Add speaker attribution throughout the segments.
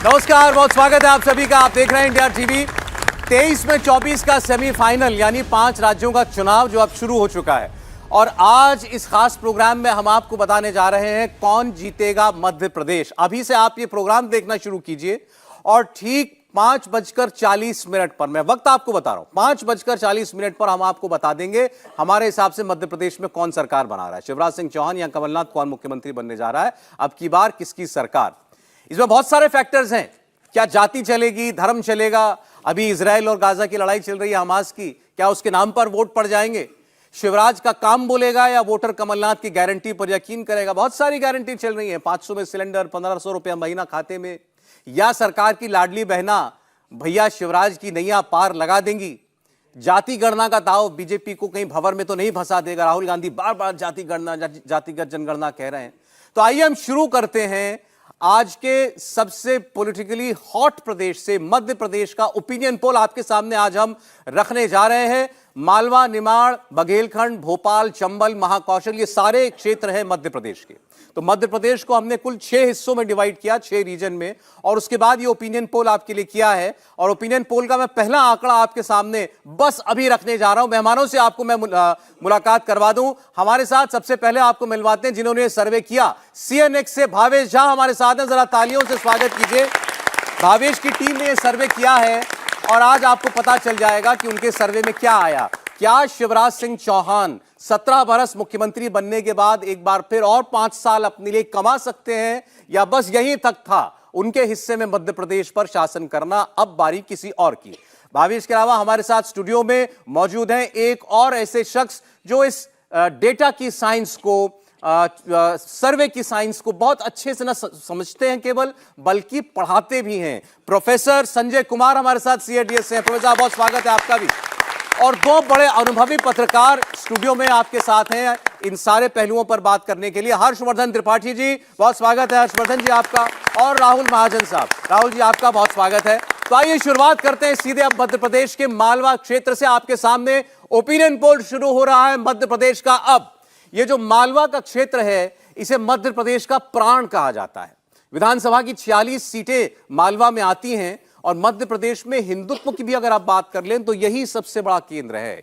Speaker 1: नमस्कार, बहुत स्वागत है आप सभी का। आप देख रहे हैं इंडिया टीवी। 23 में 24 का सेमीफाइनल यानी 5 राज्यों का चुनाव जो अब शुरू हो चुका है और आज इस खास प्रोग्राम में हम आपको बताने जा रहे हैं कौन जीतेगा मध्य प्रदेश। अभी से आप ये प्रोग्राम देखना शुरू कीजिए और ठीक 5:40 पर, मैं वक्त आपको बता रहा हूं, 5:40 पर हम आपको बता देंगे हमारे हिसाब से मध्य प्रदेश में कौन सरकार बना रहा है। शिवराज सिंह चौहान या कमलनाथ कौन मुख्यमंत्री बनने जा रहा है, अब की बार किसकी सरकार। इसमें बहुत सारे फैक्टर्स हैं। क्या जाति चलेगी, धर्म चलेगा, अभी इजराइल और गाजा की लड़ाई चल रही है हमास की, क्या उसके नाम पर वोट पड़ जाएंगे, शिवराज का काम बोलेगा या वोटर कमलनाथ की गारंटी पर यकीन करेगा। बहुत सारी गारंटी चल रही है, 500 में सिलेंडर, 1500 रुपया महीना खाते में, या सरकार की लाडली बहना भैया शिवराज की नैया पार लगा देंगी। जाति गणना का दाव बीजेपी को कहीं भंवर में तो नहीं फंसा देगा। राहुल गांधी बार बार जातिगत जनगणना कह रहे हैं। तो आइए हम शुरू करते हैं आज के सबसे पॉलिटिकली हॉट प्रदेश से, मध्य प्रदेश का ओपिनियन पोल आपके सामने आज हम रखने जा रहे हैं। मालवा, निमाड़, बघेलखंड, भोपाल, चंबल, महाकौशल, ये सारे क्षेत्र हैं मध्य प्रदेश के। तो मध्य प्रदेश को हमने कुल 6 हिस्सों में डिवाइड किया, 6 रीजन में, और उसके बाद ये ओपिनियन पोल आपके लिए किया है। और ओपिनियन पोल का मैं पहला आंकड़ा आपके सामने बस अभी रखने जा रहा हूं। मेहमानों से आपको मैं मुलाकात करवा दूं। हमारे साथ सबसे पहले आपको मिलवाते हैं जिन्होंने सर्वे किया। CNX से भावेश झा हमारे साथ हैं, जरा तालियों से स्वागत कीजिए। भावेश की टीम ने यह सर्वे किया है और आज आपको पता चल जाएगा कि उनके सर्वे में क्या आया। क्या शिवराज सिंह चौहान 17 बरस मुख्यमंत्री बनने के बाद एक बार फिर और 5 साल अपने लिए कमा सकते हैं, या बस यहीं तक था उनके हिस्से में मध्य प्रदेश पर शासन करना, अब बारी किसी और की। भावेश के अलावा हमारे साथ स्टूडियो में मौजूद हैं एक और ऐसे शख्स जो इस डेटा की साइंस को, सर्वे की साइंस को बहुत अच्छे से न समझते हैं केवल, बल्कि पढ़ाते भी हैं। प्रोफेसर संजय कुमार हमारे साथ CADS से हैं। प्रोफेसर, बहुत स्वागत है आपका भी। और 2 बड़े अनुभवी पत्रकार स्टूडियो में आपके साथ हैं इन सारे पहलुओं पर बात करने के लिए। हर्षवर्धन त्रिपाठी जी, बहुत स्वागत है हर्षवर्धन जी आपका। और राहुल महाजन साहब, राहुल जी आपका बहुत स्वागत है। तो आइए शुरुआत करते हैं सीधे अब मध्य प्रदेश के मालवा क्षेत्र से। आपके सामने ओपिनियन पोल शुरू हो रहा है मध्य प्रदेश का। अब ये जो मालवा का क्षेत्र है, इसे मध्य प्रदेश का प्राण कहा जाता है। विधानसभा की 46 सीटें मालवा में आती हैं और मध्य प्रदेश में हिंदुत्व की भी अगर आप बात कर लें तो यही सबसे बड़ा केंद्र है।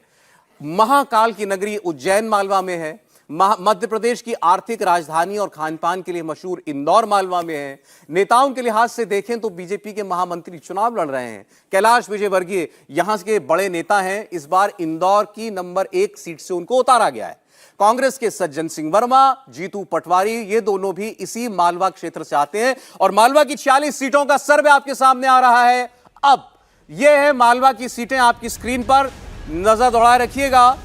Speaker 1: महाकाल की नगरी उज्जैन मालवा में है। मध्य प्रदेश की आर्थिक राजधानी और खान पान के लिए मशहूर इंदौर मालवा में है। नेताओं के लिहाज से देखें तो बीजेपी के महामंत्री चुनाव लड़ रहे हैं। कैलाश विजयवर्गीय यहां के बड़े नेता हैं। इस बार इंदौर की नंबर 1 सीट से उनको उतारा गया है। कांग्रेस के सज्जन सिंह वर्मा, जीतू पटवारी, ये दोनों भी इसी मालवा क्षेत्र से आते हैं। और मालवा की 46 सीटों का सर्वे आपके सामने आ रहा है। अब ये है मालवा की सीटें, आपकी स्क्रीन पर नजर दौड़ाए रखिएगा।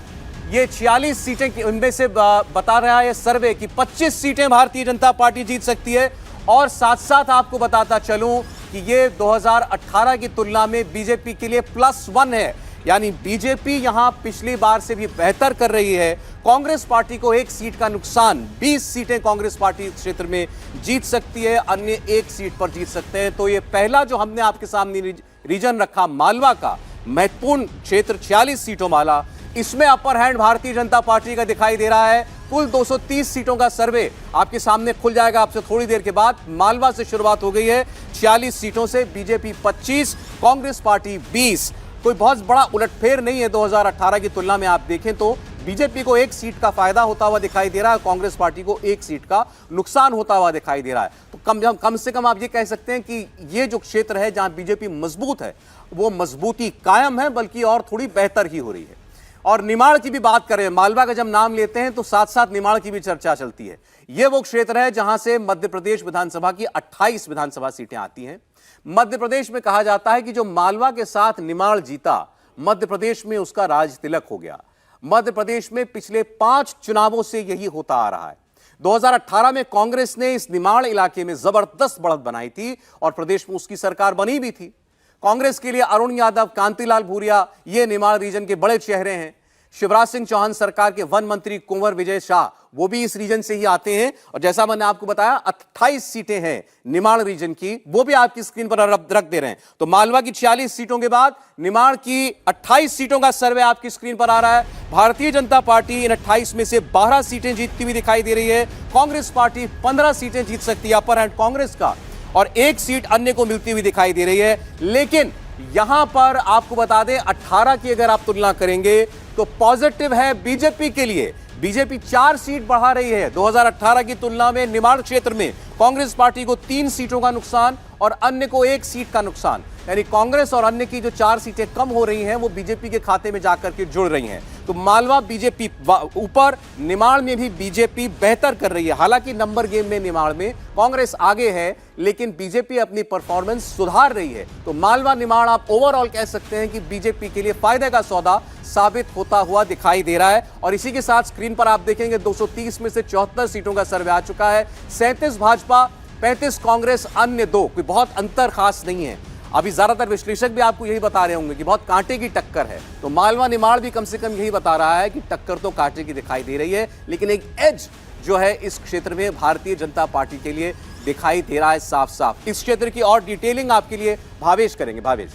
Speaker 1: ये 46 सीटें, उनमें से बता रहा है सर्वे कि 25 सीटें भारतीय जनता पार्टी जीत सकती है। और साथ साथ आपको बताता चलूं कि ये 2018 की तुलना में बीजेपी के लिए +1 है, यानी बीजेपी यहां पिछली बार से भी बेहतर कर रही है। कांग्रेस पार्टी को 1 सीट का नुकसान, 20 सीटें कांग्रेस पार्टी क्षेत्र में जीत सकती है, अन्य 1 सीट पर जीत सकते हैं। तो ये पहला जो हमने आपके सामने रीजन रखा मालवा का महत्वपूर्ण क्षेत्र, 46 सीटों वाला, इसमें upper hand Bharatiya Janata party का दिखाई दे रहा है। कुल 230 सीटों का सर्वे आपके सामने खुल जाएगा आपसे थोड़ी देर के बाद। मालवा से शुरुआत हो गई है 46 सीटों से, बीजेपी 25, कांग्रेस पार्टी 20। कोई बहुत बड़ा उलटफेर नहीं है 2018 की तुलना में। आप देखें तो बीजेपी को 1 सीट का फायदा होता हुआ दिखाई दे रहा है, कांग्रेस पार्टी को 1 सीट का नुकसान होता हुआ दिखाई दे रहा है। तो कम से कम आप ये कह सकते हैं कि ये जो क्षेत्र है जहां बीजेपी मजबूत है, वो मजबूती कायम है, बल्कि और थोड़ी बेहतर ही हो रही है। और निमाड़ की भी बात करें, मालवा का जब नाम लेते हैं तो साथ साथ निमाड़ की भी चर्चा चलती है। यह वो क्षेत्र है जहां से मध्य प्रदेश विधानसभा की 28 विधानसभा सीटें आती हैं। मध्य प्रदेश में कहा जाता है कि जो मालवा के साथ निमाड़ जीता, मध्य प्रदेश में उसका राज तिलक हो गया। मध्य प्रदेश में पिछले 5 चुनावों से यही होता आ रहा है। 2018 में कांग्रेस ने इस निमाड़ इलाके में जबरदस्त बढ़त बनाई थी और प्रदेश में उसकी सरकार बनी भी थी। कांग्रेस के लिए अरुण यादव, कांतिलाल भूरिया, ये निमाड़ रीजन के बड़े चेहरे हैं। शिवराज सिंह चौहान सरकार के वन मंत्री कुंवर विजय शाह, वो भी इस रीजन से ही आते हैं। और जैसा मैंने आपको बताया 28 सीटें हैं निमाड़ रीजन की, वो भी आपकी स्क्रीन पर रख दे रहे हैं। तो मालवा की 46 सीटों के बाद निमाड़ की 28 सीटों का सर्वे आपकी स्क्रीन पर आ रहा है। भारतीय जनता पार्टी इन 28 में से 12 सीटें जीतती हुई दिखाई दे रही है। कांग्रेस पार्टी 15 सीटें जीत सकती है, अपर हैंड कांग्रेस का। और एक सीट अन्य को मिलती हुई दिखाई दे रही है। लेकिन यहां पर आपको बता दें 18 की अगर आप तुलना करेंगे तो पॉजिटिव है बीजेपी के लिए। बीजेपी 4 सीट बढ़ा रही है 2018 की तुलना में। निमाड़ क्षेत्र में कांग्रेस पार्टी को 3 सीटों का नुकसान और अन्य को 1 सीट का नुकसान, यानी कांग्रेस और अन्य की जो 4 सीटें कम हो रही हैं वो बीजेपी के खाते में जाकर के जुड़ रही हैं। तो मालवा बीजेपी ऊपर, निमाड़ में भी बीजेपी बेहतर कर रही है। हालांकि नंबर गेम में निमाड़ में कांग्रेस आगे है, लेकिन बीजेपी अपनी परफॉर्मेंस सुधार रही है। तो मालवा निमाड़ आप ओवरऑल कह सकते हैं कि बीजेपी के लिए फायदे का सौदा साबित होता हुआ दिखाई दे रहा है। और इसी के साथ स्क्रीन पर आप देखेंगे 230 में से 74 सीटों का सर्वे आ चुका है। 37 भाजपा, 35 कांग्रेस, अन्य 2। कोई बहुत अंतर खास नहीं है। अभी ज्यादातर विश्लेषक भी आपको यही बता रहे होंगे कि बहुत कांटे की टक्कर है। तो मालवा निमाड़ भी कम से कम यही बता रहा है कि टक्कर तो कांटे की दिखाई दे रही है, लेकिन एक एज जो है इस क्षेत्र में भारतीय जनता पार्टी के लिए दिखाई दे रहा है साफ साफ। इस क्षेत्र की और डिटेलिंग आपके लिए भावेश करेंगे। भावेश,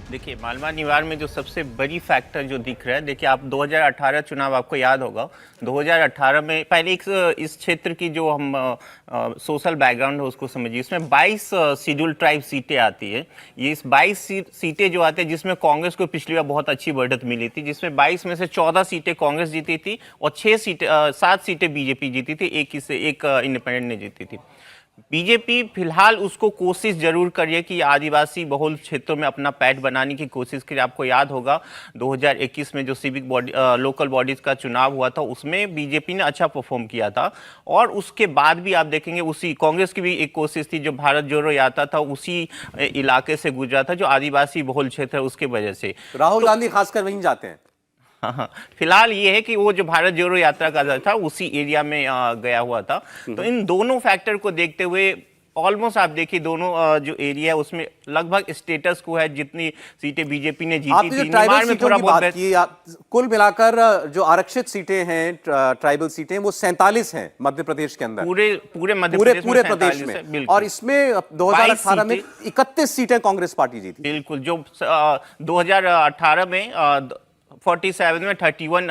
Speaker 2: देखिए, मालवा निवार में जो सबसे बड़ी फैक्टर जो दिख रहा है, देखिए आप 2018 चुनाव आपको याद होगा। 2018 में पहले इस क्षेत्र की जो हम सोशल बैकग्राउंड है उसको समझिए। इसमें 22 शेड्यूल ट्राइब सीटें आती है। ये इस 22 सीटें जो आती है, जिसमें कांग्रेस को पिछली बार बहुत अच्छी बढ़त मिली थी, जिसमें 22 में से 14 सीटें कांग्रेस जीती थी और 7 सीटें बीजेपी जीती थी, एक इंडिपेंडेंट ने जीती थी। बीजेपी फिलहाल उसको कोशिश जरूर करिए कि आदिवासी बहुल क्षेत्रों में अपना पैठ बनाने की कोशिश करिए। आपको याद होगा 2021 में जो सिविक बॉडी लोकल बॉडीज का चुनाव हुआ था, उसमें बीजेपी ने अच्छा परफॉर्म किया था। और उसके बाद भी आप देखेंगे उसी कांग्रेस की भी एक कोशिश थी, जो भारत जोड़ो यात्रा था उसी इलाके से गुजरा था, जो आदिवासी बहुल क्षेत्र है उसके वजह से।
Speaker 1: राहुल गांधी खासकर वहीं जाते हैं।
Speaker 2: हाँ, फिलहाल ये है कि वो जो भारत जोड़ो यात्रा का था उसी एरिया में गया हुआ था। तो इन दोनों फैक्टर को देखते हुए ऑलमोस्ट आप देखिए दोनों जो एरिया है उसमें लगभग स्टेटस को है, जितनी सीटें बीजेपी ने जीती थी। निमाड़ में थोड़ा बहुत
Speaker 1: कुल मिलाकर जो आरक्षित सीटें हैं, ट्राइबल सीटें, वो 47 हैं मध्य प्रदेश के अंदर, पूरे प्रदेश में। और इसमें 2018 में 31 सीटें कांग्रेस पार्टी जीती।
Speaker 2: बिल्कुल, जो 2018 में 47 में 31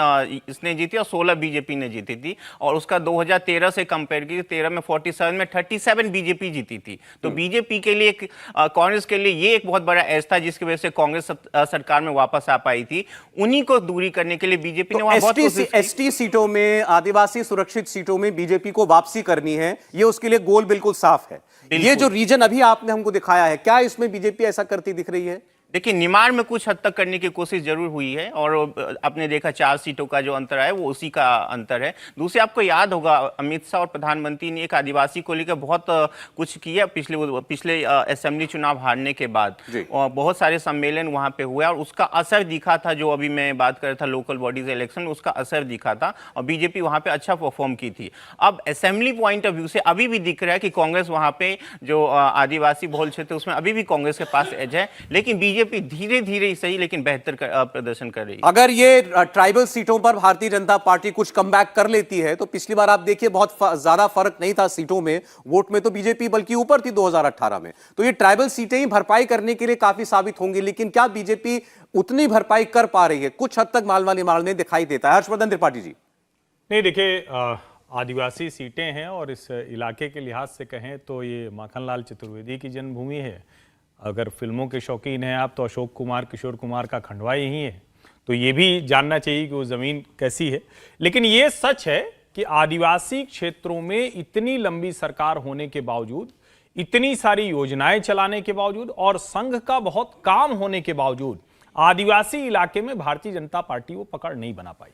Speaker 2: इसने जीती और 16 बीजेपी ने जीती थी। और उसका 2013 से कंपेयर की 13 में 47 में 37 बीजेपी जीती थी। तो बीजेपी के लिए कांग्रेस के लिए ये एक बहुत बड़ा एज था, जिसकी वजह से कांग्रेस सरकार में वापस आ पाई थी। उन्हीं को दूरी करने के लिए बीजेपी ने वहां बहुत कोशिश की।
Speaker 1: एसटी सीटों में, आदिवासी सुरक्षित सीटों में बीजेपी को वापसी करनी है, ये उसके लिए गोल बिल्कुल साफ है। ये जो रीजन अभी आपने हमको दिखाया है, क्या इसमें बीजेपी ऐसा करती दिख रही है?
Speaker 2: देखिए, निमाड़ में कुछ हद तक करने की कोशिश जरूर हुई है और आपने देखा 4 सीटों का जो अंतर है वो उसी का अंतर है। दूसरे, आपको याद होगा अमित शाह और प्रधानमंत्री ने एक आदिवासी को लेकर बहुत कुछ किया पिछले असेंबली चुनाव हारने के बाद। और बहुत सारे सम्मेलन वहां पे हुए और उसका असर दिखा था। जो अभी मैं बात कर रहा था लोकल बॉडीज इलेक्शन, उसका असर दिखा था और बीजेपी वहां पे अच्छा परफॉर्म की थी। अब असेंबली पॉइंट ऑफ व्यू से अभी भी दिख रहा है कि कांग्रेस वहां पे जो आदिवासी बहुल क्षेत्र उसमें अभी भी कांग्रेस के पास एज है, लेकिन बीजेपी धीरे धीरे ही सही लेकिन बेहतर प्रदर्शन कर रही है।
Speaker 1: अगर ये ट्राइबल सीटों पर भारतीय जनता पार्टी कुछ कमबैक कर लेती है, तो पिछली बार आप देखिए बहुत ज्यादा फर्क नहीं था सीटों में, वोट में तो बीजेपी बल्कि ऊपर थी 2018 में। तो ये ट्राइबल सीटें ही भरपाई करने के लिए काफी साबित होंगी, लेकिन क्या बीजेपी उतनी भरपाई कर पा रही है? कुछ हद तक मालवा निमाड़ में दिखाई देता है। हर्षवर्धन त्रिपाठी जी।
Speaker 3: नहीं, देखिए, आदिवासी सीटें हैं और इस इलाके के लिहाज से कहें तो ये माखनलाल चतुर्वेदी की जन्मभूमि है। अगर फिल्मों के शौकीन हैं आप, तो अशोक कुमार, किशोर कुमार का खंडवा यही है, तो ये भी जानना चाहिए कि वो ज़मीन कैसी है। लेकिन ये सच है कि आदिवासी क्षेत्रों में इतनी लंबी सरकार होने के बावजूद, इतनी सारी योजनाएं चलाने के बावजूद और संघ का बहुत काम होने के बावजूद आदिवासी इलाके में भारतीय जनता पार्टी वो पकड़ नहीं बना पाई।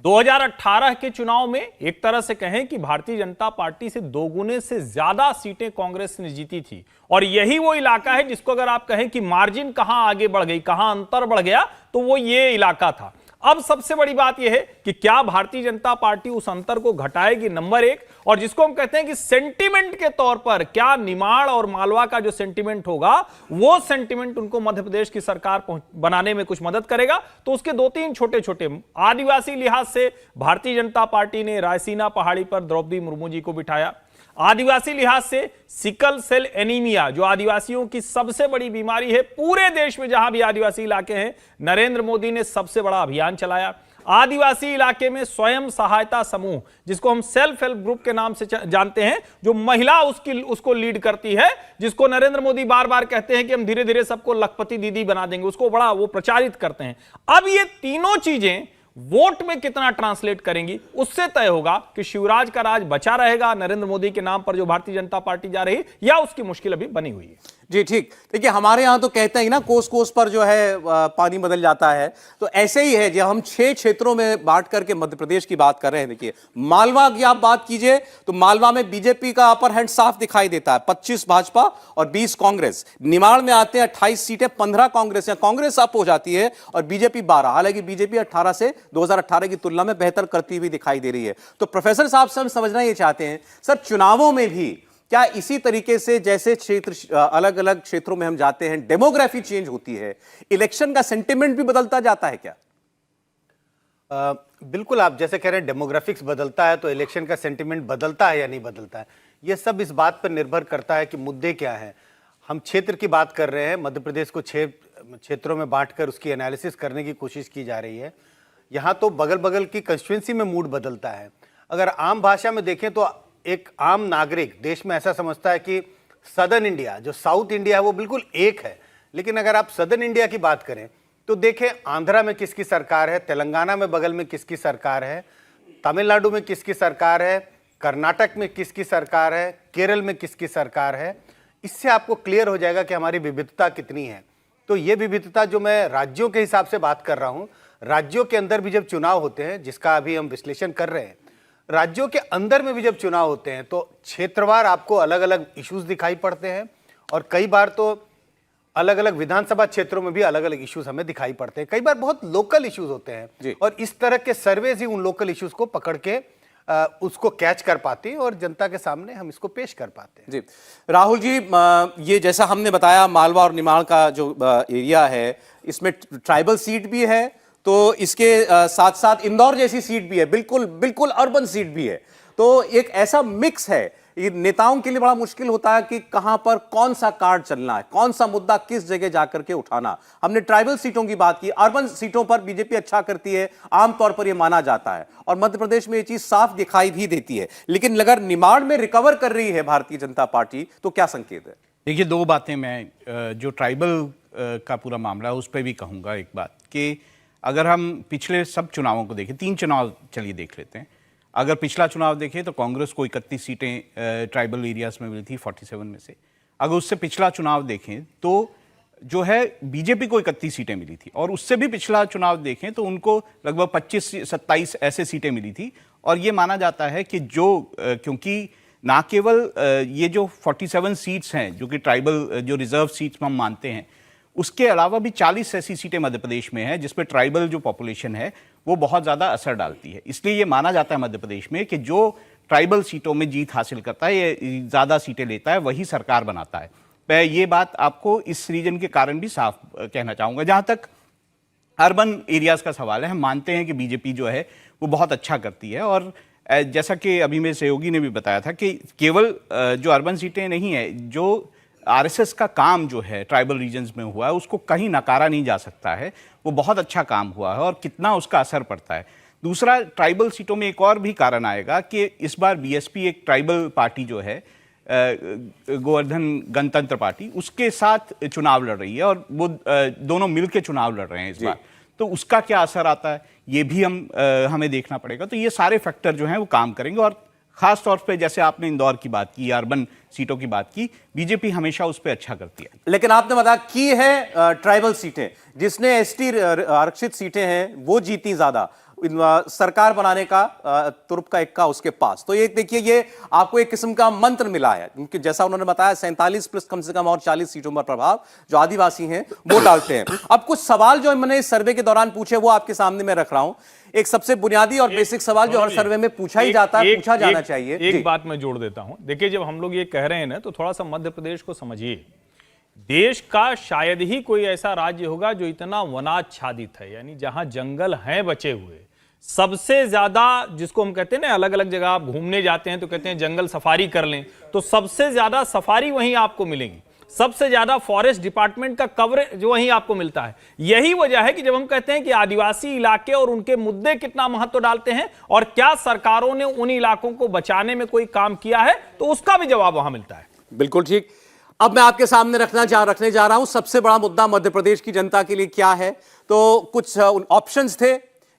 Speaker 3: 2018 के चुनाव में एक तरह से कहें कि भारतीय जनता पार्टी से 2 गुने से ज्यादा सीटें कांग्रेस ने जीती थी। और यही वो इलाका है जिसको अगर आप कहें कि मार्जिन कहां आगे बढ़ गई, कहां अंतर बढ़ गया, तो वो ये इलाका था। अब सबसे बड़ी बात यह है कि क्या भारतीय जनता पार्टी उस अंतर को घटाएगी, नंबर 1। और जिसको हम कहते हैं कि सेंटिमेंट के तौर पर क्या निमाड़ और मालवा का जो सेंटिमेंट होगा, वो सेंटिमेंट उनको मध्य प्रदेश की सरकार बनाने में कुछ मदद करेगा। तो उसके 2-3 छोटे छोटे आदिवासी लिहाज से भारतीय जनता पार्टी ने रायसीना पहाड़ी पर द्रौपदी मुर्मू जी को बिठाया। आदिवासी लिहाज से सिकल सेल एनीमिया, जो आदिवासियों की सबसे बड़ी बीमारी है पूरे देश में, जहां भी आदिवासी इलाके हैं, नरेंद्र मोदी ने सबसे बड़ा अभियान चलाया। आदिवासी इलाके में स्वयं सहायता समूह, जिसको हम सेल्फ हेल्प ग्रुप के नाम से जानते हैं, जो महिला उसको लीड करती है, जिसको नरेंद्र मोदी बार बार कहते हैं कि हम धीरे धीरे सबको लखपति दीदी बना देंगे, उसको बड़ा वो प्रचारित करते हैं। अब ये तीनों चीजें वोट में कितना ट्रांसलेट करेंगी, उससे तय होगा कि शिवराज का राज बचा रहेगा नरेंद्र मोदी के नाम पर जो भारतीय जनता पार्टी जा रही है, या उसकी मुश्किल अभी बनी हुई है।
Speaker 1: जी ठीक। देखिए हमारे यहाँ तो कहते हैं ना, कोस कोस पर जो है पानी बदल जाता है, तो ऐसे ही है। जब हम 6 क्षेत्रों में बांट करके मध्य प्रदेश की बात कर रहे हैं, देखिए मालवा की आप बात कीजिए तो मालवा में बीजेपी का अपर हैंड साफ दिखाई देता है, 25 भाजपा और 20 कांग्रेस। निमाड़ में आते हैं 28 सीटें, 15 कांग्रेस, या कांग्रेस अप हो जाती है और बीजेपी 12। हालांकि बीजेपी 18 से 2018 की तुलना में बेहतर करती हुई दिखाई दे रही है। तो प्रोफेसर साहब से हम समझना ये चाहते हैं सर, चुनावों में भी क्या इसी तरीके से जैसे क्षेत्र अलग अलग क्षेत्रों में हम जाते हैं, डेमोग्राफी चेंज होती है, इलेक्शन का सेंटिमेंट भी बदलता जाता है क्या?
Speaker 4: बिल्कुल, आप जैसे कह रहे हैं डेमोग्राफिक्स बदलता है तो इलेक्शन का सेंटिमेंट बदलता है या नहीं बदलता है, ये सब इस बात पर निर्भर करता है कि मुद्दे क्या हैं। हम क्षेत्र की बात कर रहे हैं, मध्य प्रदेश को 6 क्षेत्रों में बांटकर उसकी एनालिसिस करने की कोशिश की जा रही है। यहाँ तो बगल बगल की कंस्टिट्यूंसी में मूड बदलता है। अगर आम भाषा में देखें तो एक आम नागरिक देश में ऐसा समझता है कि सदर्न इंडिया, जो साउथ इंडिया है, वो बिल्कुल एक है। लेकिन अगर आप सदर्न इंडिया की बात करें तो देखें आंध्रा में किसकी सरकार है, तेलंगाना में बगल में किसकी सरकार है, तमिलनाडु में किसकी सरकार है, कर्नाटक में किसकी सरकार है, केरल में किसकी सरकार है। इससे आपको क्लियर हो जाएगा कि हमारी विविधता कितनी है। तो ये विविधता जो मैं राज्यों के हिसाब से बात कर रहा हूँ, राज्यों के अंदर भी जब चुनाव होते हैं, जिसका अभी हम विश्लेषण कर रहे हैं, राज्यों के अंदर में भी जब चुनाव होते हैं तो क्षेत्रवार आपको अलग अलग इश्यूज दिखाई पड़ते हैं, और कई बार तो अलग अलग विधानसभा क्षेत्रों में भी अलग अलग इश्यूज हमें दिखाई पड़ते हैं। कई बार बहुत लोकल इश्यूज होते हैं और इस तरह के सर्वेज ही उन लोकल इश्यूज को पकड़ के उसको कैच कर पाती है और जनता के सामने हम इसको पेश कर पाते हैं।
Speaker 1: जी राहुल जी, ये जैसा हमने बताया मालवा और निमाड़ का जो एरिया है, इसमें ट्राइबल सीट भी है, तो इसके साथ साथ इंदौर जैसी सीट भी है, बिल्कुल बिल्कुल अर्बन सीट भी है। तो एक ऐसा मिक्स है, ये नेताओं के लिए बड़ा मुश्किल होता है कि कहां पर कौन सा कार्ड चलना है, कौन सा मुद्दा किस जगह जाकर के उठाना। हमने ट्राइबल सीटों की बात की, अर्बन सीटों पर बीजेपी अच्छा करती है, आमतौर पर यह माना जाता है, और मध्य प्रदेश में यह चीज साफ दिखाई भी देती है। लेकिन अगर निमाड़ में रिकवर कर रही है भारतीय जनता पार्टी, तो क्या संकेत है?
Speaker 5: देखिए, 2 बातें मैं जो ट्राइबल का पूरा मामला है उस पर भी कहूँगा। एक बात कि अगर हम पिछले सब चुनावों को देखें, 3 चुनाव चलिए देख लेते हैं। अगर पिछला चुनाव देखें तो कांग्रेस को 31 सीटें ट्राइबल एरियाज में मिली थी 47 में से। अगर उससे पिछला चुनाव देखें तो जो है बीजेपी को 31 सीटें मिली थी, और उससे भी पिछला चुनाव देखें तो उनको लगभग 25-27 ऐसे सीटें मिली थी। और ये माना जाता है कि क्योंकि ना केवल ये जो 47 सीट्स हैं जो कि ट्राइबल जो रिजर्व सीट्स हम मानते हैं, उसके अलावा भी 40 ऐसी सीटें मध्य प्रदेश में हैं जिसपे ट्राइबल जो पॉपुलेशन है वो बहुत ज़्यादा असर डालती है। इसलिए ये माना जाता है मध्य प्रदेश में कि जो ट्राइबल सीटों में जीत हासिल करता है, ये ज़्यादा सीटें लेता है, वही सरकार बनाता है। मैं ये बात आपको इस रीजन के कारण भी साफ कहना चाहूँगा। जहाँ तक अर्बन एरियाज़ का सवाल है, हम मानते हैं कि बीजेपी जो है वो बहुत अच्छा करती है, और जैसा कि अभी मेरे सहयोगी ने भी बताया था कि केवल जो अर्बन सीटें नहीं है, जो आरएसएस का काम जो है ट्राइबल रीजन्स में हुआ है उसको कहीं नकारा नहीं जा सकता है। वो बहुत अच्छा काम हुआ है और कितना उसका असर पड़ता है। दूसरा, ट्राइबल सीटों में एक और भी कारण आएगा कि इस बार बीएसपी एक ट्राइबल पार्टी जो है, गोवर्धन गणतंत्र पार्टी, उसके साथ चुनाव लड़ रही है, और वो दोनों मिलकर चुनाव लड़ रहे हैं इस बार। तो उसका क्या असर आता है ये भी हमें देखना पड़ेगा। तो ये सारे फैक्टर जो हैं वो काम करेंगे, और खास तौर पे जैसे आपने इंदौर की बात की, अर्बन सीटों की बात की, बीजेपी हमेशा उस पर अच्छा करती है।
Speaker 1: लेकिन आपने बताया की है ट्राइबल सीटें, जिसने एसटी आरक्षित सीटें हैं वो जीती ज्यादा, सरकार बनाने का तुर्प का इक्का उसके पास। तो ये देखिए, ये आपको एक किस्म का मंत्र मिला है, क्योंकि जैसा उन्होंने बताया 47 प्लस कम से कम और 40 सीटों पर प्रभाव जो आदिवासी हैं वो डालते हैं। अब कुछ सवाल जो मैंने इस सर्वे के दौरान पूछे वो आपके सामने मैं रख रहा हूं। एक सबसे बुनियादी और बेसिक सवाल जो हर सर्वे में पूछा ही जाता है, पूछा जाना चाहिए।
Speaker 3: एक बात मैं जोड़ देता हूं। देखिए, जब हम लोग ये कह रहे हैं ना, तो थोड़ा सा मध्य प्रदेश को समझिए। देश का शायद ही कोई ऐसा राज्य होगा जो इतना वनाच्छादित है, यानी जहां जंगल हैं बचे हुए। सबसे ज्यादा, जिसको हम कहते हैं ना, अलग अलग जगह आप घूमने जाते हैं तो कहते हैं जंगल सफारी कर लें, तो सबसे ज्यादा सफारी वहीं आपको मिलेगी। सबसे ज्यादा फॉरेस्ट डिपार्टमेंट का कवरेज जो वहीं आपको मिलता है। यही वजह है कि जब हम कहते हैं कि आदिवासी इलाके और उनके मुद्दे कितना महत्व डालते हैं और क्या सरकारों ने उन इलाकों को बचाने में कोई काम किया है, तो उसका भी जवाब वहां मिलता है।
Speaker 1: बिल्कुल ठीक। अब मैं आपके सामने रखने जा रहा हूं सबसे बड़ा मुद्दा मध्य प्रदेश की जनता के लिए क्या है। तो कुछ ऑप्शंस थे,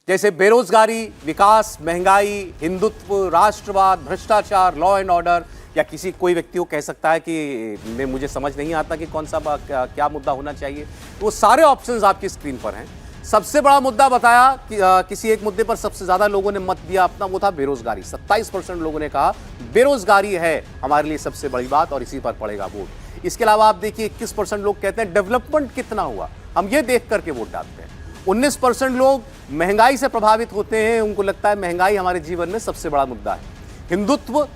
Speaker 1: जैसे बेरोजगारी, विकास, महंगाई, हिंदुत्व, राष्ट्रवाद, भ्रष्टाचार, लॉ एंड ऑर्डर, या किसी कोई व्यक्ति को कह सकता है कि मुझे समझ नहीं आता कि कौन सा क्या मुद्दा होना चाहिए। तो वो सारे ऑप्शंस आपकी स्क्रीन पर हैं। सबसे बड़ा मुद्दा बताया कि किसी एक मुद्दे पर सबसे ज्यादा लोगों ने मत दिया अपना, वो था बेरोजगारी। 27% लोगों ने कहा बेरोजगारी है हमारे लिए सबसे बड़ी बात और इसी पर पड़ेगा वोट। इसके अलावा आप देखिए 21% लोग कहते हैं डेवलपमेंट कितना हुआ, हम ये देख करके वोट डालते हैं। 19% लोग महंगाई से प्रभावित होते हैं, उनको लगता है महंगाई हमारे जीवन में सबसे बड़ा मुद्दा है। हिंदुत्व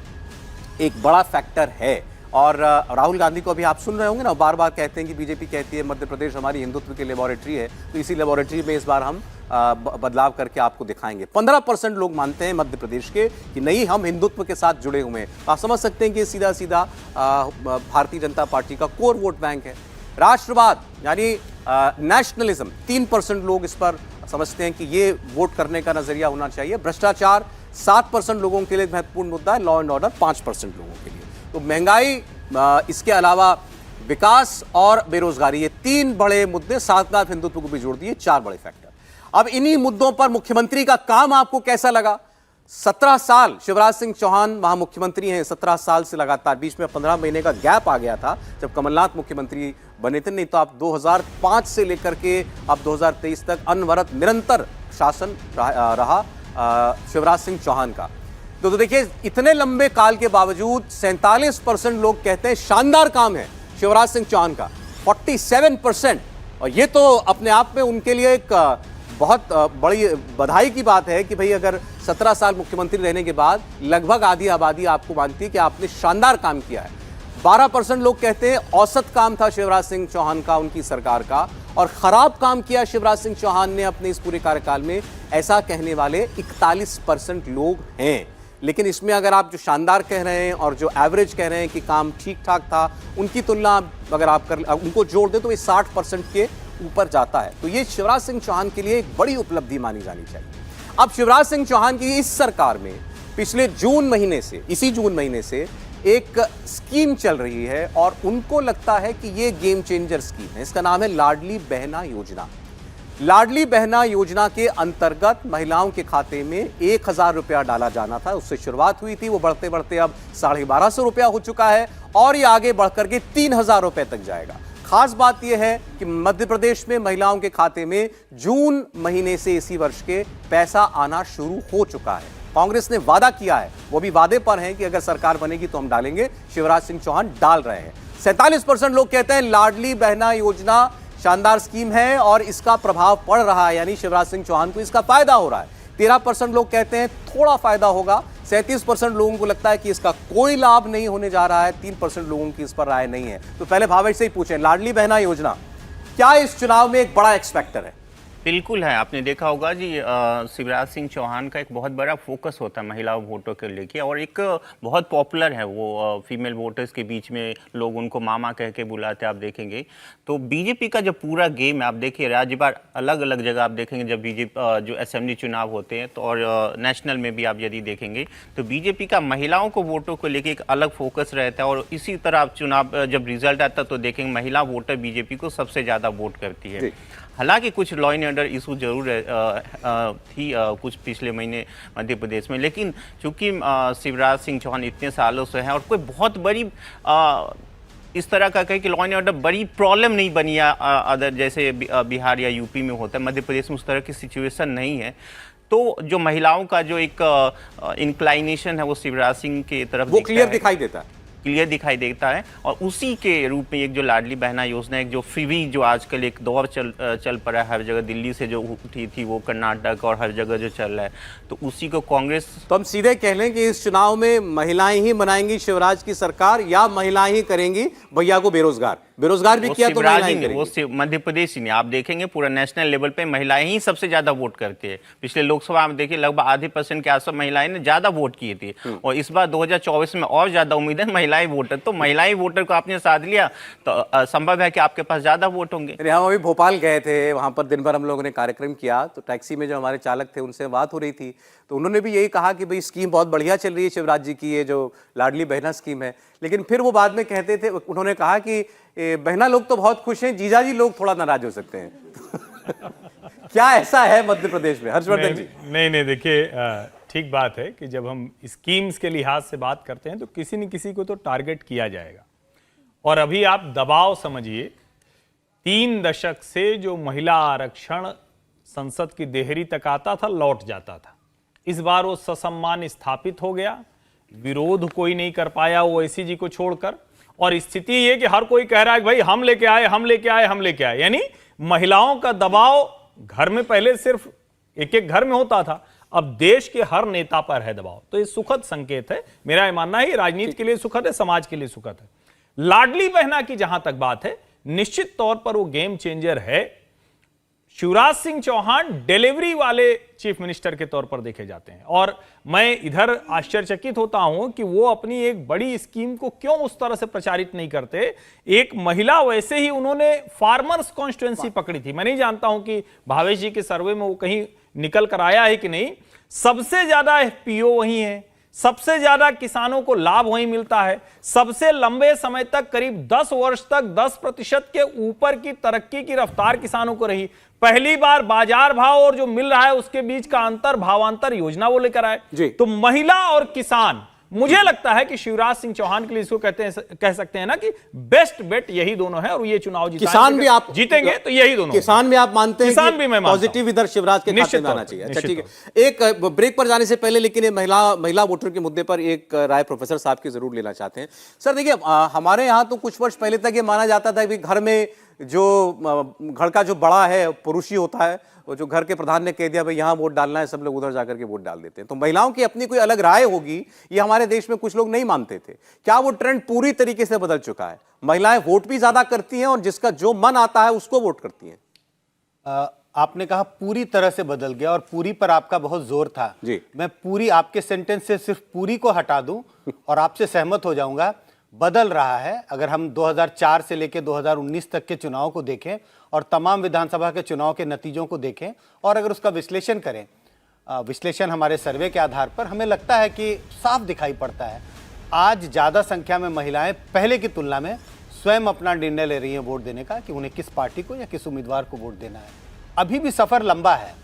Speaker 1: एक बड़ा फैक्टर है, और राहुल गांधी को अभी आप सुन रहे होंगे ना, बार बार कहते हैं कि बीजेपी कहती है मध्य प्रदेश हमारी हिंदुत्व की लेबोरेटरी है, तो इसी लेबोरेटरी में इस बार हम बदलाव करके आपको दिखाएंगे। 15% लोग मानते हैं मध्य प्रदेश के कि नहीं, हम हिंदुत्व के साथ जुड़े हुए हैं। आप समझ सकते हैं कि सीधा सीधा भारतीय जनता पार्टी का कोर वोट बैंक है। राष्ट्रवाद यानी नेशनलिज्म, 3% लोग इस पर समझते हैं कि ये वोट करने का नजरिया होना चाहिए। भ्रष्टाचार 7% लोगों के लिए महत्वपूर्ण मुद्दा है। लॉ एंड ऑर्डर 5% लोगों के लिए। तो महंगाई, इसके अलावा विकास और बेरोजगारी, ये 3 बड़े मुद्दे, साथ साथ हिंदुत्व को भी जोड़ दिए, 4 बड़े फैक्टर। अब इन्हीं मुद्दों पर मुख्यमंत्री का काम आपको कैसा लगा? 17 साल शिवराज सिंह चौहान वहां मुख्यमंत्री हैं, 17 साल से लगातार, बीच में 15 महीने का गैप आ गया था जब कमलनाथ मुख्यमंत्री बने थे। नहीं तो आप 2005 से लेकर के अब 2023 तक अनवरत निरंतर शासन रहा शिवराज सिंह चौहान का। तो देखिए, इतने लंबे काल के बावजूद 47% लोग कहते हैं शानदार काम है शिवराज सिंह चौहान का, 47%। और ये तो अपने आप में उनके लिए एक बहुत बड़ी बधाई की बात है कि भाई अगर 17 साल मुख्यमंत्री रहने के बाद लगभग आधी आबादी आपको मानती है कि आपने शानदार काम किया है। 12% लोग कहते हैं औसत काम था शिवराज सिंह चौहान का, उनकी सरकार का, और खराब काम किया शिवराज सिंह चौहान ने अपने इस पूरे कार्यकाल में, ऐसा कहने वाले 41% लोग हैं। लेकिन इसमें अगर आप जो शानदार कह रहे हैं और जो एवरेज कह रहे हैं कि काम ठीक ठाक था, उनकी तुलना अगर आप उनको जोड़ दें तो ये 60% के ऊपर जाता है। तो ये शिवराज सिंह चौहान के लिए एक बड़ी उपलब्धि मानी जानी चाहिए। अब शिवराज सिंह चौहान की इस सरकार में पिछले जून महीने से, इसी जून महीने से एक स्कीम चल रही है और उनको लगता है कि ये गेम चेंजर स्कीम है। इसका नाम है लाडली बहना योजना। लाडली बहना योजना के अंतर्गत महिलाओं के खाते में 1000 रुपया डाला जाना था, उससे शुरुआत हुई थी। वो बढ़ते बढ़ते अब 1250 रुपया हो चुका है और ये आगे बढ़कर के 3000 रुपये तक जाएगा। खास बात यह है कि मध्य प्रदेश में महिलाओं के खाते में जून महीने से इसी वर्ष के पैसा आना शुरू हो चुका है। कांग्रेस ने वादा किया है, वो भी वादे पर हैं कि अगर सरकार बनेगी तो हम डालेंगे। शिवराज सिंह चौहान डाल रहे हैं। 47% लोग कहते हैं लाडली बहना योजना शानदार स्कीम है और इसका प्रभाव पड़ रहा है, यानी शिवराज सिंह चौहान को इसका फायदा हो रहा है। 13% लोग कहते हैं थोड़ा फायदा होगा। 37% लोगों को लगता है कि इसका कोई लाभ नहीं होने जा रहा है। 3% लोगों की इस पर राय नहीं है। तो पहले भावेश से ही पूछें, लाडली बहना योजना क्या इस चुनाव में एक बड़ा एक्स फैक्टर है?
Speaker 2: बिल्कुल है। आपने देखा होगा जी, शिवराज सिंह चौहान का एक बहुत बड़ा फोकस होता है महिला वोटों के लेके, और एक बहुत पॉपुलर है वो फीमेल वोटर्स के बीच में, लोग उनको मामा कह के बुलाते हैं। आप देखेंगे तो बीजेपी का जो पूरा गेम है, आप देखिए राज्य भर अलग अलग जगह आप देखेंगे जब बीजेपी जो असेंबली चुनाव होते हैं तो, और नेशनल में भी आप यदि देखेंगे तो बीजेपी का महिलाओं को वोटों को लेके एक अलग फोकस रहता है। और इसी तरह आप चुनाव जब रिजल्ट आता है तो देखेंगे महिला वोटर बीजेपी को सबसे ज़्यादा वोट करती है। हालांकि कुछ लॉ एंड ऑर्डर इशू जरूर थी कुछ पिछले महीने मध्य प्रदेश में, लेकिन चूंकि शिवराज सिंह चौहान इतने सालों से हैं और कोई बहुत बड़ी इस तरह का कहे कि लॉ एंड ऑर्डर बड़ी प्रॉब्लम नहीं बनी है अदर जैसे बिहार या यूपी में होता है, मध्य प्रदेश में उस तरह की सिचुएशन नहीं है। तो जो महिलाओं का जो एक इंक्लाइनेशन है वो शिवराज सिंह की तरफ
Speaker 1: वो क्लियर दिखाई देता है,
Speaker 2: क्लियर दिखाई देता है। और उसी के रूप में एक जो लाडली बहना योजना, एक जो फ्री जो आजकल एक दौर चल पड़ा है हर जगह, दिल्ली से जो उठी थी वो कर्नाटक और हर जगह जो चल रहा है, तो उसी को कांग्रेस।
Speaker 1: तो हम सीधे कह लें कि इस चुनाव में महिलाएं ही बनाएंगी शिवराज की सरकार या महिलाएं ही करेंगी भैया को बेरोजगार? बेरोजगार भी
Speaker 2: वो
Speaker 1: किया तो
Speaker 2: शिवराज
Speaker 1: महिलाएं
Speaker 2: ही नहीं, वो
Speaker 1: करेंगी।
Speaker 2: सिर्फ मध्य प्रदेश ही नहीं, आप देखेंगे पूरा नेशनल लेवल पे महिलाएं ही सबसे ज्यादा वोट करती है। पिछले लोकसभा में देखिए लगभग आधे % के आसपास महिलाएं ने ज्यादा वोट किए थे, और इस बार 2024 में और ज्यादा उम्मीद है महिलाएं वोटर, तो महिलाएं वोटर को आपने साथ लिया तो संभव है कि आपके पास ज्यादा वोट होंगे।
Speaker 1: अरे हम अभी भोपाल गए थे, वहां पर दिन भर हम लोगों ने कार्यक्रम किया, तो टैक्सी में जो हमारे चालक थे उनसे बात हो रही थी, तो उन्होंने भी यही कहा कि भाई स्कीम बहुत बढ़िया चल रही है शिवराज जी की, ये जो लाडली बहना स्कीम है। लेकिन फिर वो बाद में कहते थे, उन्होंने कहा कि बहना लोग तो बहुत खुश हैं, जीजाजी लोग थोड़ा नाराज हो सकते हैं। क्या ऐसा है मध्य प्रदेश में, हर्षवर्धन जी?
Speaker 3: नहीं देखिए, ठीक बात है कि जब हम स्कीम्स के लिहाज से बात करते हैं तो किसी न किसी को तो टारगेट किया जाएगा। और अभी आप दबाव समझिए, 3 दशक से जो महिला आरक्षण संसद की देहरी तक आता था, लौट जाता था, इस बार वो ससम्मान स्थापित हो गया। विरोध कोई नहीं कर पाया ओवैसी जी को छोड़कर, और स्थिति ये कि हर कोई कह रहा है कि भाई हम लेके आए, हम लेके आए, हम लेके आए। यानी महिलाओं का दबाव घर में पहले सिर्फ एक एक घर में होता था, अब देश के हर नेता पर है दबाव। तो ये सुखद संकेत है, मेरा ये मानना है, राजनीति के लिए सुखद है, समाज के लिए सुखद है। लाडली बहना की जहां तक बात है, निश्चित तौर पर वो गेम चेंजर है। शिवराज सिंह चौहान डिलीवरी वाले चीफ मिनिस्टर के तौर पर देखे जाते हैं, और मैं इधर आश्चर्यचकित होता हूं कि वो अपनी एक बड़ी स्कीम को क्यों उस तरह से प्रचारित नहीं करते। एक महिला, वैसे ही उन्होंने फार्मर्स कॉन्स्टिट्यूएंसी पकड़ी थी, मैं नहीं जानता हूं कि भावेश जी के सर्वे में वो कहीं निकल कर आया है कि नहीं। सबसे ज्यादा एफपीओ वही है, सबसे ज्यादा किसानों को लाभ वहीं मिलता है, सबसे लंबे समय तक, करीब 10 वर्ष तक 10% के ऊपर की तरक्की की रफ्तार किसानों को रही। पहली बार बाजार भाव और जो मिल रहा है उसके बीच का अंतर, भावांतर योजना वो लेकर आए। तो महिला और किसान, मुझे लगता है कि शिवराज सिंह चौहान के लिए इसको कह सकते हैं ना कि बेस्ट बेट यही दोनों है, और ये चुनाव
Speaker 1: किसान भी आप
Speaker 3: जीतेंगे तो यही दोनों।
Speaker 1: किसान भी आप मानते हैं?
Speaker 3: किसान भी मैं मानता हूं।
Speaker 1: पॉजिटिव इधर शिवराज के खाते में आना चाहिए। अच्छा ठीक है, एक ब्रेक पर जाने से पहले लेकिन ये महिला वोटर के मुद्दे पर एक राय प्रोफेसर साहब की जरूर लेना चाहते हैं। सर देखिए, हमारे यहाँ तो कुछ वर्ष पहले तक ये माना जाता था कि घर में जो घर का जो बड़ा है पुरुष ही होता है, वो जो घर के प्रधान ने कह दिया भाई यहाँ वोट डालना है, सब लोग उधर जाकर के वोट डाल देते हैं। तो महिलाओं की अपनी कोई अलग राय होगी, ये हमारे देश में कुछ लोग नहीं मानते थे। क्या वो ट्रेंड पूरी तरीके से बदल चुका है? महिलाएं वोट भी ज्यादा करती हैं और जिसका जो मन आता है उसको वोट करती हैं।
Speaker 4: आपने कहा पूरी तरह से बदल गया, और पूरी पर आपका बहुत जोर था
Speaker 1: जी।
Speaker 4: मैं पूरी आपके सेंटेंस से सिर्फ पूरी को हटा दूं और आपसे सहमत हो जाऊंगा। बदल रहा है। अगर हम 2004 से लेकर 2019 तक के चुनाव को देखें और तमाम विधानसभा के चुनाव के नतीजों को देखें और अगर उसका विश्लेषण करें, विश्लेषण हमारे सर्वे के आधार पर, हमें लगता है कि साफ दिखाई पड़ता है आज ज़्यादा संख्या में महिलाएं पहले की तुलना में स्वयं अपना निर्णय ले रही हैं वोट देने का कि उन्हें किस पार्टी को या किस उम्मीदवार को वोट देना है। अभी भी सफ़र लंबा है,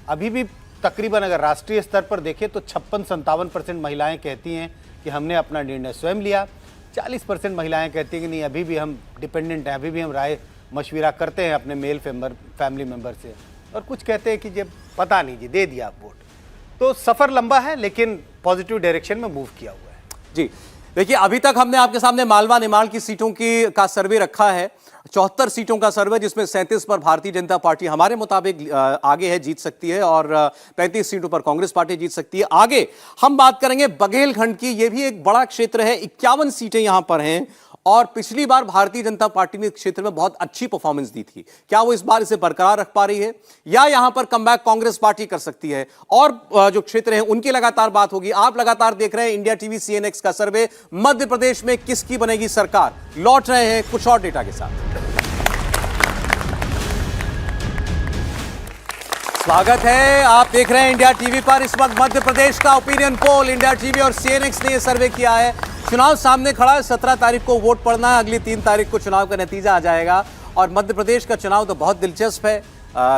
Speaker 4: अभी भी तकरीबन अगर राष्ट्रीय स्तर पर देखें तो 56-57% महिलाएं कहती हैं कि हमने अपना निर्णय स्वयं लिया। 40% महिलाएं कहती हैं कि नहीं, अभी भी हम डिपेंडेंट हैं, अभी भी हम राय मशविरा करते हैं अपने मेल फैमिली मेम्बर से, और कुछ कहते हैं कि जब पता नहीं जी दे दिया आप वोट। तो सफ़र लंबा है लेकिन पॉजिटिव डायरेक्शन में मूव किया हुआ है।
Speaker 1: जी देखिए, अभी तक हमने आपके सामने मालवा निमाड़ की सीटों का सर्वे रखा है, 74 सीटों का सर्वे, जिसमें 37 पर भारतीय जनता पार्टी हमारे मुताबिक आगे है, जीत सकती है, और 35 सीटों पर कांग्रेस पार्टी जीत सकती है। आगे हम बात करेंगे बघेलखंड की, यह भी एक बड़ा क्षेत्र है, 51 सीटें यहां पर हैं, और पिछली बार भारतीय जनता पार्टी ने इस क्षेत्र में बहुत अच्छी परफॉर्मेंस दी थी। क्या वो इस बार इसे बरकरार रख पा रही है, या यहां पर कमबैक कांग्रेस पार्टी कर सकती है? और जो क्षेत्र हैं उनकी लगातार बात होगी। आप लगातार देख रहे हैं इंडिया टीवी CNX का सर्वे, मध्य प्रदेश में किसकी बनेगी सरकार। लौट रहे हैं कुछ और डेटा के साथ। स्वागत है, आप देख रहे हैं इंडिया टीवी पर। इस वक्त मध्य प्रदेश का ओपिनियन पोल इंडिया टीवी और CNX ने यह सर्वे किया है। चुनाव सामने खड़ा है, 17 तारीख को वोट पड़ना है, अगली 3 तारीख को चुनाव का नतीजा आ जाएगा। और मध्य प्रदेश का चुनाव तो बहुत दिलचस्प है।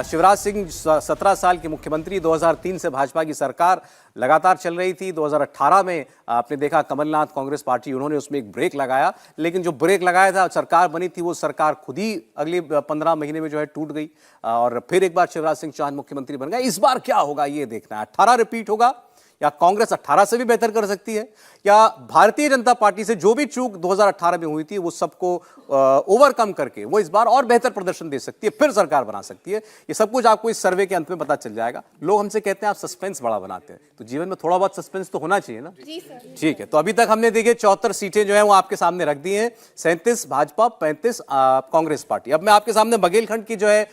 Speaker 1: शिवराज सिंह 17 साल के मुख्यमंत्री, 2003 से भाजपा की सरकार लगातार चल रही थी। 2018 में आपने देखा कमलनाथ कांग्रेस पार्टी, उन्होंने उसमें एक ब्रेक लगाया, लेकिन जो ब्रेक लगाया था, सरकार बनी थी, वो सरकार खुद ही अगले 15 महीने में जो है टूट गई, और फिर एक बार शिवराज सिंह चौहान मुख्यमंत्री बन गए। इस बार क्या होगा ये देखना है। 18 रिपीट होगा या कांग्रेस 18 से भी बेहतर कर सकती है, या भारतीय जनता पार्टी से जो भी चूक 2018 में हुई थी वो सबको ओवरकम करके वो इस बार और बेहतर प्रदर्शन दे सकती है, फिर सरकार बना सकती है। ये सब कुछ आपको इस सर्वे के अंत में पता चल जाएगा। लोग हमसे कहते हैं आप सस्पेंस बड़ा बनाते हैं, तो तो जीवन में थोड़ा बहुत सस्पेंस तो होना चाहिए ना। जी सर। ठीक है, तो अभी तक हमने देखिए 74 सीटें जो है वो आपके सामने रख दी हैं, 37 भाजपा, 35 कांग्रेस पार्टी। अब मैं आपके सामने बघेलखंड की जो है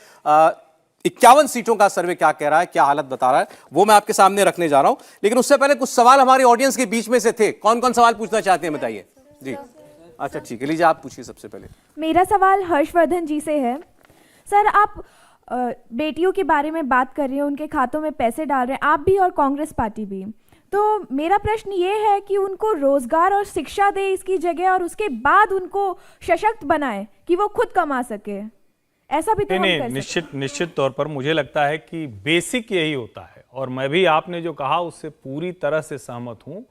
Speaker 1: 51 सीटों का सर्वे क्या कह रहा है, क्या हालत बता रहा है, वो मैं आपके सामने रखने जा रहा हूं। लेकिन उससे पहले कुछ सवाल हमारे ऑडियंस के बीच में से थे। कौन कौन सवाल पूछना चाहते हैं बताइए जी। अच्छा ठीक है, लीजिए आप पूछिए सबसे पहले।
Speaker 6: मेरा सवाल हर्षवर्धन जी से है। सर, आप बेटियों के बारे में बात कर रहे हैं, उनके खातों में पैसे डाल रहे हैं, आप भी और कांग्रेस पार्टी भी। तो मेरा प्रश्न ये है कि उनको रोजगार और शिक्षा दे इसकी जगह, और उसके बाद उनको सशक्त बनाए कि वो खुद कमा सके। ऐसा भी तो हम कर सकते हैं।
Speaker 3: निश्चित तौर पर मुझे लगता है कि बेसिक यही होता है, और मैं भी आपने जो कहा उससे पूरी तरह से सहमत हूं।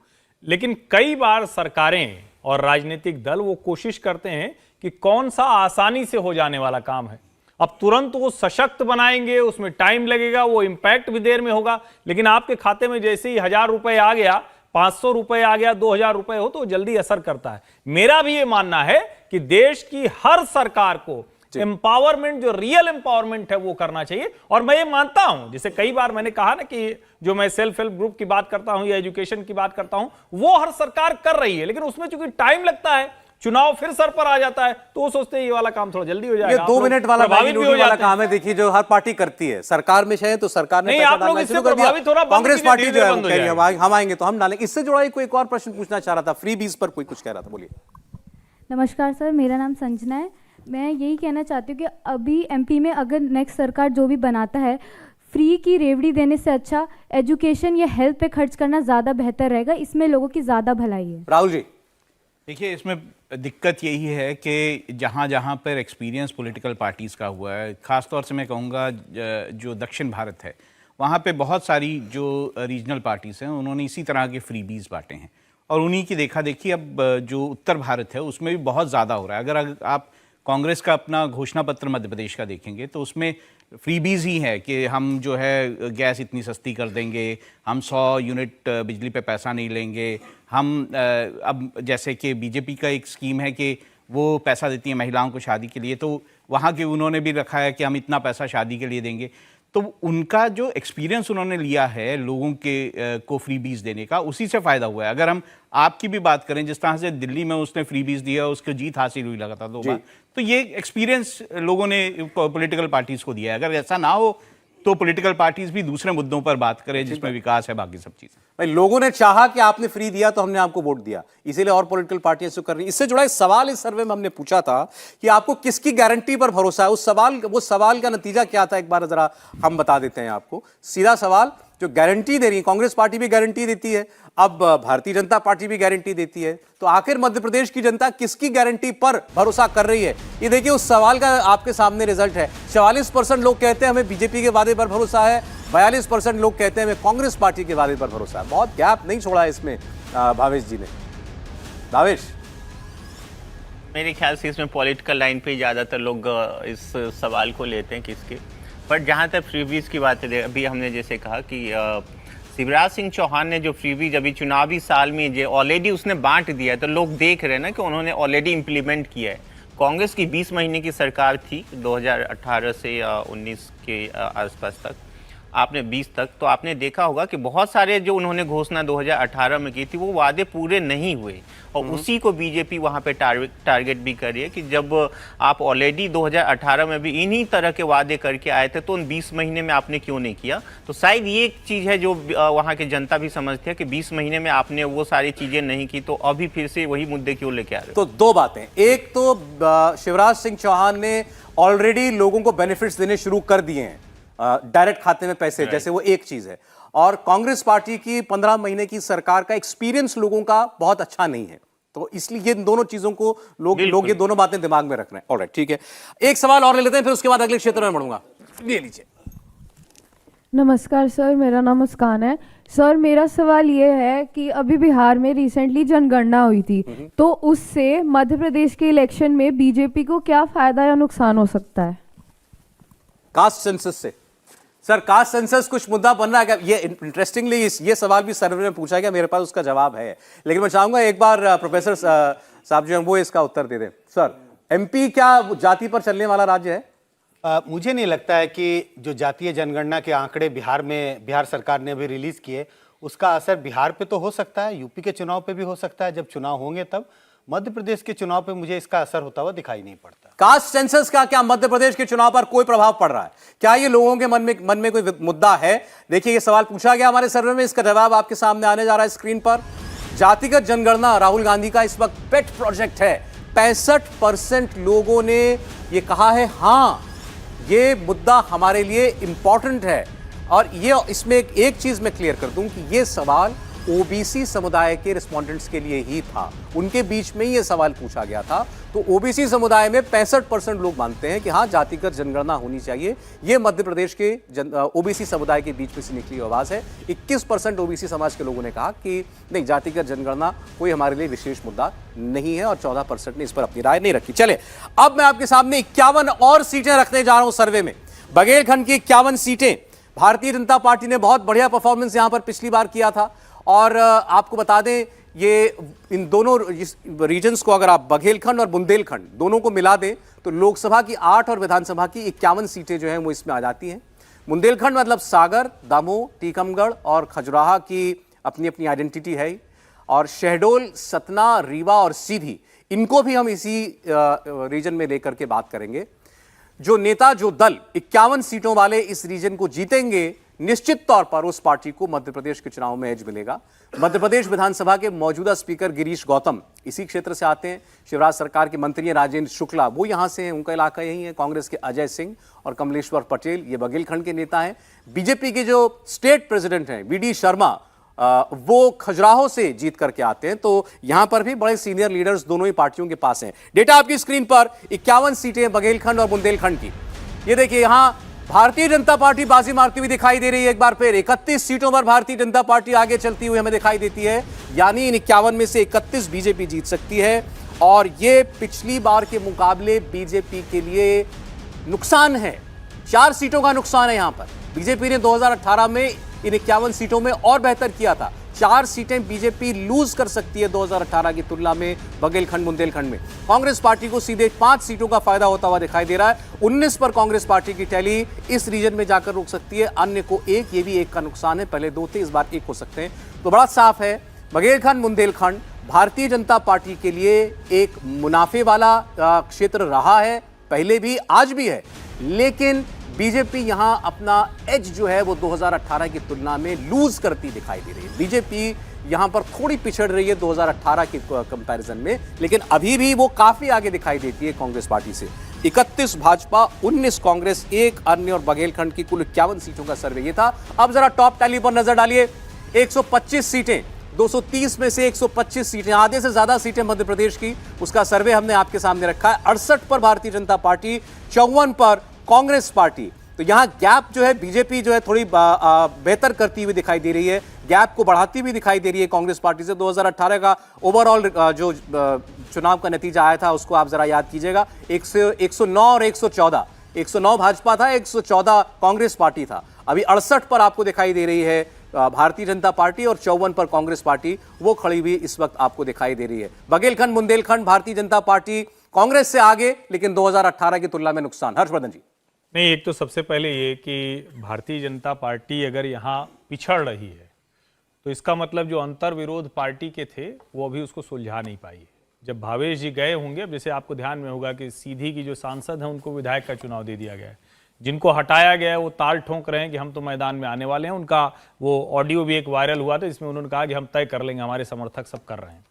Speaker 3: लेकिन कई बार सरकारें और राजनीतिक दल वो कोशिश करते हैं कि कौन सा आसानी से हो जाने वाला काम है, अब तुरंत वो सशक्त बनाएंगे, उसमें टाइम लगेगा, वो इंपैक्ट भी देर में होगा, लेकिन आपके खाते में जैसे ही 1000 रुपए आ गया, 500 रुपए आ गया, 2000 रुपए हो तो जल्दी असर करता है। मेरा भी ये मानना है कि देश की हर सरकार को एम्पावरमेंट, जो रियल एम्पावरमेंट है वो करना चाहिए। और मैं ये मानता हूं, जैसे कई बार मैंने कहा ना कि जो मैं सेल्फ हेल्प ग्रुप की बात करता हूं या एजुकेशन की बात करता हूं, वो हर सरकार कर रही है, लेकिन उसमें चूंकि टाइम लगता है, चुनाव फिर सर पर आ जाता है, तो वो सोचते हैं ये वाला काम थोड़ा जल्दी हो जाएगा।
Speaker 1: ये 2 मिनट वाला वाला काम है, देखिए जो हर पार्टी करती है। सरकार में है तो सरकार ने पैसा डालना शुरू कर दिया, कांग्रेस पार्टी जो है वो कह रही है हम आएंगे तो हम डालेंगे। इससे जुड़ा कोई एक और प्रश्न पूछना चाह रहा था, फ्री बीज पर कोई कुछ कह रहा था, बोलिए।
Speaker 7: नमस्कार सर, मेरा नाम संजना है। मैं यही कहना चाहती हूँ कि अभी एमपी में अगर नेक्स्ट सरकार जो भी बनाता है, फ्री की रेवड़ी देने से अच्छा एजुकेशन या हेल्थ पे खर्च करना ज़्यादा बेहतर रहेगा, इसमें लोगों की ज़्यादा भलाई है।
Speaker 1: राहुल जी,
Speaker 5: देखिए इसमें दिक्कत यही है कि जहाँ जहाँ पर एक्सपीरियंस पॉलिटिकल पार्टीज़ का हुआ है, ख़ासतौर से मैं कहूँगा जो दक्षिण भारत है, वहाँ पे बहुत सारी जो रीजनल पार्टीज़ हैं उन्होंने इसी तरह के फ्रीबीज बांटे हैं, और उन्हीं की देखा देखी अब जो उत्तर भारत है उसमें भी बहुत ज़्यादा हो रहा है। अगर आप कांग्रेस का अपना घोषणा पत्र मध्य प्रदेश का देखेंगे तो उसमें फ्रीबीज ही है कि हम जो है गैस इतनी सस्ती कर देंगे, हम 100 यूनिट बिजली पे पैसा नहीं लेंगे, हम अब जैसे कि बीजेपी का एक स्कीम है कि वो पैसा देती है महिलाओं को शादी के लिए, तो वहाँ के उन्होंने भी रखा है कि हम इतना पैसा शादी के लिए देंगे। तो उनका जो एक्सपीरियंस उन्होंने लिया है लोगों के को फ्रीबीज देने का, उसी से फ़ायदा हुआ है। अगर हम आपकी भी बात करें, जिस तरह से दिल्ली में उसने फ्रीबीज दिया, उसको जीत हासिल हुई लगातार 2 बार, तो ये एक्सपीरियंस लोगों ने पॉलिटिकल पार्टीज़ को दिया है। अगर ऐसा ना हो तो पॉलिटिकल पार्टीज भी दूसरे मुद्दों पर बात करें जिसमें विकास है, बाकी सब चीजें।
Speaker 1: भाई लोगों ने चाहा कि आपने फ्री दिया तो हमने आपको वोट दिया, इसीलिए और पॉलिटिकल पार्टियां इसको कर रही हैं। इससे जुड़ा एक सवाल इस सर्वे में हमने पूछा था कि आपको किसकी गारंटी पर भरोसा है। वो सवाल का नतीजा क्या था, एक बार जरा हम बता देते हैं आपको। सीधा सवाल, जो गारंटी दे रही है, कांग्रेस पार्टी भी गारंटी देती है, अब भारतीय जनता पार्टी भी गारंटी देती है, तो आखिर मध्य प्रदेश की जनता किसकी गारंटी पर भरोसा कर रही है? ये देखिए उस सवाल का आपके सामने रिजल्ट है। 44% लोग कहते हैं हमें बीजेपी के वादे पर भरोसा है, 42% लोग कहते हैं हमें कांग्रेस पार्टी के वादे पर भरोसा है। बहुत गैप नहीं छोड़ा है इसमें भावेश जी ने। भावेश,
Speaker 2: मेरे ख्याल से इसमें पॉलिटिकल लाइन पे ज़्यादातर लोग इस सवाल को लेते हैं किसके। पर जहाँ तक फ्रीबीज की बात है, अभी हमने जैसे कहा कि शिवराज सिंह चौहान ने जो फ्रीबीज अभी चुनावी साल में जो ऑलरेडी उसने बांट दिया है, तो लोग देख रहे हैं ना कि उन्होंने ऑलरेडी इम्प्लीमेंट किया है। कांग्रेस की 20 महीने की सरकार थी 2018 से 19 के आसपास तक, आपने 20 तक, तो आपने देखा होगा कि बहुत सारे जो उन्होंने घोषणा 2018 में की थी वो वादे पूरे नहीं हुए, और उसी को बीजेपी वहां पे टारगेट भी कर रही है कि जब आप ऑलरेडी 2018 में भी इन्हीं तरह के वादे करके आए थे तो उन 20 महीने में आपने क्यों नहीं किया। तो शायद ये एक चीज़ है जो वहाँ की जनता भी समझती है कि 20 महीने में आपने वो सारी चीज़ें नहीं की, तो अभी फिर से वही मुद्दे क्यों लेके आ रहे हो।
Speaker 1: तो दो बातें, एक तो शिवराज सिंह चौहान ने ऑलरेडी लोगों को बेनिफिट्स देने शुरू कर दिए हैं, डायरेक्ट खाते में पैसे, जैसे वो एक चीज है। और कांग्रेस पार्टी की 15 महीने की सरकार का एक्सपीरियंस लोगों का बहुत अच्छा नहीं है, तो इसलिए ये दोनों चीजों को लोग ये दोनों बातें दिमाग में रख रहे हैं। ऑलराइट, ठीक है, एक सवाल और ले लेते हैं, फिर उसके बाद अगले क्षेत्र में बढ़ूंगा। ले लीजिए।
Speaker 6: नमस्कार सर, मेरा नाम मुस्कान है। सर, मेरा सवाल ये है कि अभी बिहार में रिसेंटली जनगणना हुई थी, तो उससे मध्य प्रदेश के इलेक्शन में बीजेपी को क्या फायदा या नुकसान हो सकता है?
Speaker 1: कास्ट सेंसस से सर, कास्ट सेंसस कुछ मुद्दा बन रहा है क्या? ये इंटरेस्टिंगली ये सवाल भी सर्वे में पूछा गया, मेरे पास उसका जवाब है, लेकिन मैं चाहूंगा एक बार प्रोफेसर साहब जो हैं वो इसका उत्तर दे दें। सर, एमपी क्या जाति पर चलने वाला राज्य है?
Speaker 4: मुझे नहीं लगता है कि जो जातीय जनगणना के आंकड़े बिहार सरकार ने अभी रिलीज किए उसका असर बिहार पे तो हो सकता है, यूपी के चुनाव पे भी हो सकता है, जब चुनाव होंगे तब। मध्य प्रदेश के चुनाव पे मुझे इसका असर होता हुआ दिखाई नहीं पड़ता।
Speaker 1: कास्ट सेंसस का क्या मध्य प्रदेश के चुनाव पर कोई प्रभाव पड़ रहा है? क्या ये लोगों के मन में कोई मुद्दा है? देखिए, ये सवाल पूछा गया हमारे सर्वे में, इसका जवाब आपके सामने आने जा रहा है स्क्रीन पर। जातिगत जनगणना राहुल गांधी का इस वक्त पेट प्रोजेक्ट है। 65% लोगों ने ये कहा है हाँ, ये मुद्दा हमारे लिए इंपॉर्टेंट है। और ये इसमें एक चीज मैं क्लियर कर दूं कि ये सवाल ओबीसी समुदाय के रिस्पोंडेंट्स के लिए ही था, उनके बीच में ही ये सवाल पूछा गया था। तो ओबीसी समुदाय में 65% लोग मानते हैं कि हाँ, जातिगत जनगणना होनी चाहिए। ये मध्य प्रदेश के ओबीसी समुदाय के बीच में से निकली आवाज है। 21% ओबीसी समाज के लोगों ने कहा कि नहीं, जातिगत जनगणना कोई हमारे लिए विशेष मुद्दा नहीं है, और 14% ने इस पर अपनी राय नहीं रखी। चले, अब मैं आपके सामने 51 और सीटें रखने जा रहा हूं सर्वे में। बघेलखंड की 51 सीटें। भारतीय जनता पार्टी ने बहुत बढ़िया परफॉर्मेंस यहां पर पिछली बार किया था, और आपको बता दें, ये इन दोनों रीजन्स को, अगर आप बघेलखंड और बुंदेलखंड दोनों को मिला दें तो लोकसभा की 8 और विधानसभा की 51 सीटें जो हैं वो इसमें आ जाती हैं। बुंदेलखंड मतलब सागर, दमोह, टीकमगढ़ और खजुराहा की अपनी अपनी आइडेंटिटी है, और शहडोल, सतना, रीवा और सीधी, इनको भी हम इसी रीजन में लेकर के बात करेंगे। जो नेता, जो दल 51 सीटों वाले इस रीजन को जीतेंगे, निश्चित तौर पर उस पार्टी को मध्य प्रदेश के चुनाव में एज मिलेगा। मध्य प्रदेश विधानसभा के मौजूदा स्पीकर गिरीश गौतम इसी क्षेत्र से आते हैं। शिवराज सरकार के मंत्री हैं राजेंद्र शुक्ला, वो यहां से हैं, उनका इलाका यही है। कांग्रेस के अजय सिंह और कमलेश्वर पटेल, ये बघेलखंड के नेता हैं। बीजेपी के जो स्टेट प्रेसिडेंट हैं वीडी शर्मा, वो खजुराहो से जीत करके आते हैं। तो यहां पर भी बड़े सीनियर लीडर्स दोनों ही पार्टियों के पास हैं। डेटा आपकी स्क्रीन पर, 51 सीटें बघेलखंड और बुंदेलखंड की। ये देखिए, यहां भारतीय जनता पार्टी बाजी मारती हुई दिखाई दे रही है। एक बार फिर 31 सीटों पर भारतीय जनता पार्टी आगे चलती हुई हमें दिखाई देती है, यानी इन 51 में से 31 बीजेपी जीत सकती है। और ये पिछली बार के मुकाबले बीजेपी के लिए नुकसान है, 4 सीटों का नुकसान है। यहां पर बीजेपी ने 2018 में इन 51 सीटों में और बेहतर किया था। 4 सीटें बीजेपी लूज कर सकती है 2018 की तुलना में बघेलखंड बुंदेलखंड में। कांग्रेस पार्टी को सीधे 5 सीटों का फायदा होता हुआ दिखाई दे रहा है। 19 पर कांग्रेस पार्टी की टैली इस रीजन में जाकर रुक सकती है, अन्य को 1, ये भी 1 का नुकसान है। पहले 2 थे, इस बार 1 हो सकते हैं। तो बड़ा साफ है, बघेलखंड बुंदेलखंड भारतीय जनता पार्टी के लिए एक मुनाफे वाला क्षेत्र रहा है, पहले भी, आज भी है। लेकिन बीजेपी यहां अपना एज जो है वो 2018 की तुलना में लूज करती दिखाई दे रही है। बीजेपी यहां पर थोड़ी पिछड़ रही है 2018 के कंपैरिजन में, लेकिन अभी भी वो काफी आगे दिखाई देती है कांग्रेस पार्टी से। 31 भाजपा, 19 कांग्रेस, 1 अन्य और बघेलखंड की कुल 51 सीटों का सर्वे ये था। अब जरा टॉप टैली पर नजर डालिए। 125 सीटें, 230 में से 125 सीटें, आधे से ज्यादा सीटें मध्य प्रदेश की, उसका सर्वे हमने आपके सामने रखा है। 68 पर भारतीय जनता पार्टी, 54 पर कांग्रेस पार्टी। तो यहां गैप जो है, बीजेपी जो है थोड़ी बेहतर करती हुई दिखाई दे रही है, गैप को बढ़ाती हुई दिखाई दे रही है कांग्रेस पार्टी से। 2018 का ओवरऑल जो चुनाव का नतीजा आया था उसको आप जरा याद कीजिएगा। 109 और 114, 109 भाजपा था, 114 कांग्रेस पार्टी था। अभी 68 पर आपको दिखाई दे रही है भारतीय जनता पार्टी, और 54 पर कांग्रेस पार्टी वो खड़ी हुई इस वक्त आपको दिखाई दे रही है। बघेलखंड बुंदेलखंड भारतीय जनता पार्टी कांग्रेस से आगे, लेकिन 2018 की तुलना में नुकसान। हर्षवर्धन जी।
Speaker 3: नहीं, एक तो सबसे पहले ये कि भारतीय जनता पार्टी अगर यहाँ पिछड़ रही है तो इसका मतलब जो अंतर विरोध पार्टी के थे वो अभी उसको सुलझा नहीं पाई है। जब भावेश जी गए होंगे, जैसे आपको ध्यान में होगा कि सीधी की जो सांसद हैं उनको विधायक का चुनाव दे दिया गया है, जिनको हटाया गया है वो ताल ठोंक रहे हैं कि हम तो मैदान में आने वाले हैं। उनका वो ऑडियो भी एक वायरल हुआ था, इसमें उन्होंने कहा कि हम तय कर लेंगे, हमारे समर्थक सब कर रहे हैं।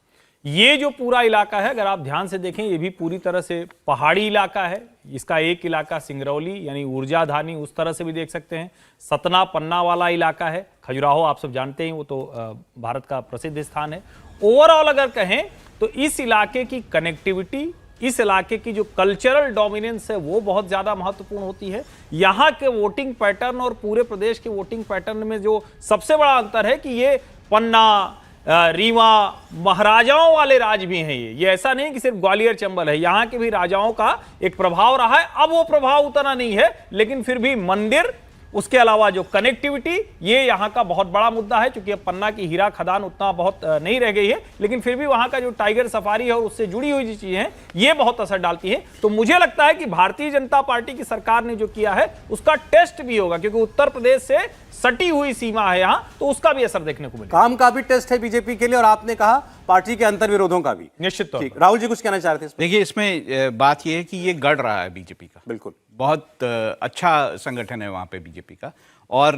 Speaker 3: ये जो पूरा इलाका है, अगर आप ध्यान से देखें, ये भी पूरी तरह से पहाड़ी इलाका है। इसका एक इलाका सिंगरौली यानी ऊर्जा धानी, उस तरह से भी देख सकते हैं। सतना पन्ना वाला इलाका है। खजुराहो आप सब जानते हैं, वो तो भारत का प्रसिद्ध स्थान है। ओवरऑल अगर कहें तो इस इलाके की कनेक्टिविटी, इस इलाके की जो कल्चरल डोमिनेंस है वो बहुत ज्यादा महत्वपूर्ण होती है। यहाँ के वोटिंग पैटर्न और पूरे प्रदेश के वोटिंग पैटर्न में जो सबसे बड़ा अंतर है कि ये पन्ना, रीवा, महाराजाओं वाले राज भी हैं। ये ऐसा नहीं कि सिर्फ ग्वालियर चंबल है, यहाँ के भी राजाओं का एक प्रभाव रहा है। अब वो प्रभाव उतना नहीं है, लेकिन फिर भी मंदिर उसके अलावा जो कनेक्टिविटी, ये यहाँ का बहुत बड़ा मुद्दा है, क्योंकि अब पन्ना की हीरा खदान उतना बहुत नहीं रह गई है, लेकिन फिर भी वहाँ का जो टाइगर सफारी है और उससे जुड़ी हुई जो चीजें हैं ये बहुत असर डालती हैं। तो मुझे लगता है कि भारतीय जनता पार्टी की सरकार ने जो किया है उसका टेस्ट भी होगा, क्योंकि उत्तर प्रदेश से सटी हुई सीमा है यहाँ, तो उसका भी असर देखने को मिलेगा।
Speaker 1: काम का भी टेस्ट है बीजेपी के लिए, और आपने कहा पार्टी के अंतर विरोधों का भी।
Speaker 3: निश्चित तौर पर।
Speaker 1: राहुल जी कुछ कहना चाह रहे थे इसमें?
Speaker 5: देखिए, इसमें बात यह है कि ये गढ़ रहा है बीजेपी का,
Speaker 1: बिल्कुल
Speaker 5: बहुत अच्छा संगठन है वहाँ पे बीजेपी का, और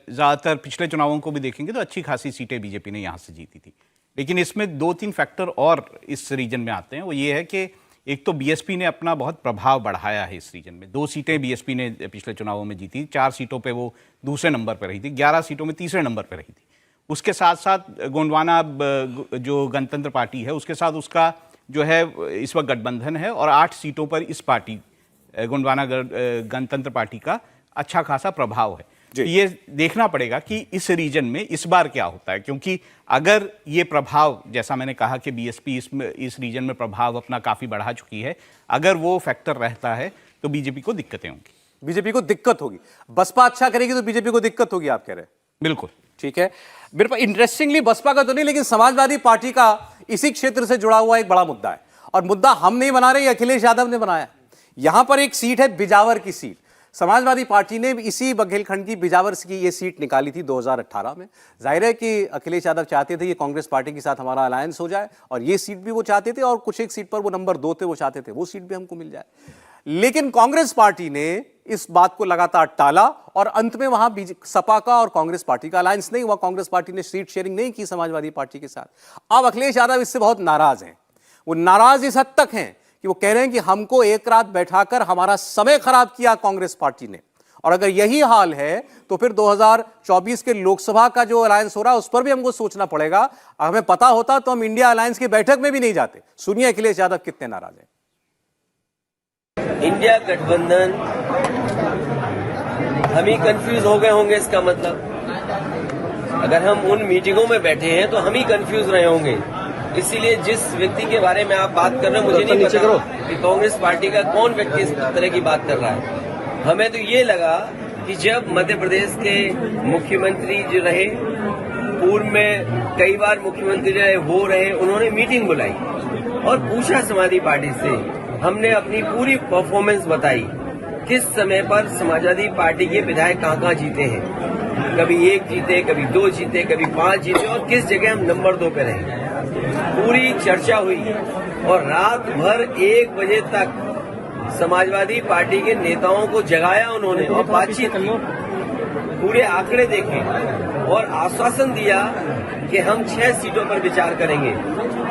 Speaker 5: ज़्यादातर पिछले चुनावों को भी देखेंगे तो अच्छी खासी सीटें बीजेपी ने यहाँ से जीती थी। लेकिन इसमें 2-3 फैक्टर और इस रीजन में आते हैं। वो ये है कि एक तो बीएसपी ने अपना बहुत प्रभाव बढ़ाया है इस रीजन में। 2 सीटें बीएसपी ने पिछले चुनावों में जीती, 4 सीटों पे वो दूसरे नंबर पर रही थी, 11 सीटों में तीसरे नंबर पर रही थी। उसके साथ साथ गोंडवाना जो गणतंत्र पार्टी है उसके साथ उसका जो है इस वक्त गठबंधन है, और 8 सीटों पर इस पार्टी गोंडवाना गणतंत्र पार्टी का अच्छा खासा प्रभाव है। ये देखना पड़ेगा कि इस रीजन में इस बार क्या होता है, क्योंकि अगर ये प्रभाव, जैसा मैंने कहा कि बीएसपी इस रीजन में प्रभाव अपना काफी बढ़ा चुकी है, अगर वो फैक्टर रहता है तो बीजेपी को दिक्कतें होंगी।
Speaker 1: बीजेपी को दिक्कत होगी, बसपा अच्छा करेगी तो बीजेपी को दिक्कत होगी, आप कह रहे हैं?
Speaker 5: बिल्कुल
Speaker 1: ठीक है। मेरे पास इंटरेस्टिंगली बसपा का तो नहीं, लेकिन समाजवादी पार्टी का इसी क्षेत्र से जुड़ा हुआ एक बड़ा मुद्दा है, और मुद्दा हम नहीं बना रहे, अखिलेश यादव ने बनाया। यहां पर एक सीट है बिजावर की सीट। समाजवादी पार्टी ने इसी बघेलखंड की बिजावर की ये सीट निकाली थी 2018 में। जाहिर है कि अखिलेश यादव चाहते थे ये कांग्रेस पार्टी के साथ हमारा अलायंस हो जाए, और ये सीट भी वो चाहते थे, और कुछ एक सीट पर वो नंबर 2 थे, वो चाहते थे वो सीट भी हमको मिल जाए। लेकिन कांग्रेस पार्टी ने इस बात को लगातार टाला, और अंत में वहां सपा का और कांग्रेस पार्टी का अलायंस नहीं हुआ। कांग्रेस पार्टी ने सीट शेयरिंग नहीं की समाजवादी पार्टी के साथ। अब अखिलेश यादव इससे बहुत नाराज हैं। वो नाराज इस हद तक हैं कि वो कह रहे हैं कि हमको एक रात बैठाकर हमारा समय खराब किया कांग्रेस पार्टी ने, और अगर यही हाल है तो फिर 2024 के लोकसभा का जो अलायंस हो रहा है उस पर भी हमको सोचना पड़ेगा। हमें पता होता तो हम इंडिया अलायंस की बैठक में भी नहीं जाते। सुनिए अखिलेश यादव कितने नाराज हैं।
Speaker 8: इंडिया गठबंधन, हम ही कंफ्यूज हो गए होंगे, इसका मतलब अगर हम उन मीटिंगों में बैठे हैं तो हम ही कंफ्यूज रहे होंगे। इसीलिए जिस व्यक्ति के बारे में आप बात कर रहे हैं, मुझे नहीं पता कि कांग्रेस पार्टी का कौन व्यक्ति इस तरह की बात कर रहा है। हमें तो ये लगा कि जब मध्य प्रदेश के मुख्यमंत्री जो रहे, पूर्व में कई बार मुख्यमंत्री रहे, वो रहे, उन्होंने मीटिंग बुलाई और पूछा समाजवादी पार्टी से, हमने अपनी पूरी परफॉर्मेंस बताई, किस समय पर समाजवादी पार्टी के विधायक कहाँ जीते हैं, कभी 1 जीते, कभी 2 जीते, कभी 5 जीते, और किस जगह हम नंबर 2 पे रहे। पूरी चर्चा हुई, और रात भर 1 बजे तक समाजवादी पार्टी के नेताओं को जगाया उन्होंने, और बातचीत की, पूरे आंकड़े देखे, और आश्वासन दिया कि हम 6 सीटों पर विचार करेंगे।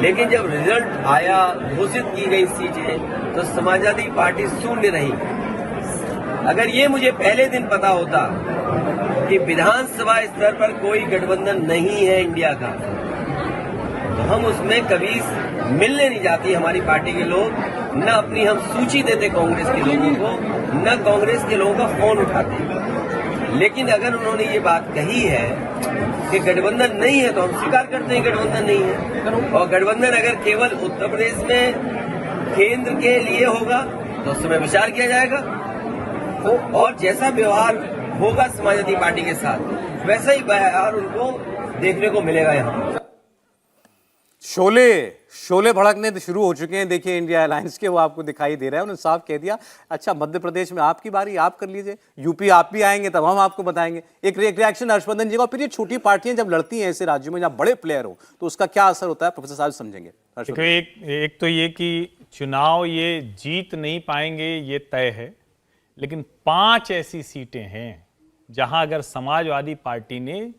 Speaker 8: लेकिन जब रिजल्ट आया, घोषित की गई सीटें, तो समाजवादी पार्टी शून्य रही। अगर ये मुझे पहले दिन पता होता कि विधानसभा स्तर पर कोई गठबंधन नहीं है इंडिया का, तो हम उसमें कभी मिलने नहीं जाती हमारी पार्टी के लोग, न अपनी हम सूची देते कांग्रेस के लोगों को, न कांग्रेस के लोगों का फोन उठाते। लेकिन अगर उन्होंने ये बात कही है कि गठबंधन नहीं है, तो हम स्वीकार करते हैं गठबंधन नहीं है। और गठबंधन अगर केवल उत्तर प्रदेश में केंद्र के लिए होगा तो उस समय विचार किया जाएगा, और जैसा व्यवहार होगा समाजवादी पार्टी के साथ वैसा ही व्यवहार उनको देखने को मिलेगा। यहाँ
Speaker 1: शोले भड़कने शुरू हो चुके हैं। देखिए इंडिया अलायंस के, वो आपको दिखाई दे रहा है। उन्होंने साफ कह दिया, अच्छा मध्य प्रदेश में आपकी बारी, आप कर लीजिए, यूपी आप भी आएंगे तब हम आपको बताएंगे। एक रिएक्शन हर्षवर्धन जी का। फिर ये छोटी पार्टियां जब लड़ती हैं ऐसे राज्यों में जहां बड़े प्लेयर हो, तो उसका क्या असर होता है, प्रोफेसर साहब समझेंगे।
Speaker 3: एक तो ये कि चुनाव ये जीत नहीं पाएंगे ये तय है, लेकिन 5 ऐसी सीटें हैं जहां अगर समाजवादी पार्टी ने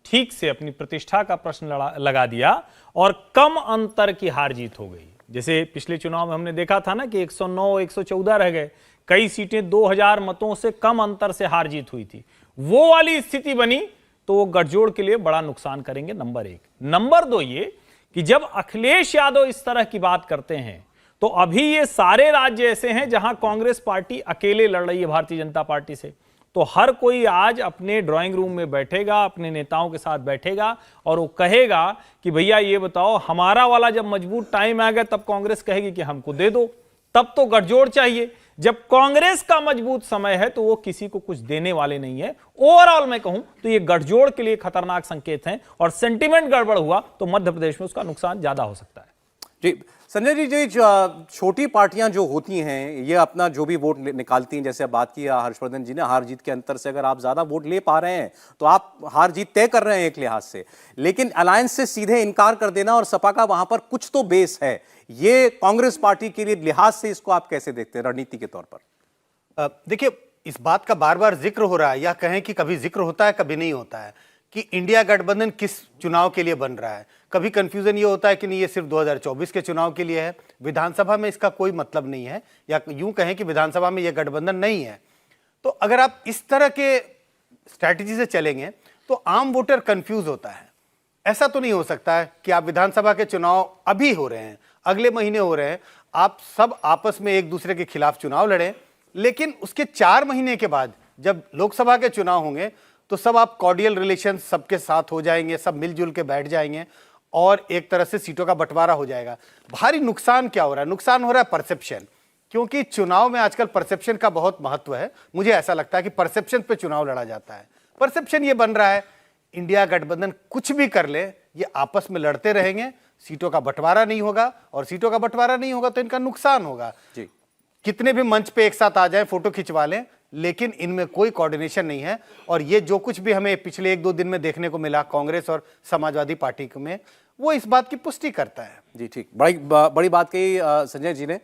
Speaker 3: ठीक से अपनी प्रतिष्ठा का प्रश्न लगा दिया और कम अंतर की हार जीत हो गई। जैसे पिछले चुनाव में हमने देखा था ना कि 109 114 रह गए, कई सीटें 2000 मतों से कम अंतर से हार जीत हुई थी। वो वाली स्थिति बनी तो वो गठजोड़ के लिए बड़ा नुकसान करेंगे, नंबर 1। नंबर 2 ये कि जब अखिलेश यादव इस तरह की बात करते हैं तो अभी ये सारे राज्य ऐसे हैं जहां कांग्रेस पार्टी अकेले लड़ रही है भारतीय जनता पार्टी से, तो हर कोई आज अपने ड्राइंग रूम में बैठेगा, अपने नेताओं के साथ बैठेगा और वो कहेगा कि भैया ये बताओ, हमारा वाला जब मजबूत टाइम आ गया तब कांग्रेस कहेगी कि हमको दे दो, तब तो गठजोड़ चाहिए। जब कांग्रेस का मजबूत समय है तो वो किसी को कुछ देने वाले नहीं है। ओवरऑल मैं कहूं तो ये गठजोड़ के लिए खतरनाक संकेत हैं, और सेंटिमेंट गड़बड़ हुआ तो मध्य प्रदेश में उसका नुकसान ज्यादा हो सकता है।
Speaker 1: जी संजय जी, छोटी पार्टियां जो होती हैं ये अपना जो भी वोट निकालती हैं, जैसे अब बात की हर्षवर्धन जी ने, हार जीत के अंतर से अगर आप ज्यादा वोट ले पा रहे हैं तो आप हार जीत तय कर रहे हैं एक लिहाज से, लेकिन अलायंस से सीधे इनकार कर देना और सपा का वहां पर कुछ तो बेस है, ये कांग्रेस पार्टी के लिए लिहाज से इसको आप कैसे देखते हैं रणनीति के तौर पर?
Speaker 4: देखिए, इस बात का बार बार जिक्र हो रहा है, या कहें कि कभी जिक्र होता है कभी नहीं होता है, कि इंडिया गठबंधन किस चुनाव के लिए बन रहा है। कभी कंफ्यूजन ये होता है कि नहीं ये सिर्फ 2024 के चुनाव के लिए है, विधानसभा में इसका कोई मतलब नहीं है, या यूं कहें कि विधानसभा में यह गठबंधन नहीं है। तो अगर आप इस तरह के स्ट्रैटेजी से चलेंगे तो आम वोटर कंफ्यूज होता है। ऐसा तो नहीं हो सकता है कि आप विधानसभा के चुनाव अभी हो रहे हैं, अगले महीने हो रहे हैं, आप सब आपस में एक दूसरे के खिलाफ चुनाव लड़ें, लेकिन उसके 4 महीने के बाद जब लोकसभा के चुनाव होंगे तो सब आप कॉर्डियल रिलेशन सबके साथ हो जाएंगे, सब मिलजुल के बैठ जाएंगे और एक तरह से सीटों का बंटवारा हो जाएगा। भारी नुकसान क्या हो रहा है? नुकसान हो रहा है परसेप्शन, क्योंकि चुनाव में आजकल परसेप्शन का बहुत महत्व है। मुझे ऐसा लगता है कि परसेप्शन पे चुनाव लड़ा जाता है। परसेप्शन ये बन रहा है इंडिया गठबंधन कुछ भी कर ले, ये आपस में लड़ते रहेंगे, सीटों का बंटवारा नहीं होगा, और सीटों का बंटवारा नहीं होगा तो इनका नुकसान होगा।
Speaker 1: जी,
Speaker 4: कितने भी मंच पे एक साथ आ जाएं, फोटो खिंचवा लें, लेकिन इनमें कोई कोऑर्डिनेशन नहीं है। और ये जो कुछ भी हमें पिछले 1-2 दिन में देखने को मिला कांग्रेस और समाजवादी पार्टी में, वो इस बात की पुष्टि करता है।
Speaker 1: जी ठीक, बड़ी बात कही संजय जी ने।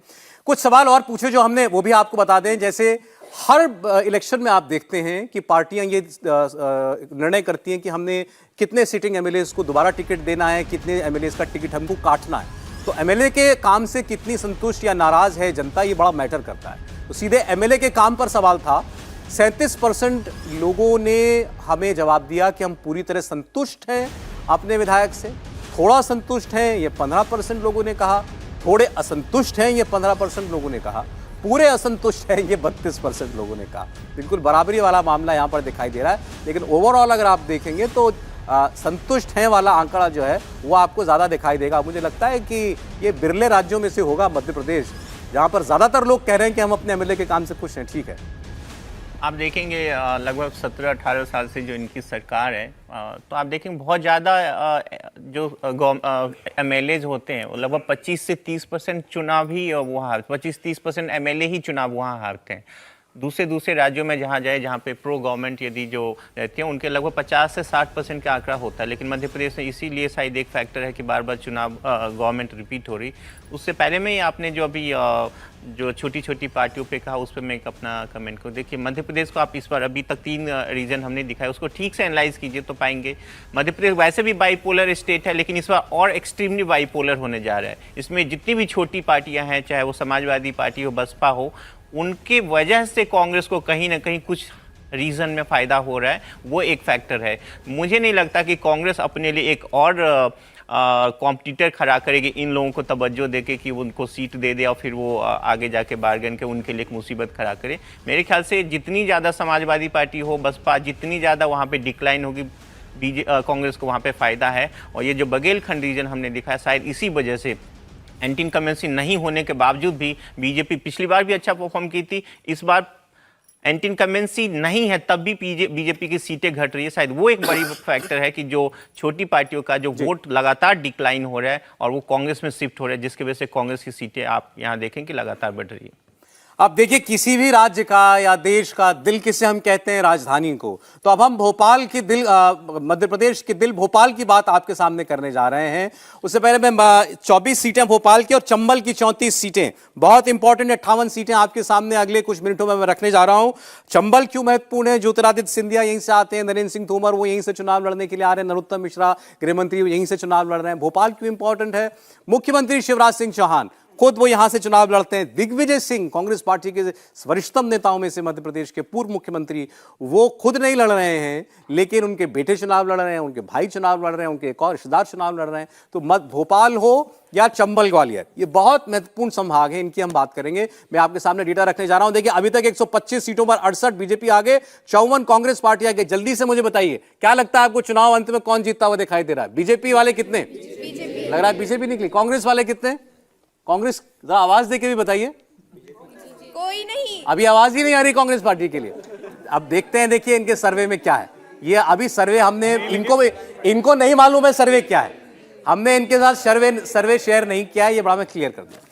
Speaker 1: कुछ सवाल और पूछे जो हमने, वो भी आपको बता दें। जैसे हर इलेक्शन में आप देखते हैं कि पार्टियां ये निर्णय करती हैं कि हमने कितने सिटिंग एमएलएस को दोबारा टिकट देना है, कितने एमएलएस का टिकट हमको काटना है। तो एमएलए के काम से कितनी संतुष्ट या नाराज है जनता, ये बड़ा मैटर करता है। तो सीधे एमएलए के काम पर सवाल था। 37% लोगों ने हमें जवाब दिया कि हम पूरी तरह संतुष्ट हैं अपने विधायक से, थोड़ा संतुष्ट हैं ये 15% लोगों ने कहा, थोड़े असंतुष्ट हैं ये 15% लोगों ने कहा, पूरे असंतुष्ट हैं ये 32% लोगों ने कहा। बिल्कुल बराबरी वाला मामला यहाँ पर दिखाई दे रहा है। लेकिन ओवरऑल अगर आप देखेंगे तो संतुष्ट हैं वाला आंकड़ा जो है वो आपको ज़्यादा दिखाई देगा। मुझे लगता है कि ये बिरले राज्यों में से होगा मध्य प्रदेश, जहाँ पर ज़्यादातर लोग कह रहे हैं कि हम अपने एमएलए के काम से खुश हैं। ठीक है,
Speaker 2: आप देखेंगे लगभग 17-18 साल से जो इनकी सरकार है, तो आप देखेंगे बहुत ज़्यादा जो एमएलएज होते हैं वो लगभग 25 से 30% चुनाव ही वो हार, 25-30% एमएलए ही चुनाव वहाँ हारते हैं। दूसरे राज्यों में जहाँ जाए, जहाँ पे प्रो गवर्नमेंट यदि जो रहते हैं, उनके लगभग 50 से 60% का आंकड़ा होता है। लेकिन मध्य प्रदेश में इसीलिए शायद एक फैक्टर है कि बार बार चुनाव गवर्नमेंट रिपीट हो रही। उससे पहले में ही आपने जो अभी जो छोटी छोटी पार्टियों पे कहा, उस पर मैं एक अपना कमेंट को देखिए। मध्य प्रदेश को आप इस बार अभी तक 3 रीजन हमने दिखाया, उसको ठीक से एनालाइज कीजिए तो पाएंगे मध्य प्रदेश वैसे भी बाईपोलर स्टेट है, लेकिन इस बार और एक्सट्रीमली बाईपोलर होने जा रहा है। इसमें जितनी भी छोटी पार्टियां हैं, चाहे वो समाजवादी पार्टी हो, बसपा हो, उनके वजह से कांग्रेस को कहीं ना कहीं कुछ रीजन में फायदा हो रहा है, वो एक फैक्टर है। मुझे नहीं लगता कि कांग्रेस अपने लिए एक और कॉम्पिटिटर खड़ा करेगी इन लोगों को तवज्जो देके कि उनको सीट दे दे और फिर वो आगे जाके बार्गेन के उनके लिए एक मुसीबत खड़ा करे। मेरे ख्याल से जितनी ज़्यादा समाजवादी पार्टी हो, बसपा, जितनी ज़्यादा वहाँ पे डिक्लाइन होगी, कांग्रेस को वहाँ पे फ़ायदा है। और ये जो बघेलखंड रीजन हमने दिखाया, शायद इसी वजह से एंटी इनकम्बेंसी नहीं होने के बावजूद भी बीजेपी पिछली बार भी अच्छा परफॉर्म की थी, इस बार एंटी इनकम्बेंसी नहीं है तब भी बीजेपी की सीटें घट रही है। शायद वो एक बड़ी फैक्टर है कि जो छोटी पार्टियों का जो वोट लगातार डिक्लाइन हो रहा है और वो कांग्रेस में शिफ्ट हो रहा है, जिसकी वजह से कांग्रेस की सीटें आप यहाँ देखें कि लगातार बढ़ रही है।
Speaker 1: अब देखिए, किसी भी राज्य का या देश का दिल किसे हम कहते हैं? राजधानी को। तो अब हम भोपाल की दिल, मध्य प्रदेश के दिल भोपाल की बात आपके सामने करने जा रहे हैं। उससे पहले मैं 24 सीटें भोपाल की और चंबल की 34 सीटें, बहुत इंपॉर्टेंट 58 सीटें आपके सामने अगले कुछ मिनटों में मैं रखने जा रहा हूं। चंबल क्यों महत्वपूर्ण है? ज्योतिरादित्य सिंधिया यहीं से आते हैं, नरेंद्र सिंह तोमर वो यहीं से चुनाव लड़ने के लिए आ रहे हैं, नरोत्तम मिश्रा गृहमंत्री यहीं से चुनाव लड़ रहे हैं। भोपाल क्यों इंपॉर्टेंट है? मुख्यमंत्री शिवराज सिंह चौहान खुद वो यहां से चुनाव लड़ते हैं। दिग्विजय सिंह, कांग्रेस पार्टी के वरिष्ठतम नेताओं में से मध्य प्रदेश के पूर्व मुख्यमंत्री, वो खुद नहीं लड़ रहे हैं, लेकिन उनके बेटे चुनाव लड़ रहे हैं, उनके भाई चुनाव लड़ रहे हैं, उनके एक और रिश्तेदार चुनाव लड़ रहे हैं। तो भोपाल हो या चंबल ग्वालियर, ये बहुत महत्वपूर्ण संभाग है, इनकी हम बात करेंगे। मैं आपके सामने डेटा रखने जा रहा हूं। देखिए, अभी तक 125 सीटों पर 68 बीजेपी आगे, 54 कांग्रेस पार्टी आगे। जल्दी से मुझे बताइए, क्या लगता है आपको चुनाव अंत में कौन जीतता हुआ दिखाई दे रहा है? बीजेपी वाले कितने? लग रहा है बीजेपी निकली। कांग्रेस वाले कितने? कांग्रेस जरा आवाज देके भी बताइए।
Speaker 9: कोई नहीं।
Speaker 1: अभी आवाज ही नहीं आ रही कांग्रेस पार्टी के लिए। अब देखते हैं, देखिए इनके सर्वे में क्या है। ये अभी सर्वे हमने इनको नहीं मालूम है सर्वे क्या है, हमने इनके साथ सर्वे शेयर नहीं किया है, ये बड़ा मैं क्लियर कर दूं।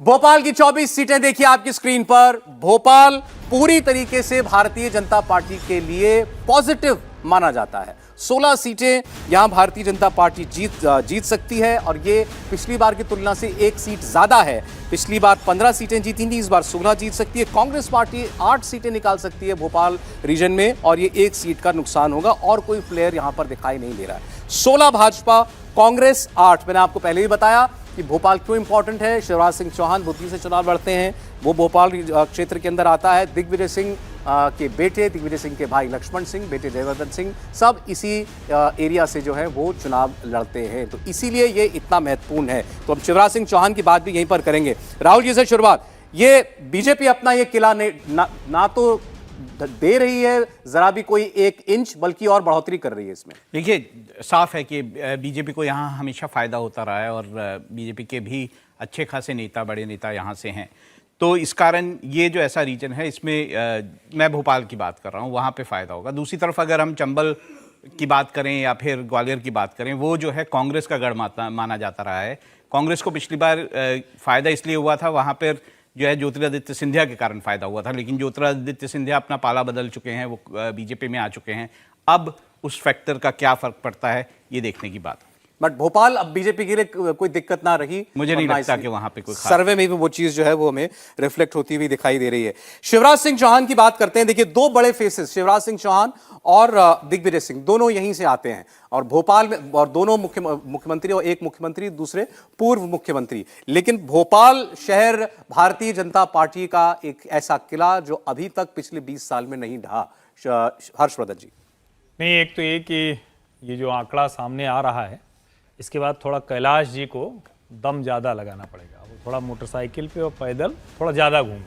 Speaker 1: भोपाल की 24 सीटें देखिए आपकी स्क्रीन पर। भोपाल पूरी तरीके से भारतीय जनता पार्टी के लिए पॉजिटिव माना जाता है। 16 सीटें यहां भारतीय जनता पार्टी जीत सकती है और ये पिछली बार की तुलना से एक सीट ज्यादा है। पिछली बार 15 सीटें जीती थी, इस बार 16 जीत सकती है। कांग्रेस पार्टी 8 सीटें निकाल सकती है भोपाल रीजन में और ये एक सीट का नुकसान होगा और कोई प्लेयर यहां पर दिखाई नहीं दे रहा है। 16 भाजपा, कांग्रेस 8। मैंने आपको पहले ही बताया कि भोपाल क्यों इंपॉर्टेंट है। शिवराज सिंह चौहान बुद्धि से चुनाव लड़ते हैं, वो भोपाल क्षेत्र के अंदर आता है। दिग्विजय सिंह के बेटे, दिग्विजय सिंह के भाई लक्ष्मण सिंह, बेटे जयवर्धन सिंह, सब इसी एरिया से जो है वो चुनाव लड़ते हैं, तो इसीलिए ये इतना महत्वपूर्ण है। तो हम शिवराज सिंह चौहान की बात भी यहीं पर करेंगे। राहुल जी से शुरुआत, ये बीजेपी अपना ये किला ना तो दे रही है जरा भी कोई 1 इंच, बल्कि और बढ़ोतरी कर रही है इसमें।
Speaker 5: देखिए, साफ है कि बीजेपी को यहाँ हमेशा फ़ायदा होता रहा है और बीजेपी के भी अच्छे खासे नेता, बड़े नेता यहाँ से हैं, तो इस कारण ये जो ऐसा रीजन है इसमें मैं भोपाल की बात कर रहा हूँ, वहाँ पे फ़ायदा होगा। दूसरी तरफ अगर हम चंबल की बात करें या फिर ग्वालियर की बात करें, वो जो है कांग्रेस का गढ़ माना जाता रहा है। कांग्रेस को पिछली बार फ़ायदा इसलिए हुआ था, वहाँ पर जो है ज्योतिरादित्य सिंधिया के कारण फ़ायदा हुआ था, लेकिन ज्योतिरादित्य सिंधिया अपना पाला बदल चुके हैं, वो बीजेपी में आ चुके हैं। अब उस फैक्टर का क्या फ़र्क पड़ता है, ये देखने की बात।
Speaker 1: बट भोपाल अब बीजेपी के लिए कोई दिक्कत ना रही,
Speaker 5: मुझे नहीं लगता कि वहां पे कोई
Speaker 1: सर्वे में भी वो चीज जो है वो हमें रिफ्लेक्ट होती हुई दिखाई दे रही है। शिवराज सिंह चौहान की बात करते हैं। देखिए, 2 बड़े फेसेस, शिवराज सिंह चौहान और दिग्विजय सिंह, दोनों यहीं से आते हैं और भोपाल में, और दोनों मुख्यमंत्री, और एक मुख्यमंत्री दूसरे पूर्व मुख्यमंत्री। लेकिन भोपाल शहर भारतीय जनता पार्टी का एक ऐसा किला जो अभी तक पिछले 20 साल में नहीं ढहा। हर्षवर्धन जी।
Speaker 3: नहीं, एक तो ये कि ये जो आंकड़ा सामने आ रहा है, इसके बाद थोड़ा कैलाश जी को दम ज़्यादा लगाना पड़ेगा। वो थोड़ा मोटरसाइकिल पे और पैदल थोड़ा ज़्यादा घूमें,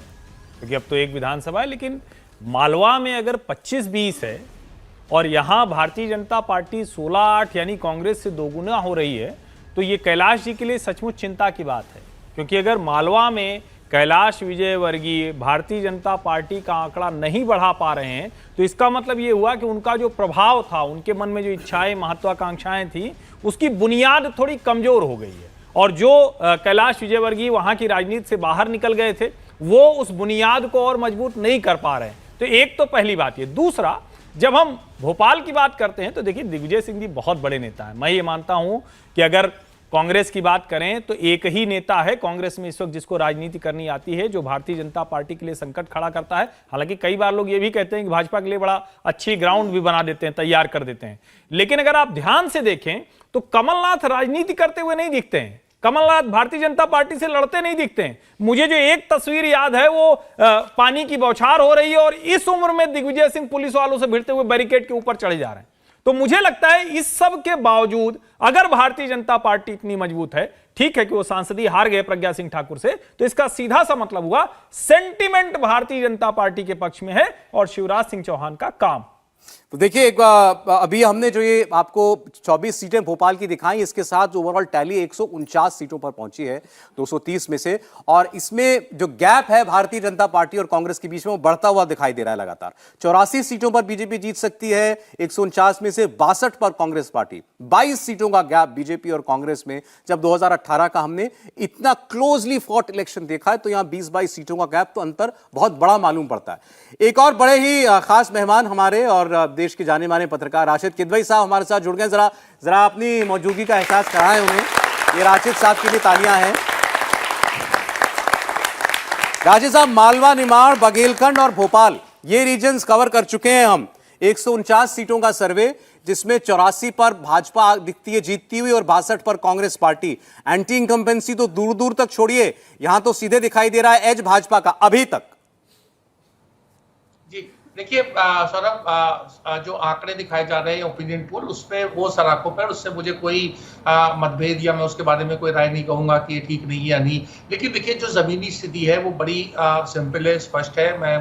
Speaker 3: क्योंकि अब तो एक विधानसभा है। लेकिन मालवा में अगर 25-20 है और यहाँ भारतीय जनता पार्टी 16-8 यानी कांग्रेस से दोगुना हो रही है, तो ये कैलाश जी के लिए सचमुच चिंता की बात है। क्योंकि अगर मालवा में कैलाश विजयवर्गीय भारतीय जनता पार्टी का आंकड़ा नहीं बढ़ा पा रहे हैं, तो इसका मतलब ये हुआ कि उनका जो प्रभाव था, उनके मन में जो इच्छाएं, महत्वाकांक्षाएं थी, उसकी बुनियाद थोड़ी कमजोर हो गई है। और जो कैलाश विजयवर्गीय वहां की राजनीति से बाहर निकल गए थे, वो उस बुनियाद को और मजबूत नहीं कर पा रहे हैं। तो एक तो पहली बात ये। दूसरा, जब हम भोपाल की बात करते हैं तो देखिए, दिग्विजय सिंह जी बहुत बड़े नेता हैं। मैं ये मानता हूं कि अगर कांग्रेस की बात करें तो एक ही नेता है कांग्रेस में इस वक्त जिसको राजनीति करनी आती है, जो भारतीय जनता पार्टी के लिए संकट खड़ा करता है। हालांकि कई बार लोग ये भी कहते हैं कि भाजपा के लिए बड़ा अच्छी ग्राउंड भी बना देते हैं, तैयार कर देते हैं। लेकिन अगर आप ध्यान से देखें तो कमलनाथ राजनीति करते हुए नहीं दिखते हैं, कमलनाथ भारतीय जनता पार्टी से लड़ते नहीं दिखते हैं। मुझे जो एक तस्वीर याद है, वो पानी की बौछार हो रही है और इस उम्र में दिग्विजय सिंह पुलिस वालों से भिड़ते हुए बैरिकेड के ऊपर चढ़े जा रहे हैं। तो मुझे लगता है इस सब के बावजूद अगर भारतीय जनता पार्टी इतनी मजबूत है, ठीक है कि वो सांसदी हार गए प्रज्ञा सिंह ठाकुर से, तो इसका सीधा सा मतलब हुआ सेंटिमेंट भारतीय जनता पार्टी के पक्ष में है और शिवराज सिंह चौहान का काम।
Speaker 1: तो देखिए, अभी हमने जो ये आपको 24 सीटें भोपाल की दिखाई, इसके साथ जो ओवरऑल टैली 149 सीटों पर पहुंची है 230 में से, और इसमें जो गैप है भारतीय जनता पार्टी और कांग्रेस के बीच में, वो बढ़ता हुआ दिखाई दे रहा है लगातार। 84 सीटों पर बीजेपी जीत सकती है, 149 में से 62 पर कांग्रेस पार्टी। 22 सीटों का गैप बीजेपी और कांग्रेस में। जब 2018 का हमने इतना क्लोजली फॉट इलेक्शन देखा है, तो यहां 20-22 सीटों का गैप, तो अंतर बहुत बड़ा मालूम पड़ता है। एक और बड़े ही खास मेहमान हमारे और देश के जाने माने पत्रकार राशिद किदवई साहब हमारे साथ जुड़ गए। जरा अपनी मौजूदगी का एहसास कराएं उन्हें। ये राशिद साहब के लिए तालियां हैं। राशिद साहब, मालवा, निमाड़, बघेलखंड और भोपाल, ये रीजन्स कवर कर चुके हैं हम। 149 सीटों का सर्वे, जिसमें 84 पर भाजपा दिखती है जीतती हुई और 62 पर कांग्रेस पार्टी। एंटी इनकम्बेंसी तो दूर दूर तक छोड़िए, यहां तो सीधे दिखाई दे रहा है एज भाजपा का अभी तक।
Speaker 10: जी देखिए सौरभ, जो आंकड़े दिखाए जा रहे हैं ओपिनियन पोल, उसमें वो सराखों पर, उससे मुझे कोई मतभेद या मैं उसके बारे में कोई राय नहीं कहूंगा कि ये ठीक नहीं है या नहीं। लेकिन देखिए, जो जमीनी स्थिति है वो बड़ी सिंपल है, स्पष्ट है। मैं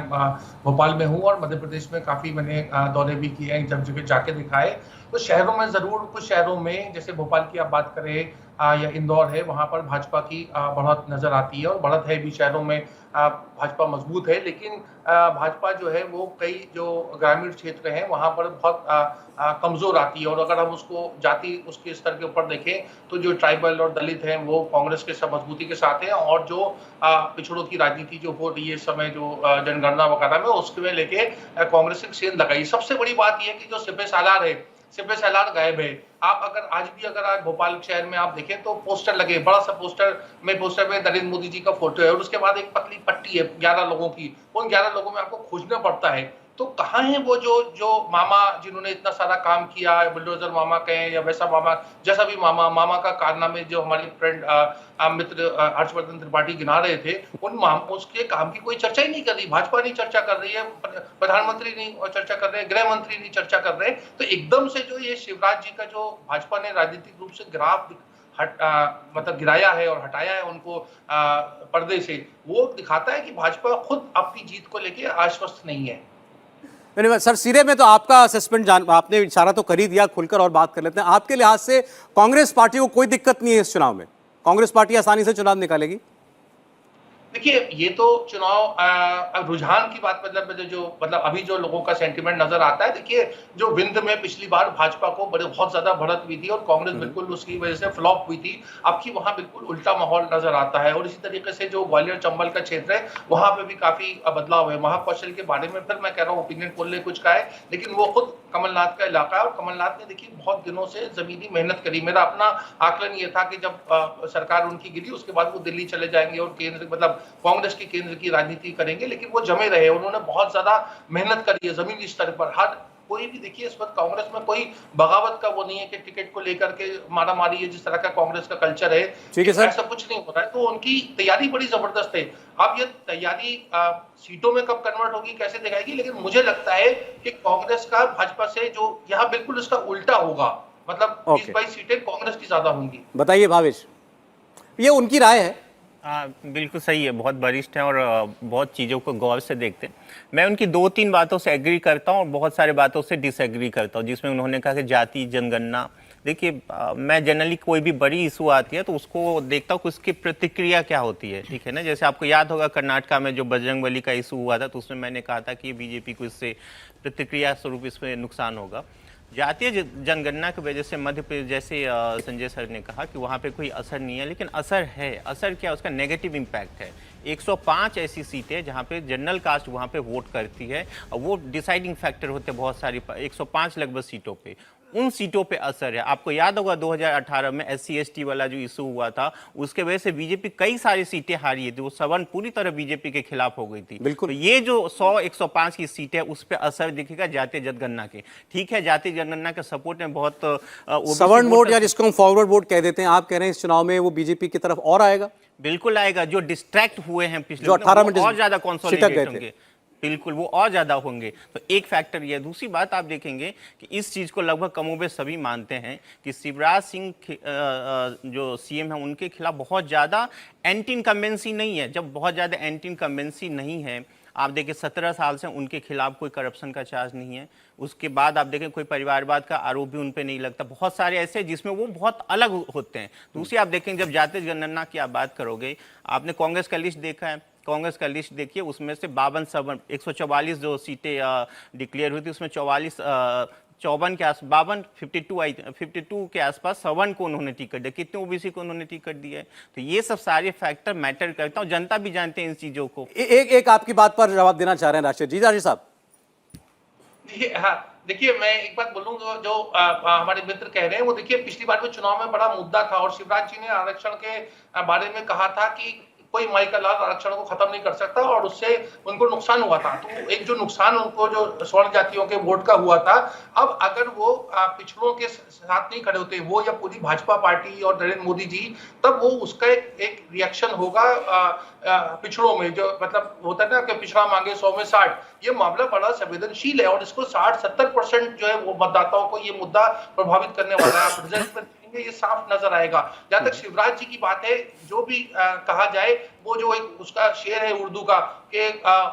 Speaker 10: भोपाल में हूँ और मध्य प्रदेश में काफी मैंने दौरे भी किए हैं, जब जगह जाके दिखाए। तो शहरों में जरूर, कुछ शहरों में, जैसे भोपाल की आप बात करें या इंदौर है, वहां पर भाजपा की बढ़त नजर आती है और बढ़त है भी, शहरों में भाजपा मजबूत है। लेकिन भाजपा जो है वो कई जो ग्रामीण क्षेत्र हैं वहां पर बहुत कमजोर आती है। और अगर हम उसको जाति उसके स्तर के ऊपर देखें तो जो ट्राइबल और दलित हैं वो कांग्रेस के सब मजबूती के साथ हैं, और जो पिछड़ों की राजनीति जो हो रही है इस समय, जो जनगणना वगैरह में, उसके लेके कांग्रेस ने सेंध लगाई। सबसे बड़ी बात यह है कि जो सिपह सालार है, सिपह सालार गायब है। आप अगर आज भोपाल शहर में आप देखें तो पोस्टर लगे, बड़ा सा पोस्टर में नरेंद्र मोदी जी का फोटो है और उसके बाद एक पतली पट्टी है 11 लोगों की। उन 11 लोगों में आपको खोजना पड़ता है। तो कहाँ है वो जो मामा जिन्होंने इतना सारा काम किया, बुलडोजर मामा कहें या वैसा मामा, जैसा भी मामा का कारनामे जो हमारे फ्रेंड मित्र हर्षवर्धन त्रिपाठी गिना रहे थे, उसके काम की कोई चर्चा ही नहीं कर रही। भाजपा नहीं चर्चा कर रही है, प्रधानमंत्री नहीं चर्चा कर रहे हैं, गृह मंत्री नहीं चर्चा कर रहे हैं। तो एकदम से जो ये शिवराज जी का जो भाजपा ने राजनीतिक रूप से ग्राफ मतलब गिराया है और हटाया है उनको पर्दे से, वो दिखाता है कि भाजपा खुद अपनी जीत को लेके आश्वस्त नहीं है।
Speaker 1: सर, सिरे में तो आपका असेसमेंट आपने इशारा तो कर ही दिया, खुलकर और बात कर लेते हैं। आपके लिहाज से कांग्रेस पार्टी को कोई दिक्कत नहीं है इस चुनाव में? कांग्रेस पार्टी आसानी से चुनाव निकालेगी?
Speaker 10: देखिए, ये तो चुनाव रुझान की बात, मतलब अभी जो लोगों का सेंटीमेंट नजर आता है। देखिए, जो विंध्य में पिछली बार भाजपा को बहुत ज्यादा बढ़त हुई थी और कांग्रेस बिल्कुल उसकी वजह से फ्लॉप हुई थी, अब की वहां बिल्कुल उल्टा माहौल नजर आता है। और इसी तरीके से जो ग्वालियर चंबल का क्षेत्र है वहां पे भी काफी बदलाव है। महाकौशल के बारे में फिर मैं कह रहा हूँ ओपिनियन पोल ने कुछ कहा है, लेकिन वो खुद कमलनाथ का इलाका है और कमलनाथ ने देखिए बहुत दिनों से जमीनी मेहनत करी। मेरा अपना आकलन ये था कि जब सरकार उनकी गिरी उसके बाद वो दिल्ली चले जाएंगे और केंद्र मतलब कांग्रेस की केंद्र की राजनीति करेंगे, लेकिन वो जमे रहे। उन्होंने बहुत ज्यादा मेहनत करी है जमीनी स्तर पर। हर कोई भी देखिए इस वक्त कांग्रेस में कोई बगावत का वो नहीं है कि टिकट को लेकर के मारा मारी है, जिस तरह का कांग्रेस का कल्चर है।
Speaker 1: ठीक है सर,
Speaker 10: ऐसा कुछ नहीं हो रहा है। तो उनकी तैयारी बड़ी जबरदस्त है। अब ये तैयारी सीटों में कब कन्वर्ट होगी, कैसे दिखाएगी, लेकिन मुझे लगता है कि कांग्रेस का भाजपा से जो यहाँ बिल्कुल इसका उल्टा होगा, मतलब 20-22 सीटें कांग्रेस की ज्यादा होंगी।
Speaker 1: बताइए भावेश, ये उनकी राय है।
Speaker 2: बिल्कुल सही है, बहुत वरिष्ठ हैं और बहुत चीज़ों को गौर से देखते हैं। मैं उनकी 2-3 बातों से एग्री करता हूं और बहुत सारे बातों से डिसएग्री करता हूं, जिसमें उन्होंने कहा कि जाति जनगणना। देखिए, मैं जनरली कोई भी बड़ी इशू आती है तो उसको देखता हूँ कि उसकी प्रतिक्रिया क्या होती है, ठीक है ना। जैसे आपको याद होगा कर्नाटका में जो बजरंगबली का इशू हुआ था, तो उसमें मैंने कहा था कि बीजेपी को इससे प्रतिक्रिया स्वरूप इसमें नुकसान होगा। जातीय जनगणना की वजह से मध्य प्रदेश, जैसे संजय सर ने कहा कि वहाँ पे कोई असर नहीं है, लेकिन असर है। असर क्या, उसका नेगेटिव इम्पैक्ट है। 105 ऐसी सीटें जहाँ पे जनरल कास्ट वहाँ पे वोट करती है और वो डिसाइडिंग फैक्टर होते हैं बहुत सारी, 105 लगभग सीटों पे। उन सीटों पे असर है। आपको याद होगा 2018 में SC/ST वाला जो इशू हुआ था, उसके वजह से बीजेपी कई सारी सीटें हारी थी, वो सवर्ण पूरी तरह बीजेपी के खिलाफ हो गई थी।
Speaker 1: बिल्कुल।
Speaker 2: तो ये जो 100-105 की सीटें उस पर असर दिखेगा जातीय जनगणना के। ठीक है, जातीय जनगणना के सपोर्ट में बहुत
Speaker 1: सवर्ण वोट या जिसको हम फॉरवर्ड वोट कह देते हैं, आप कह रहे हैं इस चुनाव में वो बीजेपी की तरफ और आएगा?
Speaker 2: बिल्कुल आएगा। जो डिस्ट्रैक्ट हुए हैं पिछले,
Speaker 1: जो 18 में
Speaker 2: और ज्यादा कंसोलिडेट होंगे, बिल्कुल वो और ज्यादा होंगे। तो एक फैक्टर ये। दूसरी बात आप देखेंगे कि इस चीज को लगभग कमोबेश सभी मानते हैं कि शिवराज सिंह जो सीएम है उनके खिलाफ बहुत ज्यादा एंटी इनकम्बेंसी नहीं है। जब बहुत ज्यादा एंटी इनकम्बेंसी नहीं है, आप देखिए 17 साल से उनके खिलाफ कोई करप्शन का चार्ज नहीं है। उसके बाद आप देखें कोई परिवारवाद का आरोप भी उन पे नहीं लगता। बहुत सारे ऐसे जिसमें वो बहुत अलग होते हैं। दूसरी आप देखें, जब जातीय जनगणना की आप बात करोगे, आपने कांग्रेस का लिस्ट देखा है, कांग्रेस का लिस्ट देखिए, उसमें से 144 जो सीटें डिक्लेयर हुई थी, उसमें 54 के आस 52 के आसपास सवर्ण को उन्होंने टिकट दिया। कितने ओबीसी को उन्होंने टिकट दिया है। तो ये सब सारे फैक्टर मैटर करता हूँ, जनता भी जानते हैं इन चीजों को।
Speaker 1: एक आपकी बात पर जवाब देना चाह रहे हैं राशिद जी। राशिद साहब,
Speaker 10: देखिए, मैं एक बात बोलूँ, जो हमारे मित्र कह रहे हैं वो देखिए पिछली बार भी चुनाव में बड़ा मुद्दा था और शिवराज जी ने आरक्षण के बारे में कहा था कि कोई माई का लाल आरक्षण को खत्म नहीं कर सकता और उससे उनको नुकसान हुआ था। तो एक जो नुकसान उनको जो स्वर्ण जातियों के वोट का हुआ था, अब अगर वो पिछड़ों के साथ नहीं खड़े होते वो या पूरी भाजपा पार्टी और नरेंद्र मोदी जी, तब वो उसका एक रिएक्शन होगा पिछड़ों में। जो मतलब होता है ना कि पिछड़ा मांगे 100 में 60, ये मामला बड़ा संवेदनशील है और इसको 60-70% जो है वो मतदाताओं को ये मुद्दा प्रभावित करने वाला है। आप रिजल्ट में ये साफ नजर आएगा। जहां तक शिवराज जी की बात है, जो भी कहा जाए, वो जो एक उसका शेर है उर्दू का कि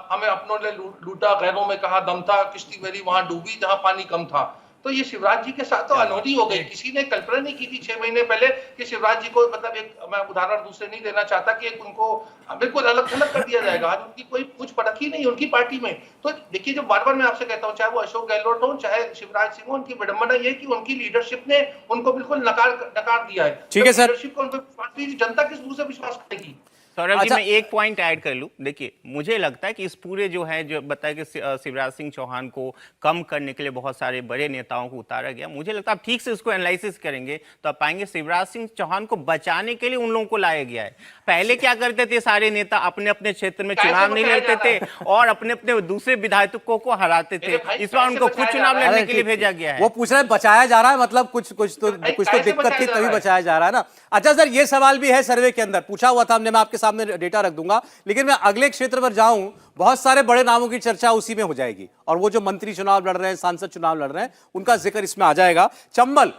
Speaker 10: हमें अपनों ने लूटा, गैरों में कहा दम था, किश्ती मेरी वहां डूबी जहां पानी कम था। तो ये शिवराज जी के साथ तो अनहोनी हो गई। किसी ने कल्पना नहीं की थी 6 महीने पहले कि शिवराज जी को, मतलब एक, मैं उदाहरण दूसरे नहीं देना चाहता, कि एक उनको बिल्कुल अलग थलग कर दिया जाएगा। आज उनकी कोई पूछ परख ही नहीं उनकी पार्टी में। तो देखिए, जो बार बार मैं आपसे कहता हूँ, चाहे वो अशोक गहलोत हो, चाहे शिवराज सिंह हो, उनकी विडंबना ये है कि उनकी लीडरशिप ने उनको बिल्कुल नकार दिया है।
Speaker 1: ठीक है सर।
Speaker 10: लीडरशिप को उन पर विश्वास नहीं, जनता किस मुंह से विश्वास करेगी?
Speaker 2: सौरभ जी,
Speaker 1: अच्छा।
Speaker 2: मैं एक पॉइंट ऐड कर लूं। देखिए, मुझे लगता है कि इस पूरे जो है, जो बताया कि शिवराज सिंह चौहान को कम करने के लिए बहुत सारे बड़े नेताओं को उतारा गया, मुझे लगता है आप ठीक से उसको एनालिसिस करेंगे तो आप पाएंगे शिवराज सिंह चौहान को बचाने के लिए उन लोगों को लाया गया है। पहले क्या करते थे सारे नेता, अपने अपने क्षेत्र में चुनाव नहीं लड़ते थे और अपने अपने दूसरे विधायकों को हराते थे। इस बार उनको खुद चुनाव लड़ने के लिए भेजा गया है।
Speaker 1: वो पूछ रहे हैं बचाया जा रहा है, मतलब कुछ तो दिक्कत थी तभी बचाया जा रहा है ना। अच्छा सर, ये सवाल भी है, सर्वे के अंदर पूछा हुआ था हमने, मैं आपके सामने डेटा रख दूंगा, लेकिन मैं अगले क्षेत्र पर जाऊं, बहुत सारे बड़े नामों की चर्चा उसी में हो जाएगी और वो जो मंत्री चुनाव लड़ रहे हैं, सांसद चुनाव लड़ रहे हैं, उनका जिक्र इसमें आ जाएगा। चंबल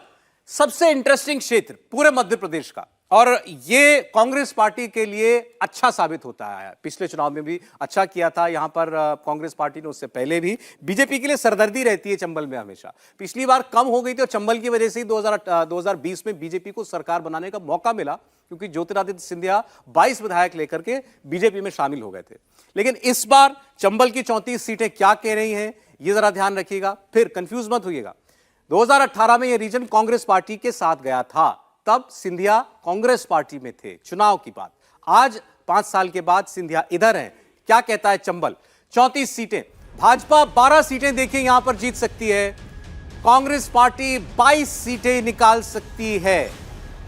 Speaker 1: सबसे इंटरेस्टिंग क्षेत्र पूरे मध्य प्रदेश का, और ये कांग्रेस पार्टी के लिए अच्छा साबित होता है। पिछले चुनाव में भी अच्छा किया था यहां पर कांग्रेस पार्टी ने, उससे पहले भी। बीजेपी के लिए सरदर्दी रहती है चंबल में हमेशा। पिछली बार कम हो गई थी और चंबल की वजह से ही 2020 में बीजेपी को सरकार बनाने का मौका मिला, क्योंकि ज्योतिरादित्य सिंधिया 22 विधायक लेकर के बीजेपी में शामिल हो गए थे। लेकिन इस बार चंबल की 34 सीटें क्या कह रही हैं, ये जरा ध्यान रखिएगा, फिर कंफ्यूज मत होइएगा। 2018 में यह रीजन कांग्रेस पार्टी के साथ गया था, तब सिंधिया कांग्रेस पार्टी में थे। चुनाव की बात, आज 5 साल के बाद सिंधिया इधर हैं। क्या कहता है चंबल? 34 सीटें, भाजपा 12 सीटें देखिए यहां पर जीत सकती है, कांग्रेस पार्टी 22 सीटें निकाल सकती है।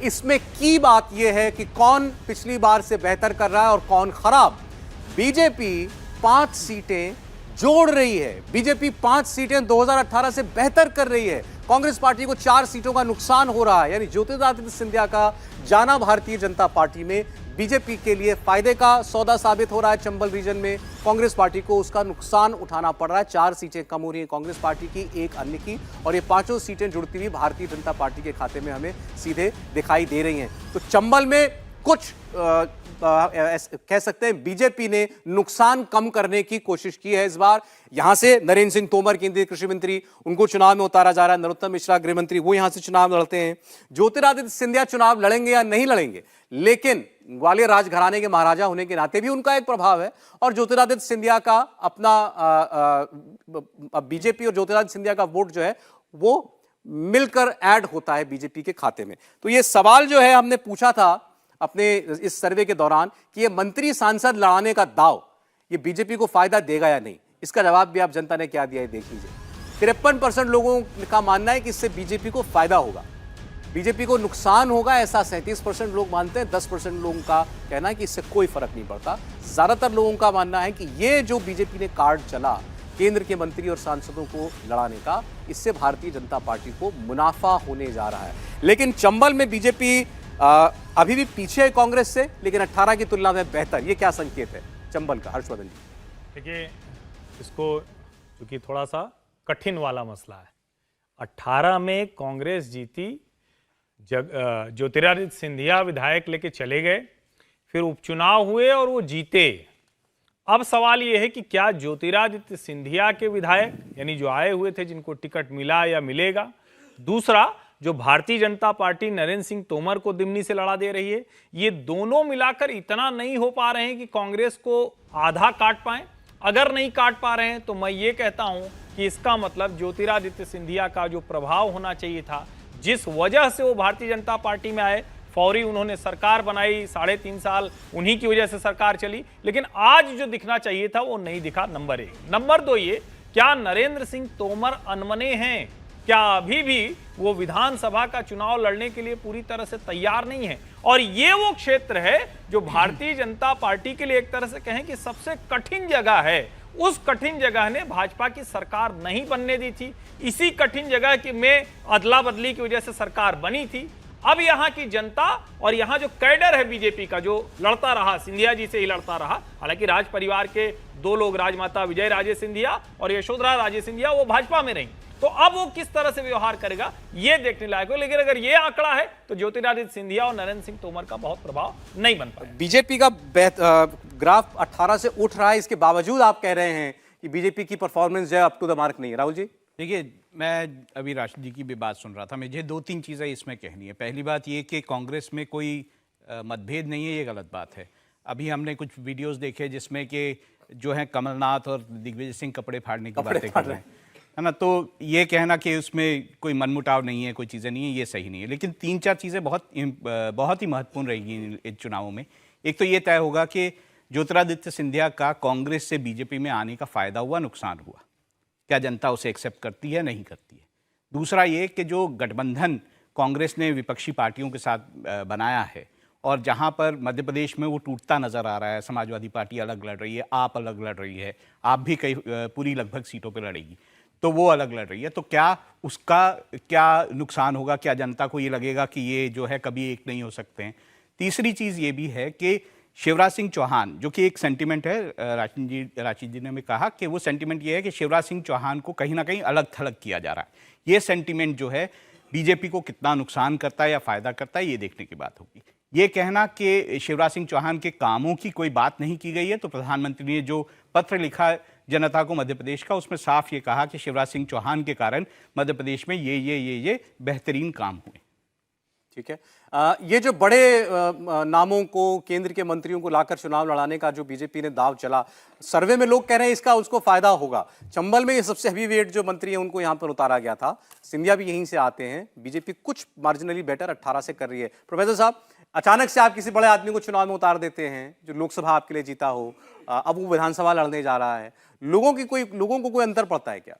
Speaker 1: इसमें की बात यह है कि कौन पिछली बार से बेहतर कर रहा है और कौन खराब। बीजेपी 5 सीटें जोड़ रही है, बीजेपी 5 सीटें 2018 से बेहतर कर रही है। कांग्रेस पार्टी को 4 सीटों का नुकसान हो रहा है, यानी ज्योतिरादित्य सिंधिया का जाना भारतीय जनता पार्टी में बीजेपी के लिए फायदे का सौदा साबित हो रहा है। चंबल रीजन में कांग्रेस पार्टी को उसका नुकसान उठाना पड़ रहा है। 4 सीटें कम हो रही हैं कांग्रेस पार्टी की, 1 अन्य की, और ये 5 सीटें जुड़ती हुई भारतीय जनता पार्टी के खाते में हमें सीधे दिखाई दे रही हैं। तो चंबल में कुछ कह सकते हैं बीजेपी ने नुकसान कम करने की कोशिश की है इस बार। यहां से नरेंद्र सिंह तोमर केंद्रीय कृषि मंत्री, उनको चुनाव में उतारा जा रहा है। नरोत्तम मिश्रा गृह मंत्री, वो यहां से चुनाव लड़ते हैं। ज्योतिरादित्य सिंधिया चुनाव लड़ेंगे या नहीं लड़ेंगे, लेकिन ग्वालियर राजघराने के महाराजा होने के नाते भी उनका एक प्रभाव है, और ज्योतिरादित्य सिंधिया का अपना बीजेपी और ज्योतिरादित्य सिंधिया का वोट जो है वो मिलकर ऐड होता है बीजेपी के खाते में। तो ये सवाल जो है हमने पूछा था अपने इस सर्वे के दौरान कि ये मंत्री सांसद लड़ाने का दाव ये बीजेपी को फायदा देगा या नहीं, इसका जवाब भी आप जनता ने क्या दिया है देख लीजिए। 53% लोगों का मानना है कि इससे बीजेपी को फायदा होगा, बीजेपी को नुकसान होगा, ऐसा 37% लोग मानते हैं। 10% लोगों का कहना है कि इससे कोई फर्क नहीं पड़ता। ज्यादातर लोगों का मानना है कि ये जो बीजेपी ने कार्ड चला केंद्र के मंत्री और सांसदों को लड़ाने का, इससे भारतीय जनता पार्टी को मुनाफा होने जा रहा है। लेकिन चंबल में बीजेपी अभी भी पीछे है कांग्रेस से, लेकिन 18 की तुलना में बेहतर। ये क्या संकेत है चंबल का, हर्षवर्धन जी?
Speaker 3: देखिए, इसको क्योंकि थोड़ा सा कठिन वाला मसला है। 18 में कांग्रेस जीती, ज्योतिरादित्य सिंधिया विधायक लेके चले गए, फिर उपचुनाव हुए और वो जीते। अब सवाल ये है कि क्या ज्योतिरादित्य सिंधिया के विधायक, यानी जो आए हुए थे, जिनको टिकट मिला या मिलेगा, दूसरा जो भारतीय जनता पार्टी नरेंद्र सिंह तोमर को दिमनी से लड़ा दे रही है, ये दोनों मिलाकर इतना नहीं हो पा रहे हैं कि कांग्रेस को आधा काट पाएं। अगर नहीं काट पा रहे हैं तो मैं ये कहता हूं कि इसका मतलब ज्योतिरादित्य सिंधिया का जो प्रभाव होना चाहिए था, जिस वजह से वो भारतीय जनता पार्टी में आए, फौरी उन्होंने सरकार बनाई, 3.5 साल उन्हीं की वजह से सरकार चली, लेकिन आज जो दिखना चाहिए था वो नहीं दिखा। नंबर 1। नंबर 2 ये, क्या नरेंद्र सिंह तोमर अनमने हैं? क्या अभी भी वो विधानसभा का चुनाव लड़ने के लिए पूरी तरह से तैयार नहीं है? और ये वो क्षेत्र है जो भारतीय जनता पार्टी के लिए एक तरह से कहें कि सबसे कठिन जगह है। उस कठिन जगह ने भाजपा की सरकार नहीं बनने दी थी, इसी कठिन जगह की में अदला बदली की वजह से सरकार बनी थी। अब यहाँ की जनता और यहाँ जो कैडर है बीजेपी का, जो लड़ता रहा, सिंधिया जी से ही लड़ता रहा, हालांकि राज परिवार के 2 लोग, राजमाता विजय राजे सिंधिया और यशोधरा राजे सिंधिया, वो भाजपा में रही, तो अब वो किस तरह से व्यवहार करेगा ये देखने लायक हो। लेकिन अगर ये आंकड़ा है तो ज्योतिरादित्य सिंधिया और नरेंद्र सिंह तोमर का बहुत प्रभाव नहीं बन पाएगा।
Speaker 1: बीजेपी का ग्राफ 18 से उठ रहा है, इसके बावजूद आप कह रहे हैं कि बीजेपी की परफॉर्मेंस जो है अप टू द मार्क नहीं है। राहुल जी?
Speaker 5: देखिए, मैं अभी राशिद जी की भी बात सुन रहा था, मुझे 2-3 चीज़ें इसमें कहनी है। पहली बात ये कि कांग्रेस में कोई मतभेद नहीं है, ये गलत बात है। अभी हमने कुछ वीडियोस देखे जिसमें कि जो है कमलनाथ और दिग्विजय सिंह कपड़े फाड़ने की बातें कर रहे हैं, है ना। तो ये कहना कि उसमें कोई मनमुटाव नहीं है, कोई चीज़ें नहीं है, ये सही नहीं है। लेकिन 3-4 चीज़ें बहुत ही महत्वपूर्ण रहेगी इन चुनावों में। एक तो ये तय होगा कि ज्योतिरादित्य सिंधिया का कांग्रेस से बीजेपी में आने का फ़ायदा हुआ, नुकसान हुआ, क्या जनता उसे एक्सेप्ट करती है, नहीं करती है। दूसरा ये कि जो गठबंधन कांग्रेस ने विपक्षी पार्टियों के साथ बनाया है और जहां पर मध्य प्रदेश में वो टूटता नज़र आ रहा है, समाजवादी पार्टी अलग लड़ रही है, आप अलग लड़ रही है, आप भी कई पूरी लगभग सीटों पर लड़ेगी, तो वो अलग लड़ रही है, तो क्या उसका क्या नुकसान होगा, क्या जनता को ये लगेगा कि ये जो है कभी एक नहीं हो सकते हैं। तीसरी चीज़ ये भी है कि शिवराज सिंह चौहान, जो कि एक सेंटिमेंट है, राशिद जी ने भी कहा कि वो सेंटिमेंट ये है कि शिवराज सिंह चौहान को कहीं ना कहीं अलग थलग किया जा रहा है। ये सेंटिमेंट जो है बीजेपी को कितना नुकसान करता है या फ़ायदा करता है, ये देखने की बात होगी। ये कहना कि शिवराज सिंह चौहान के कामों की कोई बात नहीं की गई है, तो प्रधानमंत्री ने जो पत्र लिखा जनता को मध्य प्रदेश का, उसमें साफ ये कहा कि शिवराज सिंह चौहान के कारण मध्य प्रदेश में ये बेहतरीन काम हुए।
Speaker 1: ठीक है। ये जो बड़े नामों को, केंद्र के मंत्रियों को लाकर चुनाव लड़ाने का जो बीजेपी ने दाव चला, सर्वे में लोग कह रहे हैं इसका उसको फायदा होगा। चंबल में ये सबसे हेवीवेट जो मंत्री हैं उनको यहां पर उतारा गया था, सिंधिया भी यहीं से आते हैं, बीजेपी कुछ मार्जिनली बेटर 18 से कर रही है। प्रोफेसर साहब, अचानक से आप किसी बड़े आदमी को चुनाव में उतार देते हैं जो लोकसभा आपके लिए जीता हो, अब वो विधानसभा लड़ने जा रहा है, लोगों को कोई अंतर पड़ता है क्या?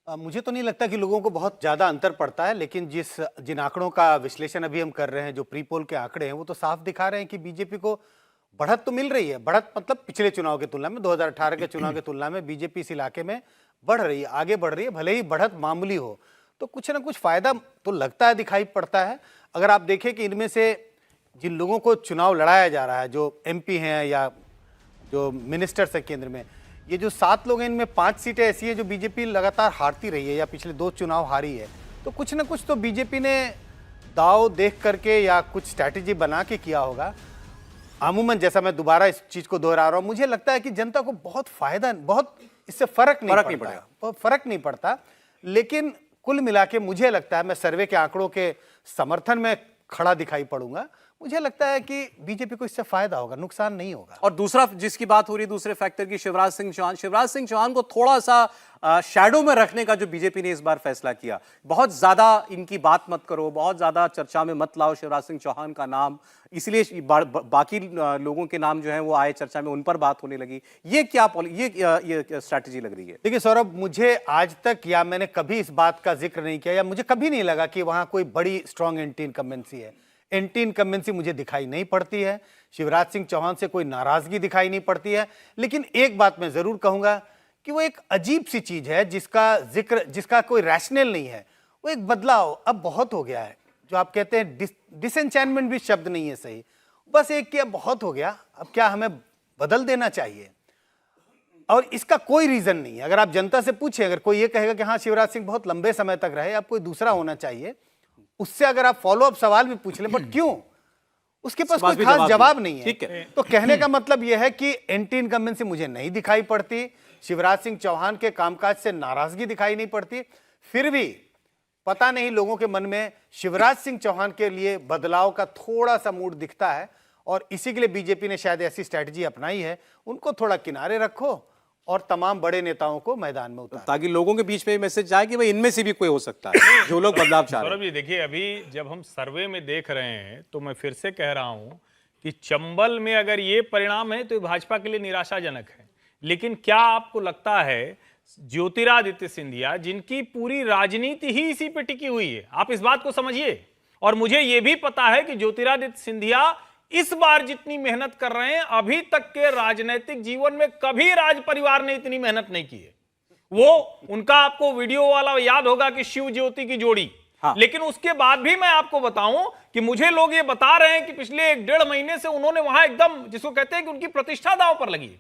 Speaker 4: मुझे तो नहीं लगता कि लोगों को बहुत ज़्यादा अंतर पड़ता है, लेकिन जिन आंकड़ों का विश्लेषण अभी हम कर रहे हैं, जो प्री पोल के आंकड़े हैं, वो तो साफ दिखा रहे हैं कि बीजेपी को बढ़त तो मिल रही है। बढ़त मतलब पिछले चुनाव की तुलना में, 2018 के चुनाव की तुलना में बीजेपी इस इलाके में बढ़ रही है, आगे बढ़ रही है, भले ही बढ़त मामूली हो, तो कुछ ना कुछ फायदा तो लगता है, दिखाई पड़ता है। अगर आप देखें कि इनमें से जिन लोगों को चुनाव लड़ाया जा रहा है, जो MP हैं या जो मिनिस्टर्स हैं केंद्र में, ये जो 7 लोग हैं, इनमें 5 सीटें ऐसी हैं जो बीजेपी लगातार हारती रही है या पिछले 2 चुनाव हारी है। तो कुछ ना कुछ तो बीजेपी ने दाव देख करके या कुछ स्ट्रैटेजी बना के किया होगा। अमूमन, जैसा मैं दोबारा इस चीज़ को दोहरा रहा हूँ, मुझे लगता है कि जनता को बहुत फायदा, बहुत इससे फर्क नहीं पड़ता। लेकिन कुल मिला के मुझे लगता है, मैं सर्वे के आंकड़ों के समर्थन में खड़ा दिखाई पड़ूंगा, मुझे लगता है कि बीजेपी को इससे फायदा होगा, नुकसान नहीं होगा।
Speaker 1: और दूसरा जिसकी बात हो रही है, दूसरे फैक्टर की, शिवराज सिंह चौहान को थोड़ा सा शैडो में रखने का जो बीजेपी ने इस बार फैसला किया, बहुत ज्यादा इनकी बात मत करो, बहुत ज्यादा चर्चा में मत लाओ शिवराज सिंह चौहान का नाम, इसलिए बाकी लोगों के नाम जो है वो आए चर्चा में, उन पर बात होने लगी। ये क्या ये स्ट्रैटेजी लग रही है?
Speaker 4: देखिए सौरभ, मुझे आज तक या मैंने कभी इस बात का जिक्र नहीं किया या मुझे कभी नहीं लगा कि वहां कोई बड़ी स्ट्रॉन्ग एंटी इनकम्बेंसी है। एंटी इनकम्बेंसी मुझे दिखाई नहीं पड़ती है, शिवराज सिंह चौहान से कोई नाराजगी दिखाई नहीं पड़ती है। लेकिन एक बात मैं जरूर कहूंगा कि वो एक अजीब सी चीज है जिसका कोई रैशनल नहीं है, वो एक बदलाव अब बहुत हो गया है। जो आप कहते हैं डिसएंचैंटमेंट भी शब्द नहीं है सही, बस एक कि अब बहुत हो गया, अब क्या हमें बदल देना चाहिए, और इसका कोई रीजन नहीं है। अगर आप जनता से पूछें, अगर कोई ये कहेगा कि हाँ शिवराज सिंह बहुत लंबे समय तक रहे, अब कोई दूसरा होना चाहिए, उससे अगर आप फॉलो अप सवाल भी पूछ लें, बट क्यों, उसके पास कोई खास जवाब नहीं है। तो कहने का मतलब यह है कि एंटी इनकम्बेंसी मुझे नहीं दिखाई पड़ती, शिवराज सिंह चौहान के कामकाज से नाराजगी दिखाई नहीं पड़ती, फिर भी पता नहीं लोगों के मन में शिवराज सिंह चौहान के लिए बदलाव का थोड़ा सा मूड दिखता है, और इसी के लिए बीजेपी ने शायद ऐसी स्ट्रैटेजी अपनाई है, उनको थोड़ा किनारे रखो और तमाम बड़े नेताओं को मैदान में उतारो,
Speaker 1: ताकि लोगों के बीच में मैसेज जाए कि भाई इनमें से भी कोई हो सकता है जो लोग बदलाव चाह रहे हैं।
Speaker 3: सौरभ जी देखिए, अभी जब हम सर्वे में देख रहे हैं तो मैं फिर से कह रहा हूं कि चंबल में अगर ये परिणाम है तो भाजपा के लिए निराशाजनक है। लेकिन क्या आपको लगता है ज्योतिरादित्य सिंधिया, जिनकी पूरी राजनीति ही इसी पे टिकी हुई है, आप इस बात को समझिए, और मुझे यह भी पता है कि ज्योतिरादित्य सिंधिया इस बार जितनी मेहनत कर रहे हैं, अभी तक के राजनीतिक जीवन में कभी राज परिवार ने इतनी मेहनत नहीं की है। वो उनका आपको वीडियो वाला याद होगा कि शिव ज्योति की जोड़ी, हाँ। लेकिन उसके बाद भी मैं आपको बताऊं कि मुझे लोग ये बता रहे हैं कि पिछले 1-1.5 महीने से उन्होंने वहां एकदम, जिसको कहते हैं कि उनकी प्रतिष्ठा दांव पर लगी।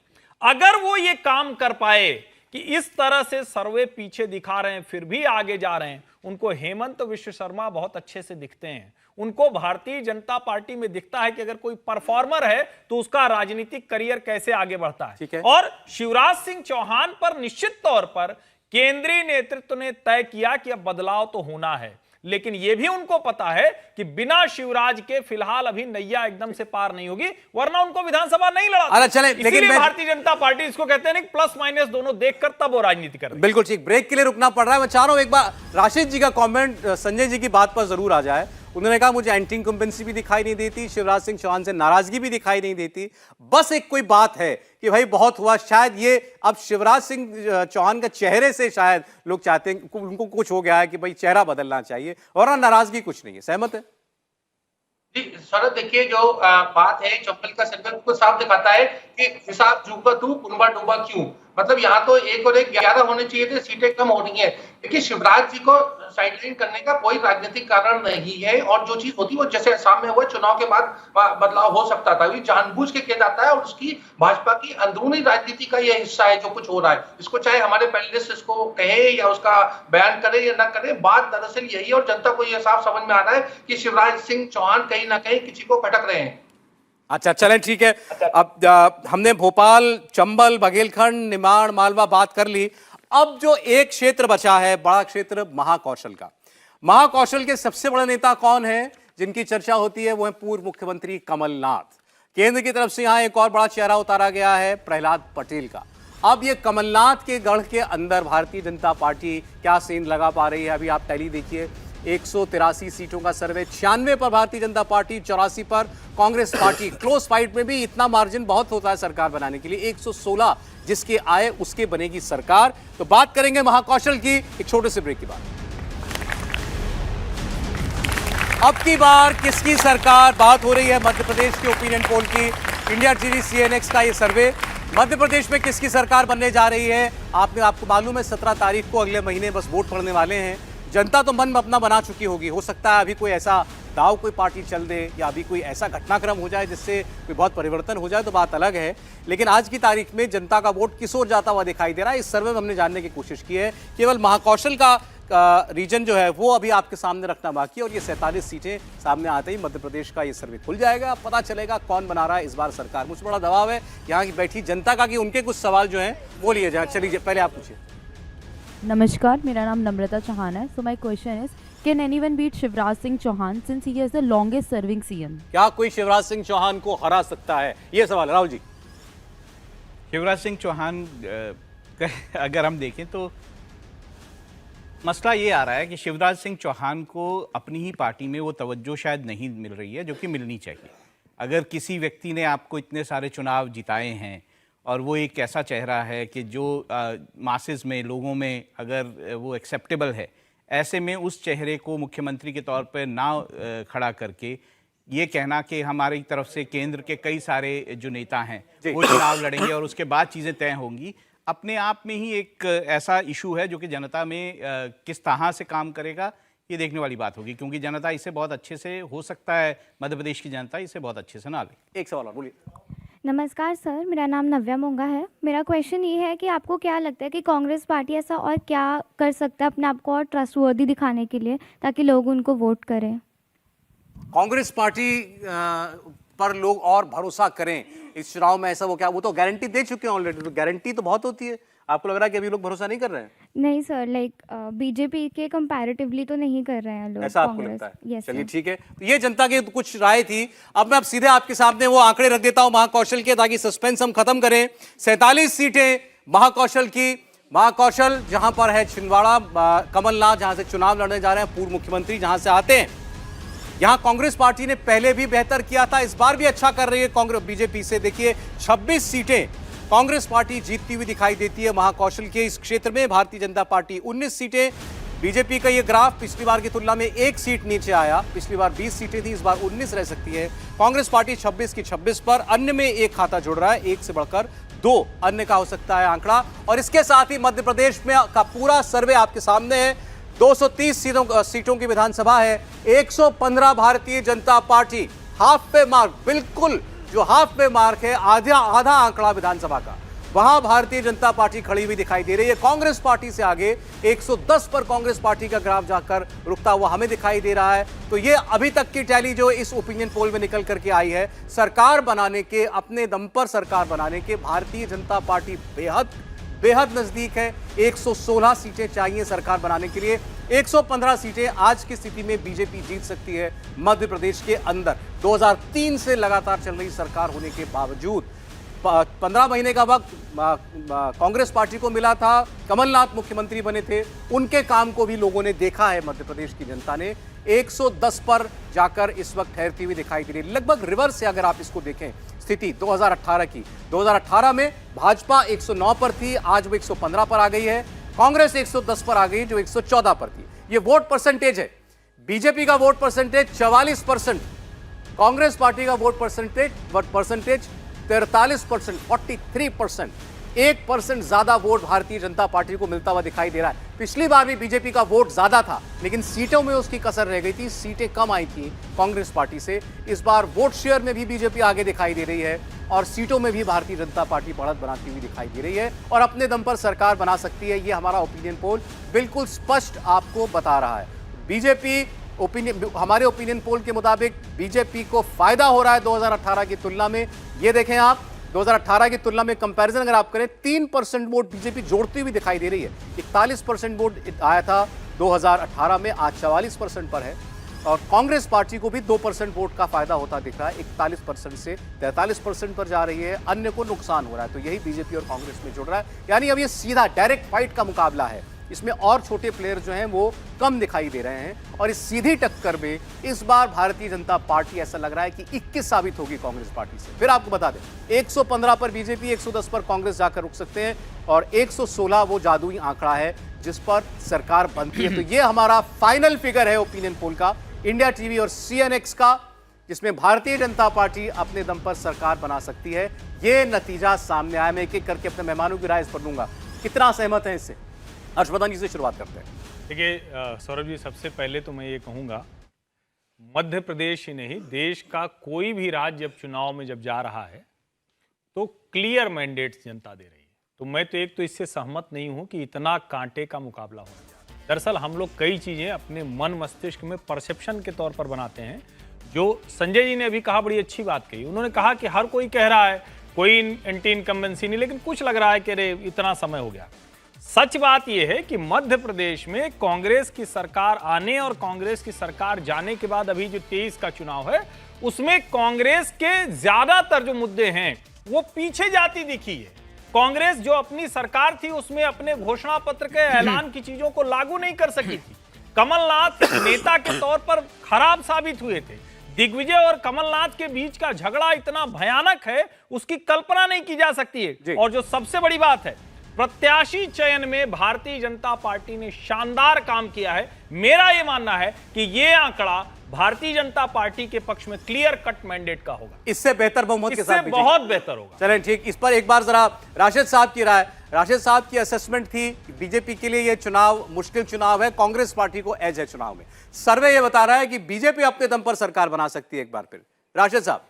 Speaker 3: अगर वो ये काम कर पाए कि इस तरह से सर्वे पीछे दिखा रहे हैं फिर भी आगे जा रहे हैं, उनको हेमंत विश्व शर्मा बहुत अच्छे से दिखते हैं, उनको भारतीय जनता पार्टी में दिखता है कि अगर कोई परफॉर्मर है तो उसका राजनीतिक करियर कैसे आगे बढ़ता है। और शिवराज सिंह चौहान पर निश्चित तौर पर केंद्रीय नेतृत्व ने तय किया कि अब बदलाव तो होना है, लेकिन यह भी उनको पता है कि बिना शिवराज के फिलहाल अभी नैया एकदम से पार नहीं होगी, वरना उनको विधानसभा नहीं लड़ा।
Speaker 1: अरे चलें, लेकिन
Speaker 3: भारतीय जनता पार्टी इसको कहते हैं प्लस माइनस दोनों देखकर तब वो राजनीति कर रही है।
Speaker 1: बिल्कुल ठीक, ब्रेक के लिए रुकना पड़ रहा है। मैं चाह रहा हूं एक बार राशिद जी का कमेंट संजय जी की बात पर जरूर आ जाए। उन्होंने कहा मुझे एंटी इंकम्बेंसी भी दिखाई नहीं देती, शिवराज सिंह चौहान से नाराजगी भी दिखाई नहीं देती, बस एक कोई बात है कि भाई बहुत हुआ, शायद ये अब शिवराज सिंह चौहान के चेहरे से शायद लोग चाहते हैं, उनको कुछ हो गया है कि भाई चेहरा बदलना चाहिए, और नाराजगी कुछ नहीं है। सहमत है
Speaker 10: जी शरद, देखिए जो बात है चंबल का सर्वे को साफ दिखाता है कि हिसाब झूका तू कुनबा डूबा क्यों, मतलब यहाँ तो 1 और 1 11 होने चाहिए थे, सीटें कम हो रही है। देखिए शिवराज जी को साइडलाइन करने का कोई राजनीतिक कारण नहीं है, और जो चीज होती है वो जैसे असम में हुआ चुनाव के बाद बदलाव हो सकता था, ये जानबूझ के किया जाता है और उसकी भाजपा की अंदरूनी राजनीति का ये हिस्सा है जो कुछ हो रहा है। इसको चाहे हमारे पैनलिस्ट इसको कहे या उसका बयान करे या ना करे, बात दरअसल यही है और जनता को यह साफ समझ में आ रहा है कि शिवराज सिंह चौहान कहीं ना कहीं किसी को खटक रहे हैं।
Speaker 1: अच्छा चलें ठीक है। अब हमने भोपाल, चंबल, बघेलखंड, निमाड़, मालवा बात कर ली। अब जो एक क्षेत्र बचा है, बड़ा क्षेत्र महाकौशल का। महाकौशल के सबसे बड़े नेता कौन है जिनकी चर्चा होती है? वो है पूर्व मुख्यमंत्री कमलनाथ। केंद्र की तरफ से यहां एक और बड़ा चेहरा उतारा गया है प्रहलाद पटेल का। अब ये कमलनाथ के गढ़ के अंदर भारतीय जनता पार्टी क्या सीन लगा पा रही है? अभी आप टैली देखिए, 183 सीटों का सर्वे, 96 पर भारतीय जनता पार्टी, 84 पर कांग्रेस पार्टी। क्लोज फाइट में भी इतना मार्जिन बहुत होता है सरकार बनाने के लिए। 116 जिसके आए उसके बनेगी सरकार। तो बात करेंगे महाकौशल की एक छोटे से ब्रेक के बाद। अब की बार किसकी सरकार? बात हो रही है मध्य प्रदेश के ओपिनियन पोल की। इंडिया टीवी CNX का ये सर्वे, मध्य प्रदेश में किसकी सरकार बनने जा रही है? आपको मालूम है 17 तारीख को अगले महीने बस वोट पड़ने वाले हैं। जनता तो मन अपना बना चुकी होगी। हो सकता है अभी कोई ऐसा दाव कोई पार्टी चल दे या अभी कोई ऐसा घटनाक्रम हो जाए जिससे कोई बहुत परिवर्तन हो जाए, तो बात अलग है। लेकिन आज की तारीख में जनता का वोट किस ओर जाता हुआ दिखाई दे रहा है, इस सर्वे में हमने जानने की कोशिश की है। केवल महाकौशल का रीजन जो है वो अभी आपके सामने रखना बाकी है, और ये 47 सीटें सामने आते ही मध्य प्रदेश का ये सर्वे खुल जाएगा। पता चलेगा कौन बना रहा है इस बार सरकार। मुझे बड़ा दबाव है यहाँ की बैठी जनता का कि उनके कुछ सवाल जो हैं वो लिए जाए। चलिए पहले आप पूछिए।
Speaker 9: नमस्कार, मेरा नाम नम्रता चौहान है। So my question is, can anyone beat Shivraj Singh Chauhan since he is the longest serving CM?
Speaker 1: क्या कोई शिवराज सिंह चौहान को हरा सकता है? ये सवाल राहुल जी।
Speaker 5: शिवराज सिंह चौहान अगर हम देखें तो मसला ये आ रहा है कि शिवराज सिंह चौहान को अपनी ही पार्टी में वो तवज्जो शायद नहीं मिल रही है जो कि मिलनी चाहिए। अगर किसी व्यक्ति ने आपको इतने सारे चुनाव जिताए हैं और वो एक ऐसा चेहरा है कि जो मासेस में, लोगों में अगर वो एक्सेप्टेबल है, ऐसे में उस चेहरे को मुख्यमंत्री के तौर पर ना खड़ा करके ये कहना कि हमारी तरफ से केंद्र के कई सारे जो नेता हैं वो चुनाव लड़ेंगे और उसके बाद चीज़ें तय होंगी, अपने आप में ही एक ऐसा इशू है जो कि जनता में किस तरह से काम करेगा ये देखने वाली बात होगी, क्योंकि जनता इसे बहुत अच्छे से, हो सकता है मध्य प्रदेश की जनता इसे बहुत अच्छे से ना ले।
Speaker 1: एक सवाल और बोलिए।
Speaker 11: नमस्कार सर, मेरा नाम नव्या मोंगा है। मेरा क्वेश्चन ये है कि आपको क्या लगता है कि कांग्रेस पार्टी ऐसा और क्या कर सकता है अपने आप को और ट्रस्टवर्दी दिखाने के लिए ताकि लोग उनको वोट करें?
Speaker 1: कांग्रेस पार्टी पर लोग और भरोसा करें इस चुनाव में, ऐसा वो क्या? वो तो गारंटी दे चुके हैं ऑलरेडी, तो गारंटी तो बहुत होती है। आपको लग रहा है कि अभी लोग भरोसा नहीं कर रहे हैं?
Speaker 11: नहीं सर, लाइक बीजेपी के कंपैरेटिवली तो नहीं कर रहे हैं लोग।
Speaker 1: ऐसा आपको लगता है?
Speaker 11: यस।
Speaker 1: चलिए ठीक है, तो ये जनता की कुछ राय थी। अब मैं सीधे आपके सामने वो आंकड़े रख देता हूं महाकौशल के, ताकि सस्पेंस हम खत्म करें। 47 सीटें महाकौशल की। महाकौशल जहां पर है छिंदवाड़ा, कमलनाथ जहां से चुनाव लड़ने जा रहे हैं, पूर्व मुख्यमंत्री जहां से आते हैं। यहां कांग्रेस पार्टी ने पहले भी बेहतर किया था, इस बार भी अच्छा कर रही है कांग्रेस बीजेपी से। देखिए 26 सीटें कांग्रेस पार्टी जीतती हुई दिखाई देती है महाकौशल के इस क्षेत्र में। भारतीय जनता पार्टी 19 सीटें। बीजेपी का ये ग्राफ पिछली बार की तुलना में 1 सीट नीचे आया। पिछली बार 20 सीटें थी, इस बार 19 रह सकती है। कांग्रेस पार्टी 26 की 26 पर। अन्य में एक खाता जुड़ रहा है, 1 से बढ़कर 2 अन्य का हो सकता है आंकड़ा। और इसके साथ ही मध्य प्रदेश में का पूरा सर्वे आपके सामने है। 230 सीटों की विधानसभा है। 115 भारतीय जनता पार्टी, हाफ पे मार्क, बिल्कुल जो हाफ पे मार्क है, आधा आंकड़ा विधानसभा का, वहां भारतीय जनता पार्टी खड़ी हुई दिखाई दे रही है कांग्रेस पार्टी से आगे। 110 पर कांग्रेस पार्टी का ग्राफ जाकर रुकता हुआ हमें दिखाई दे रहा है। तो ये अभी तक की टैली जो इस ओपिनियन पोल में निकल करके आई है, सरकार बनाने के, अपने दम पर सरकार बनाने के भारतीय जनता पार्टी बेहद नजदीक है। 116 सीटें चाहिए सरकार बनाने के लिए। 115 सीटें आज की स्थिति में बीजेपी जीत सकती है मध्य प्रदेश के अंदर। 2003 से लगातार चल रही सरकार होने के बावजूद 15 महीने का वक्त कांग्रेस पार्टी को मिला था। कमलनाथ मुख्यमंत्री बने थे, उनके काम को भी लोगों ने देखा है। मध्य प्रदेश की जनता ने 110 पर जाकर इस वक्त ठहरती हुई दिखाई दे रही है। लगभग रिवर्स से अगर आप इसको देखें स्थिति 2018 की, 2018 में भाजपा 109 पर थी, आज वो 115 पर आ गई है। कांग्रेस 110 पर आ गई जो 114 पर थी। ये वोट परसेंटेज है। बीजेपी का वोट परसेंटेज 44%, कांग्रेस पार्टी का वोट परसेंटेज 43%, 43%। 1% ज्यादा वोट भारतीय जनता पार्टी को मिलता हुआ दिखाई दे रहा है। पिछली बार भी बीजेपी का वोट ज्यादा था, लेकिन सीटों में उसकी कसर रह गई थी, सीटें कम आई थी कांग्रेस पार्टी से। इस बार वोट शेयर में भी बीजेपी आगे दिखाई दे रही है और सीटों में भी भारतीय जनता पार्टी बढ़त बनाती हुई दिखाई दे रही है और अपने दम पर सरकार बना सकती है। ये हमारा ओपिनियन पोल बिल्कुल स्पष्ट आपको बता रहा है। बीजेपी हमारे ओपिनियन पोल के मुताबिक बीजेपी को फायदा हो रहा है 2018 की तुलना में। ये देखें आप, 2018 की तुलना में कंपैरिजन अगर आप करें, 3% वोट बीजेपी जोड़ती हुई दिखाई दे रही है। 41% वोट आया था 2018 में, आज 44% पर है। और कांग्रेस पार्टी को भी 2% वोट का फायदा होता दिख रहा है, 41% से 43% पर जा रही है। अन्य को नुकसान हो रहा है। तो यही बीजेपी और कांग्रेस में जुड़ रहा है। यानी अब ये सीधा डायरेक्ट फाइट का मुकाबला है। इसमें और छोटे प्लेयर जो हैं वो कम दिखाई दे रहे हैं और इस सीधी टक्कर में इस बार भारतीय जनता पार्टी ऐसा लग रहा है कि 21 साबित होगी कांग्रेस पार्टी से। फिर आपको बता दें, 115 पर बीजेपी, 110 पर कांग्रेस जाकर रुक सकते हैं और 116 वो जादुई आंकड़ा है जिस पर सरकार बनती है। तो ये हमारा फाइनल फिगर है ओपिनियन पोल का, इंडिया टीवी और CNX का, जिसमें भारतीय जनता पार्टी अपने दम पर सरकार बना सकती है। ये नतीजा सामने आया। मैं एक एक करके अपने मेहमानों की राय इस पर दूंगा। कितना सहमत है इससे? हर्षवर्धन जी से शुरुआत करते हैं।
Speaker 3: देखिए सौरभ जी, सबसे पहले तो मैं ये कहूँगा, मध्य प्रदेश ही नहीं, देश का कोई भी राज्य जब चुनाव में जब जा रहा है तो क्लियर मैंडेट्स जनता दे रही है। तो मैं तो एक तो इससे सहमत नहीं हूँ कि इतना कांटे का मुकाबला होने जा रहा है। दरअसल हम लोग कई चीज़ें अपने मन मस्तिष्क में परसेप्शन के तौर पर बनाते हैं। जो संजय जी ने अभी कहा, बड़ी अच्छी बात कही। उन्होंने कहा कि हर कोई कह रहा है कोई एंटी इनकम्बेंसी नहीं, लेकिन कुछ लग रहा है कि अरे इतना समय हो गया। सच बात यह है कि मध्य प्रदेश में कांग्रेस की सरकार आने और कांग्रेस की सरकार जाने के बाद अभी जो 23 का चुनाव है, उसमें कांग्रेस के ज्यादातर जो मुद्दे हैं वो पीछे जाती दिखी है। कांग्रेस जो अपनी सरकार थी उसमें अपने घोषणा पत्र के ऐलान की चीजों को लागू नहीं कर सकी थी। कमलनाथ नेता के तौर पर खराब साबित हुए थे। दिग्विजय और कमलनाथ के बीच का झगड़ा इतना भयानक है, उसकी कल्पना नहीं की जा सकती है। और जो सबसे बड़ी बात है, प्रत्याशी चयन में भारतीय जनता पार्टी ने शानदार काम किया है। मेरा यह मानना है कि यह आंकड़ा भारतीय जनता पार्टी के पक्ष में क्लियर कट मैंडेट का होगा।
Speaker 1: इससे बेहतर बहुमत के साथ
Speaker 3: बहुत बेहतर होगा।
Speaker 1: चलें ठीक, इस पर एक बार जरा राशिद साहब की राय। राशिद साहब की असेसमेंट थी बीजेपी के लिए यह चुनाव मुश्किल चुनाव है, कांग्रेस पार्टी को एज है चुनाव में। सर्वे यह बता रहा है कि बीजेपी अपने दम पर सरकार बना सकती है एक बार फिर। राशिद साहब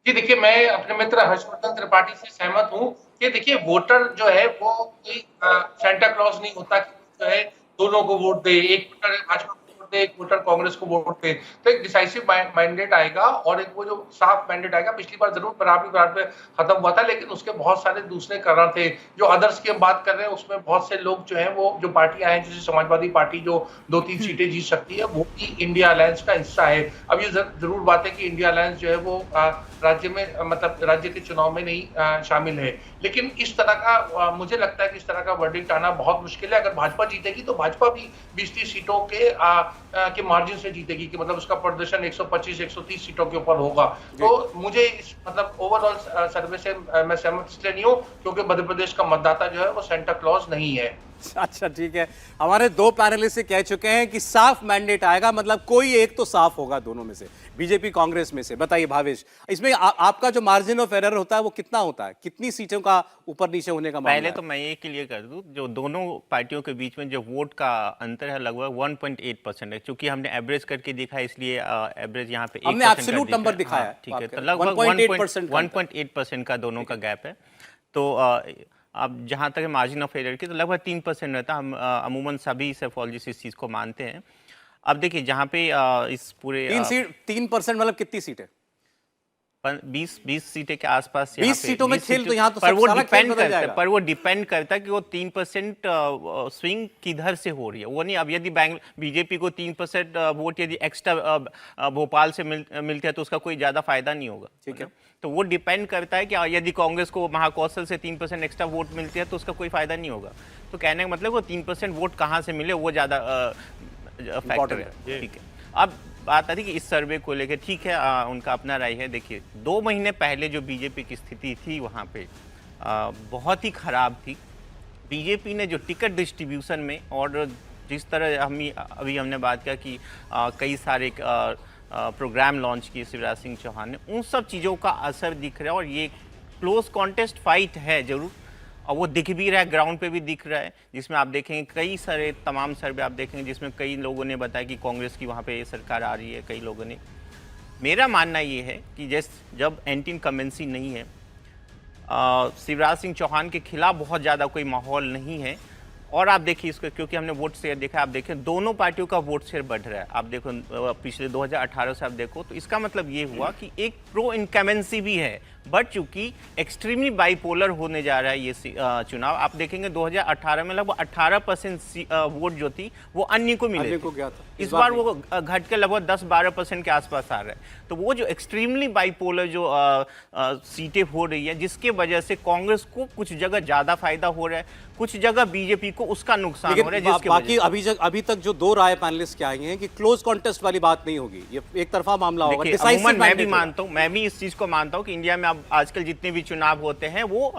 Speaker 10: जी देखिए, मैं अपने मित्र हर्षवर्धन त्रिपाठी से सहमत हूँ कि देखिए वोटर जो है वो कोई सेंटा क्लॉज नहीं होता कि जो है दोनों को वोट दे, एक वोटर भाजपा को वोट दे, एक वोटर कांग्रेस को वोट दे। तो एक डिसाइसिव मैंडेट आएगा और एक वो जो साफ मैंडेट आएगा। पिछली बार जरूर बराबरी में खत्म हुआ था, लेकिन उसके बहुत सारे दूसरे कारण थे। जो अदर्स की हम बात कर रहे हैं उसमें बहुत से लोग जो है वो जो पार्टियां हैं, जैसे समाजवादी पार्टी जो 2-3 सीटें जीत सकती है, वो भी इंडिया अलायंस का हिस्सा है। अब ये जरूर बात है कि इंडिया अलायंस जो है वो राज्य में मतलब राज्य के चुनाव में नहीं शामिल है। लेकिन इस तरह का मुझे लगता है कि इस तरह का वर्डिक्ट आना बहुत मुश्किल है। अगर भाजपा जीतेगी तो भाजपा भी 20-30 सीटों के मार्जिन से जीतेगी, कि मतलब उसका प्रदर्शन 125-130 सीटों के ऊपर होगा। तो मुझे इस मतलब ओवरऑल सर्वे से मैं सहमत इसलिए नहीं हूँ क्योंकि मध्य प्रदेश का मतदाता जो है वो सेंटा क्लॉज नहीं है।
Speaker 1: अच्छा ठीक है, हमारे दो पैनलिस्ट कह चुके हैं कि साफ मैंडेट आएगा, मतलब कोई एक तो साफ होगा दोनों में से, बीजेपी कांग्रेस में से। बताइए भावेश, इसमें आपका जो मार्जिन ऑफ एरर होता है वो कितना होता है, कितनी सीटों का ऊपर नीचे होने का?
Speaker 2: पहले तो मैं ये क्लियर कर दूं, जो दोनों पार्टियों के बीच में जो वोट का अंतर है लगभग 1.8% है। क्योंकि हमने एवरेज करके देखा, इसलिए एवरेज यहाँ पे
Speaker 1: हमने एब्सोल्यूट नंबर दिखाया,
Speaker 2: ठीक है, तो लगभग 1.8% का दोनों का गैप है। तो अब जहाँ तक मार्जिन ऑफ एरर की, तो लगभग 3% रहता है। हम अमूमन सभी सेफोलॉजिस्ट इस चीज़ को मानते हैं। अब देखिए जहाँ पे इस पूरे
Speaker 1: 3% मतलब कितनी सीटें?
Speaker 2: 20 सीटें के आसपास
Speaker 1: 20 सीटों में खेल तो यहाँ तो
Speaker 2: पर वो
Speaker 1: सारा खेल
Speaker 2: डिपेंड
Speaker 1: बदल
Speaker 2: करता है,
Speaker 1: जाएगा।
Speaker 2: पर वो डिपेंड करता है कि वो 3% स्विंग किधर से हो रही है। वो नहीं, अब यदि बीजेपी को 3% वोट यदि एक्स्ट्रा भोपाल से मिलते हैं तो उसका कोई ज्यादा फायदा नहीं होगा।
Speaker 1: ठीक है।
Speaker 2: तो वो डिपेंड करता है कि यदि कांग्रेस को महाकौशल से 3% एक्स्ट्रा वोट मिलती है तो उसका कोई फायदा नहीं होगा। तो कहने का मतलब वो 3% वोट कहाँ से मिले वो ज्यादा फैक्टर है। ठीक है, अब बात आती है कि इस सर्वे को लेकर, ठीक है, उनका अपना राय है। देखिए 2 महीने पहले जो बीजेपी की स्थिति थी वहाँ पे बहुत ही खराब थी। बीजेपी ने जो टिकट डिस्ट्रीब्यूशन में और जिस तरह अभी हमने बात किया कि कई सारे प्रोग्राम लॉन्च किए शिवराज सिंह चौहान ने, उन सब चीज़ों का असर दिख रहा है। और ये क्लोज कॉन्टेस्ट फाइट है जरूर, और वो दिख भी रहा है, ग्राउंड पे भी दिख रहा है, जिसमें आप देखेंगे कई सारे तमाम सर्वे आप देखेंगे जिसमें कई लोगों ने बताया कि कांग्रेस की वहाँ पे सरकार आ रही है। कई लोगों ने, मेरा मानना ये है कि जब एंटी इनकम्बेंसी नहीं है, शिवराज सिंह चौहान के खिलाफ बहुत ज़्यादा कोई माहौल नहीं है, और आप देखिए इसको, क्योंकि हमने वोट शेयर देखा, आप देखें दोनों पार्टियों का वोट शेयर बढ़ रहा है। आप देखो पिछले 2018 से आप देखो तो इसका मतलब ये हुआ कि एक प्रो इनकमेंसी भी है, बट चूंकि एक्सट्रीमली बाइपोलर होने जा रहा है ये चुनाव। आप देखेंगे 2018 में लगभग 18% वोट जो थी वो अन्य को मिले थे। इस बार वो घट के लगभग 10-12% के आसपास आ रहा है। तो वो जो एक्सट्रीमली बाइपोलर जो सीटें हो रही है, जिसके वजह से कांग्रेस को कुछ जगह ज्यादा फायदा हो रहा है, कुछ जगह बीजेपी को उसका नुकसान हो रहा है। जिसके
Speaker 1: बाकी अभी तक जो 2 राय पैनलिस्ट के आई हैं कि क्लोज कॉन्टेस्ट वाली बात नहीं होगी, ये एक तरफा मामला होगा।
Speaker 2: अमूमन मैं भी मानता हूं, मैं भी इस चीज को मानता हूं कि इंडिया में अब आजकल जितने भी चुनाव होते हैं वो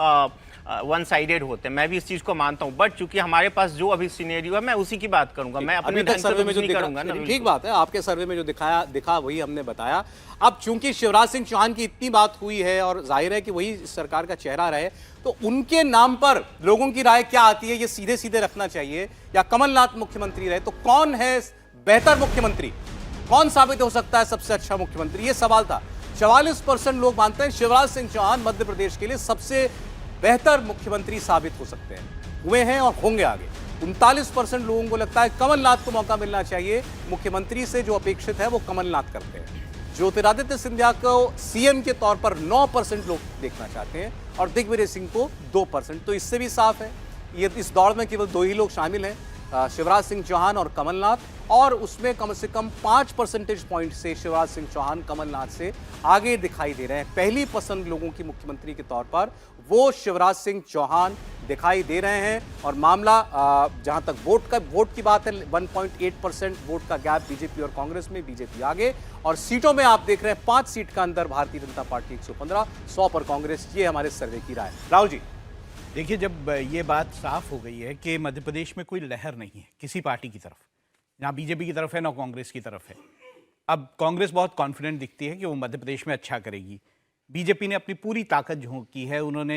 Speaker 2: वन साइडेड होते हैं। मैं भी इस चीज को मानता हूं, बट चूंकि हमारे पास जो अभी सिनेरियो है मैं उसी की बात करूंगा। मैं अपने ढंग से
Speaker 1: सर्वे में जो
Speaker 2: नहीं करूंगा ना।
Speaker 1: ठीक बात है, आपके सर्वे में जो दिखा वही हमने बताया। अब चूंकि शिवराज सिंह चौहान की इतनी बात हुई है और जाहिर है कि वही सरकार का चेहरा रहे, तो उनके नाम पर लोगों की राय क्या आती है, ये सीधे सीधे रखना चाहिए या कमलनाथ मुख्यमंत्री रहे, तो कौन है बेहतर मुख्यमंत्री, कौन साबित हो सकता है सबसे अच्छा मुख्यमंत्री, ये सवाल था। 44% लोग मानते हैं शिवराज सिंह चौहान मध्य प्रदेश के लिए सबसे बेहतर मुख्यमंत्री साबित हो सकते हैं, हुए हैं और होंगे आगे। 39% लोगों को लगता है कमलनाथ को मौका मिलना चाहिए, मुख्यमंत्री से जो अपेक्षित है वो कमलनाथ करते हैं। ज्योतिरादित्य सिंधिया को सीएम के तौर पर 9% लोग देखना चाहते हैं और दिग्विजय सिंह को 2%। तो इससे भी साफ है ये इस दौड़ में केवल 2 ही लोग शामिल हैं, शिवराज सिंह चौहान और कमलनाथ, और उसमें कम से कम 5 परसेंटेज पॉइंट से शिवराज सिंह चौहान कमलनाथ से आगे दिखाई दे रहे हैं। पहली पसंद लोगों की मुख्यमंत्री के तौर पर वो शिवराज सिंह चौहान दिखाई दे रहे हैं। और मामला जहां तक वोट की बात है, 1.8% वोट का गैप बीजेपी और कांग्रेस में, बीजेपी आगे। और सीटों में आप देख रहे हैं 5 सीट का अंदर भारतीय जनता पार्टी 115, 100 पर कांग्रेस। ये हमारे सर्वे की राय। राहुल जी,
Speaker 5: देखिए, जब ये बात साफ हो गई है कि मध्य प्रदेश में कोई लहर नहीं है किसी पार्टी की तरफ, ना बीजेपी की तरफ है ना कांग्रेस की तरफ है। अब कांग्रेस बहुत कॉन्फिडेंट दिखती है कि वो मध्य प्रदेश में अच्छा करेगी। बीजेपी ने अपनी पूरी ताकत झोंकी है, उन्होंने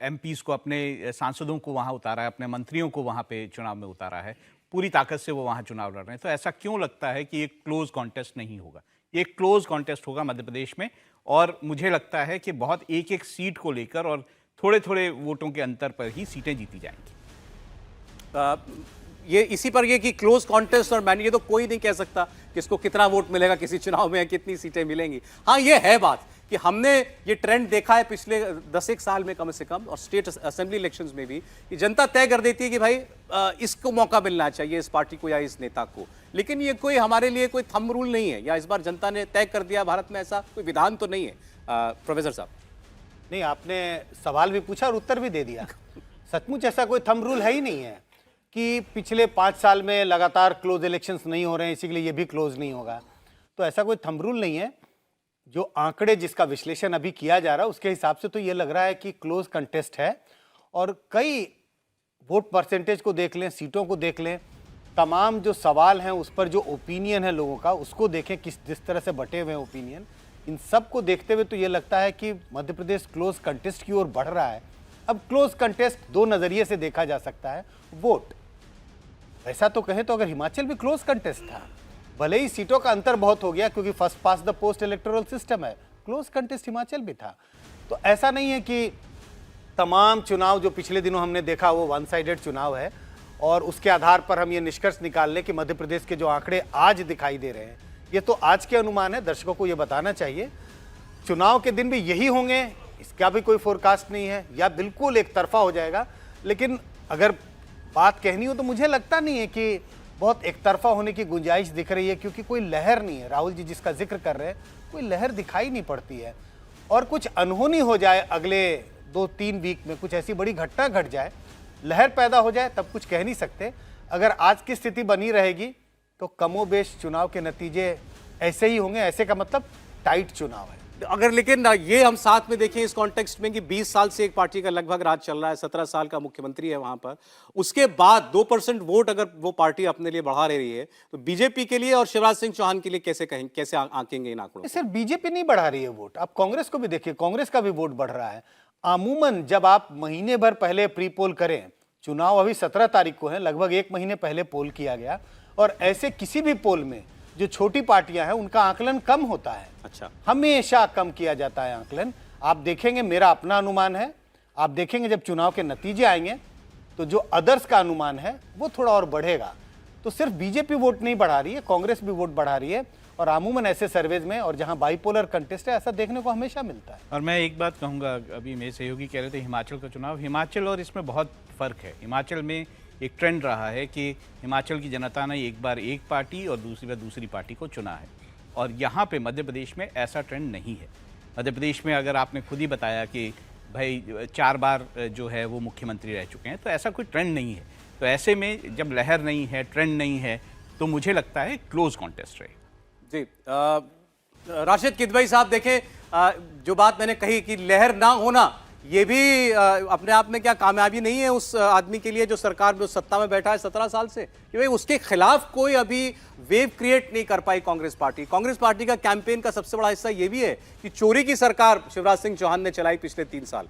Speaker 5: एमपीज़ को, अपने सांसदों को वहाँ उतारा है, अपने मंत्रियों को वहाँ पे चुनाव में उतारा है, पूरी ताकत से वो वहाँ चुनाव लड़ रहे हैं। तो ऐसा क्यों लगता है कि एक क्लोज कॉन्टेस्ट नहीं होगा? ये एक क्लोज कॉन्टेस्ट होगा मध्य प्रदेश में, और मुझे लगता है कि बहुत एक सीट को लेकर और थोड़े थोड़े वोटों के अंतर पर ही सीटें जीती जाएंगी।
Speaker 1: ये इसी पर ये कि क्लोज कॉन्टेस्ट और मैंने, ये तो कोई नहीं कह सकता किसको कितना वोट मिलेगा किसी चुनाव में, कितनी सीटें मिलेंगी। हाँ, ये है बात कि हमने ये ट्रेंड देखा है पिछले 10-1 साल में कम से कम, और स्टेट असेंबली इलेक्शंस में भी, कि जनता तय कर देती है कि भाई इसको मौका मिलना चाहिए, इस पार्टी को या इस नेता को। लेकिन ये कोई हमारे लिए कोई थंब रूल नहीं है, या इस बार जनता ने तय कर दिया, भारत में ऐसा कोई विधान तो नहीं है। प्रोफेसर साहब,
Speaker 4: नहीं, आपने सवाल भी पूछा और उत्तर भी दे दिया। सचमुच ऐसा कोई थंब रूल है ही नहीं है कि पिछले 5 साल में लगातार क्लोज इलेक्शंस नहीं हो रहे हैं, इसी के लिए ये भी क्लोज नहीं होगा। तो ऐसा कोई थंब रूल नहीं है। जो आंकड़े जिसका विश्लेषण अभी किया जा रहा है उसके हिसाब से तो ये लग रहा है कि क्लोज कंटेस्ट है। और कई वोट परसेंटेज को देख लें, सीटों को देख लें, तमाम जो सवाल हैं उस पर जो ओपिनियन है लोगों का उसको देखें, जिस तरह से बटे हुए हैं ओपिनियन, इन सब को देखते हुए तो ये लगता है कि मध्य प्रदेश क्लोज कंटेस्ट की ओर बढ़ रहा है। अब क्लोज कंटेस्ट 2 नज़रिए से देखा जा सकता है। वोट ऐसा तो कहें तो अगर हिमाचल भी क्लोज कंटेस्ट था, भले ही सीटों का अंतर बहुत हो गया क्योंकि first pass the post electoral system है, क्लोज कंटेस्ट हिमाचल भी था। तो ऐसा नहीं है कि तमाम चुनाव जो पिछले दिनों हमने देखा वो वन साइडेड चुनाव है और उसके आधार पर हम ये निष्कर्ष निकाल लें कि मध्य प्रदेश के जो आंकड़े आज दिखाई दे रहे हैं, ये तो आज के अनुमान है, दर्शकों को ये बताना चाहिए। चुनाव के दिन भी यही होंगे इसका भी कोई फोरकास्ट नहीं है, या बिल्कुल एक तरफा हो जाएगा। लेकिन अगर बात कहनी हो तो मुझे लगता नहीं है कि बहुत एक तरफा होने की गुंजाइश दिख रही है, क्योंकि कोई लहर नहीं है। राहुल जी जिसका जिक्र कर रहे हैं, कोई लहर दिखाई नहीं पड़ती है। और कुछ अनहोनी हो जाए अगले 2-3 वीक में, कुछ ऐसी बड़ी घटना घट जाए, लहर पैदा हो जाए, तब कुछ कह नहीं सकते। अगर आज की स्थिति बनी रहेगी तो कमोबेश चुनाव के नतीजे ऐसे ही होंगे। ऐसे का मतलब टाइट चुनाव है।
Speaker 1: अगर लेकिन ये हम साथ में देखें इस कॉन्टेक्स्ट में कि 20 साल से एक पार्टी का लगभग राज चल रहा है, 17 साल का मुख्यमंत्री है वहां पर, उसके बाद 2% वोट अगर वो पार्टी अपने लिए बढ़ा रही है तो बीजेपी के लिए और शिवराज सिंह चौहान के लिए कैसे कहेंगे, कैसे आंकेंगे इन आंकड़ों?
Speaker 4: सिर्फ बीजेपी नहीं बढ़ा रही है वोट, आप कांग्रेस को भी देखिए, कांग्रेस का भी वोट बढ़ रहा है। अमूमन जब आप महीने भर पहले प्री पोल करें, चुनाव अभी 17 तारीख को है, लगभग 1 महीने पहले पोल किया गया, और ऐसे किसी भी पोल में जो छोटी पार्टियां हैं उनका आकलन कम होता है।
Speaker 1: अच्छा,
Speaker 4: हमेशा कम किया जाता है आकलन। आप देखेंगे, मेरा अपना अनुमान है, आप देखेंगे जब चुनाव के नतीजे आएंगे तो जो अदर्स का अनुमान है वो थोड़ा और बढ़ेगा। तो सिर्फ बीजेपी वोट नहीं बढ़ा रही है, कांग्रेस भी वोट बढ़ा रही है। और अमूमन ऐसे सर्वेज में और जहां बाइपोलर कंटेस्ट है, ऐसा देखने को हमेशा मिलता है।
Speaker 5: और मैं एक बात कहूँगा, अभी मेरे सहयोगी कह रहे थे हिमाचल का चुनाव, हिमाचल और इसमें बहुत फ़र्क है। हिमाचल में एक ट्रेंड रहा है कि हिमाचल की जनता ने एक बार एक पार्टी और दूसरी बार दूसरी पार्टी को चुना है, और यहाँ पे मध्य प्रदेश में ऐसा ट्रेंड नहीं है। मध्य प्रदेश में अगर आपने खुद ही बताया कि भाई 4 बार जो है वो मुख्यमंत्री रह चुके हैं, तो ऐसा कोई ट्रेंड नहीं है। तो ऐसे में जब लहर नहीं है, ट्रेंड नहीं है, तो मुझे लगता है क्लोज कॉन्टेस्ट रहे।
Speaker 1: जी राशिद किदवई साहब, देखें जो बात मैंने कही कि लहर ना होना, ये भी अपने आप में क्या कामयाबी नहीं है उस आदमी के लिए जो सरकार में, सत्ता में बैठा है 17 साल से, कि भाई उसके खिलाफ कोई अभी वेव क्रिएट नहीं कर पाई कांग्रेस पार्टी। कांग्रेस पार्टी का कैंपेन का सबसे बड़ा हिस्सा ये भी है कि चोरी की सरकार शिवराज सिंह चौहान ने चलाई पिछले 3 साल।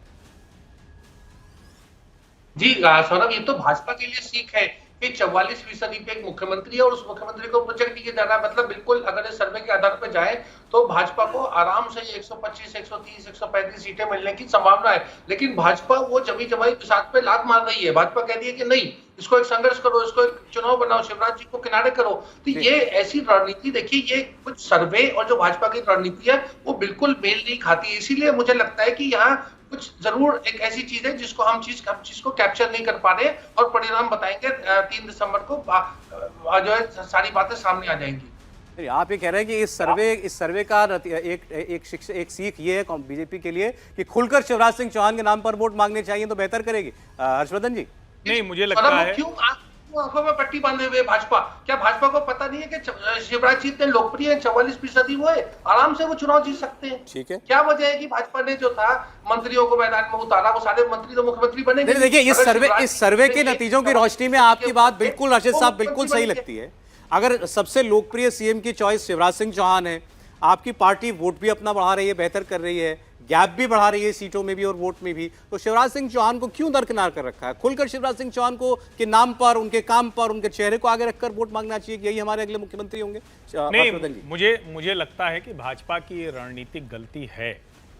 Speaker 10: जी सौरभ, ये तो भाजपा के लिए सीख है कि 44% पे एक मुख्यमंत्री है और उस मुख्यमंत्री को प्रोजेक्ट नहीं किया जा रहा है। मतलब बिल्कुल अगर इस सर्वे के आधार पर जाए तो भाजपा को आराम से 125, 130, 135 सीटें मिलने की संभावना है। लेकिन भाजपा वो जमी जमाई साथ पे लात मार रही है। भाजपा कह रही है कि नहीं, इसको एक संघर्ष करो, इसको एक चुनाव बनाओ, शिवराज जी को किनारे करो। तो ये ऐसी रणनीति, देखिए ये कुछ सर्वे और जो भाजपा की रणनीति है वो बिल्कुल मेल नहीं खाती। इसीलिए मुझे लगता है कि यहाँ कुछ जरूर एक ऐसी चीज है जिसको हम चीज को कैप्चर नहीं कर पा रहे, और परिणाम बताएंगे 3 दिसंबर को जो है सारी बातें सामने आ जाएंगी।
Speaker 1: आप ये कह रहे हैं कि इस सर्वे का एक सीख ये है बीजेपी के लिए कि खुलकर शिवराज सिंह चौहान के नाम पर वोट मांगने चाहिए तो बेहतर करेगी। हर्षवर्धन जी,
Speaker 3: नहीं, मुझे लगता है
Speaker 10: क्यों आंखों में पट्टी बांधे हुए भाजपा, क्या भाजपा को पता नहीं है कि शिवराज जी इतने लोकप्रिय है, 44% वो है, आराम से वो चुनाव जीत सकते हैं।
Speaker 1: ठीक है,
Speaker 10: क्या वजह है कि भाजपा ने जो था मंत्रियों को मैदान में उतारा, वो सारे मंत्री तो मुख्यमंत्री बनेंगे।
Speaker 1: देखिए इस सर्वे के नतीजों की रोशनी में आपकी बात बिल्कुल राशिद साहब बिल्कुल सही लगती है। अगर सबसे लोकप्रिय सीएम की चॉइस शिवराज सिंह चौहान है, आपकी पार्टी वोट भी अपना बढ़ा रही है, बेहतर कर रही है, गैप भी बढ़ा रही है सीटों में भी और वोट में भी, तो शिवराज सिंह चौहान को क्यों दरकिनार कर रखा है? खुलकर शिवराज सिंह चौहान को के नाम पर, उनके काम पर, उनके चेहरे को आगे रखकर वोट मांगना चाहिए कि यही हमारे अगले मुख्यमंत्री होंगे।
Speaker 3: नहीं, मुझे लगता है कि भाजपा की रणनीतिक गलती है।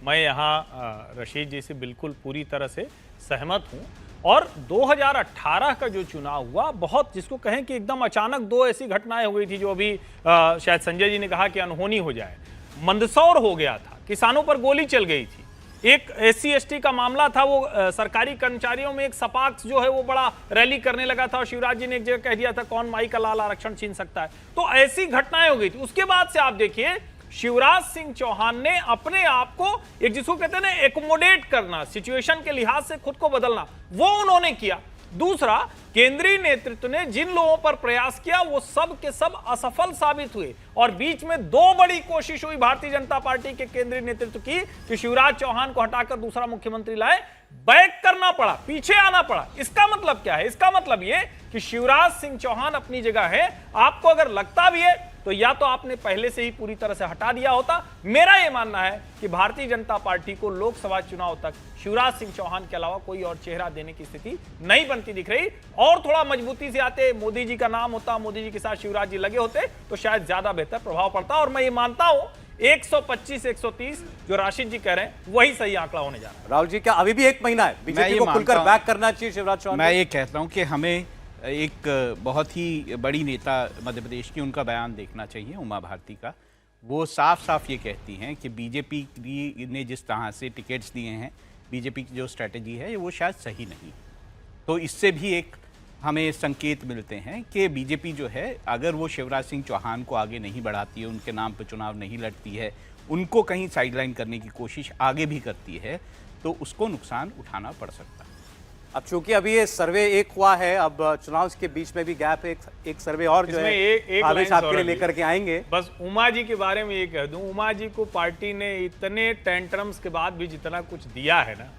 Speaker 3: मैं यहाँ रशीद जी से बिल्कुल पूरी तरह से सहमत हूँ। और 2018 का जो चुनाव हुआ, बहुत जिसको कहें कि एकदम अचानक 2 ऐसी घटनाएं हो गई थी जो अभी शायद संजय जी ने कहा कि अनहोनी हो जाए। मंदसौर हो गया था, किसानों पर गोली चल गई थी। एक SC ST का मामला था, वो सरकारी कर्मचारियों में एक सपाक्स जो है वो बड़ा रैली करने लगा था और शिवराज जी ने एक जगह कह दिया था कौन माई का लाल आरक्षण छीन सकता है। तो ऐसी घटनाएं हो गई थी। उसके बाद से आप देखिए शिवराज सिंह चौहान ने अपने आप को एक जिसको कहते हैं ना एकोमोडेट करना, सिचुएशन के लिहाज से खुद को बदलना, वो उन्होंने किया। दूसरा, केंद्रीय नेतृत्व ने जिन लोगों पर प्रयास किया वो सब के सब असफल साबित हुए और बीच में 2 बड़ी कोशिश हुई भारतीय जनता पार्टी के केंद्रीय नेतृत्व की कि शिवराज चौहान को हटाकर दूसरा मुख्यमंत्री लाए। बैक करना पड़ा, पीछे आना पड़ा। इसका मतलब क्या है? इसका मतलब ये कि शिवराज सिंह चौहान अपनी जगह है। आपको अगर लगता भी है तो या तो आपने पहले से ही पूरी तरह से हटा दिया होता। मेरा यह मानना है कि भारतीय जनता पार्टी को लोकसभा चुनाव तक शिवराज सिंह चौहान के अलावा कोई और चेहरा देने की स्थिति नहीं बनती दिख रही। और थोड़ा मजबूती से आते, मोदी जी का नाम होता, मोदी जी के साथ शिवराज जी लगे होते तो शायद ज्यादा बेहतर प्रभाव पड़ता। और मैं ये मानता हूं 125, 130 जो राशिद जी कह रहे हैं वही सही आंकड़ा होने जा रहा है।
Speaker 1: राहुल जी, क्या अभी भी 1 महीना है बीजेपी को खुलकर बैक करना चाहिए शिवराज चौहान?
Speaker 5: मैं ये कहता हूं कि हमें एक बहुत ही बड़ी नेता मध्य प्रदेश की, उनका बयान देखना चाहिए, उमा भारती का। वो साफ साफ ये कहती हैं कि बीजेपी ने जिस तरह से टिकट्स दिए हैं, बीजेपी की जो स्ट्रैटेजी है वो शायद सही नहीं। तो इससे भी एक हमें संकेत मिलते हैं कि बीजेपी जो है, अगर वो शिवराज सिंह चौहान को आगे नहीं बढ़ाती है, उनके नाम पर चुनाव नहीं लड़ती है, उनको कहीं साइडलाइन करने की कोशिश आगे भी करती है, तो उसको नुकसान उठाना पड़ सकता है।
Speaker 1: अब चूंकि अभी ये सर्वे एक हुआ है, अब चुनाव के बीच में भी गैप है, एक सर्वे और जो है
Speaker 3: एक
Speaker 1: भावेश
Speaker 3: लाइन
Speaker 1: आपके लिए
Speaker 3: सौरभ जी।
Speaker 1: लेकर के आएंगे।
Speaker 3: बस उमा जी के बारे में ये कह दूं, उमा जी को पार्टी ने इतने टेंट्रम्स के बाद भी जितना कुछ दिया है ना,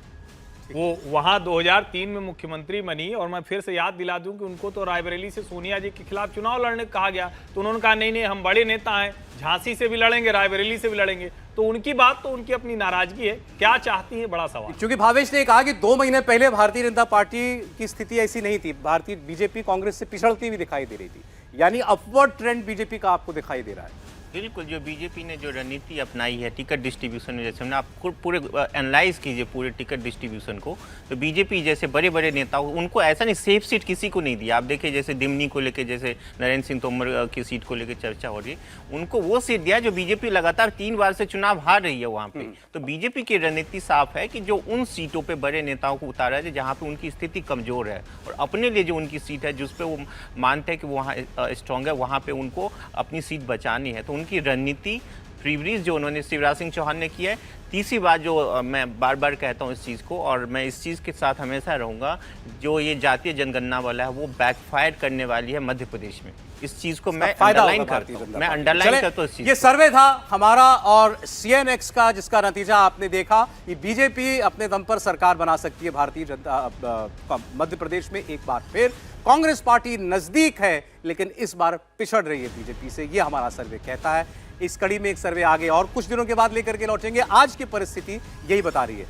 Speaker 3: वो वहां 2003 में मुख्यमंत्री बनी, और मैं फिर से याद दिला दूं कि उनको तो रायबरेली से सोनिया जी के खिलाफ चुनाव लड़ने को कहा गया, तो उन्होंने कहा नहीं नहीं हम बड़े नेता हैं, झांसी से भी लड़ेंगे, रायबरेली से भी लड़ेंगे। तो उनकी बात तो उनकी अपनी नाराजगी है, क्या चाहती है बड़ा सवाल।
Speaker 1: क्योंकि भावेश ने कहा कि 2 महीने पहले भारतीय जनता पार्टी की स्थिति ऐसी नहीं थी, भारतीय बीजेपी कांग्रेस से पिछड़ती हुई दिखाई दे रही थी, यानी अपवर्ड ट्रेंड बीजेपी का आपको दिखाई दे रहा है।
Speaker 2: बिल्कुल, जो बीजेपी ने जो रणनीति अपनाई है टिकट डिस्ट्रीब्यूशन में, जैसे हमने आप पूरे एनालाइज कीजिए पूरे टिकट डिस्ट्रीब्यूशन को, तो बीजेपी जैसे बड़े बड़े नेताओं, उनको ऐसा नहीं सेफ सीट किसी को नहीं दिया। आप देखिए जैसे दिमनी को लेके, जैसे नरेंद्र सिंह तोमर की सीट को लेकर चर्चा हो रही है, उनको वो सीट दिया जो बीजेपी लगातार 3 बार से चुनाव हार रही है वहाँ पे। तो बीजेपी की रणनीति साफ है कि जो उन सीटों पर बड़े नेताओं को उतारा है जहाँ पे उनकी स्थिति कमजोर है, और अपने लिए जो उनकी सीट है जिस पे वो मानते हैं कि वहाँ स्ट्रांग है, वहाँ पे उनको अपनी सीट बचानी है। तो उनकी रणनीति प्रीब्रीज जो उन्होंने शिवराज सिंह चौहान ने किया है। तीसरी बात जो मैं बार बार कहता हूँ इस चीज़ को, और मैं इस चीज़ के साथ हमेशा रहूँगा, जो ये जातीय जनगणना वाला है वो बैकफायर करने वाली है मध्य प्रदेश में। इस चीज़ को मैं अंडरलाइन करता हूँ, मैं अंडरलाइन करता हूँ इस चीज़।
Speaker 1: ये सर्वे था हमारा और CNX का, जिसका नतीजा आपने देखा कि बीजेपी अपने दम पर सरकार बना सकती है भारतीय जनता मध्य प्रदेश में एक बार फिर। कांग्रेस पार्टी नजदीक है लेकिन इस बार पिछड़ रही है बीजेपी से, ये हमारा सर्वे कहता है। इस कड़ी में एक सर्वे आगे और कुछ दिनों के बाद लेकर के लौटेंगे। आज की परिस्थिति यही बता रही है।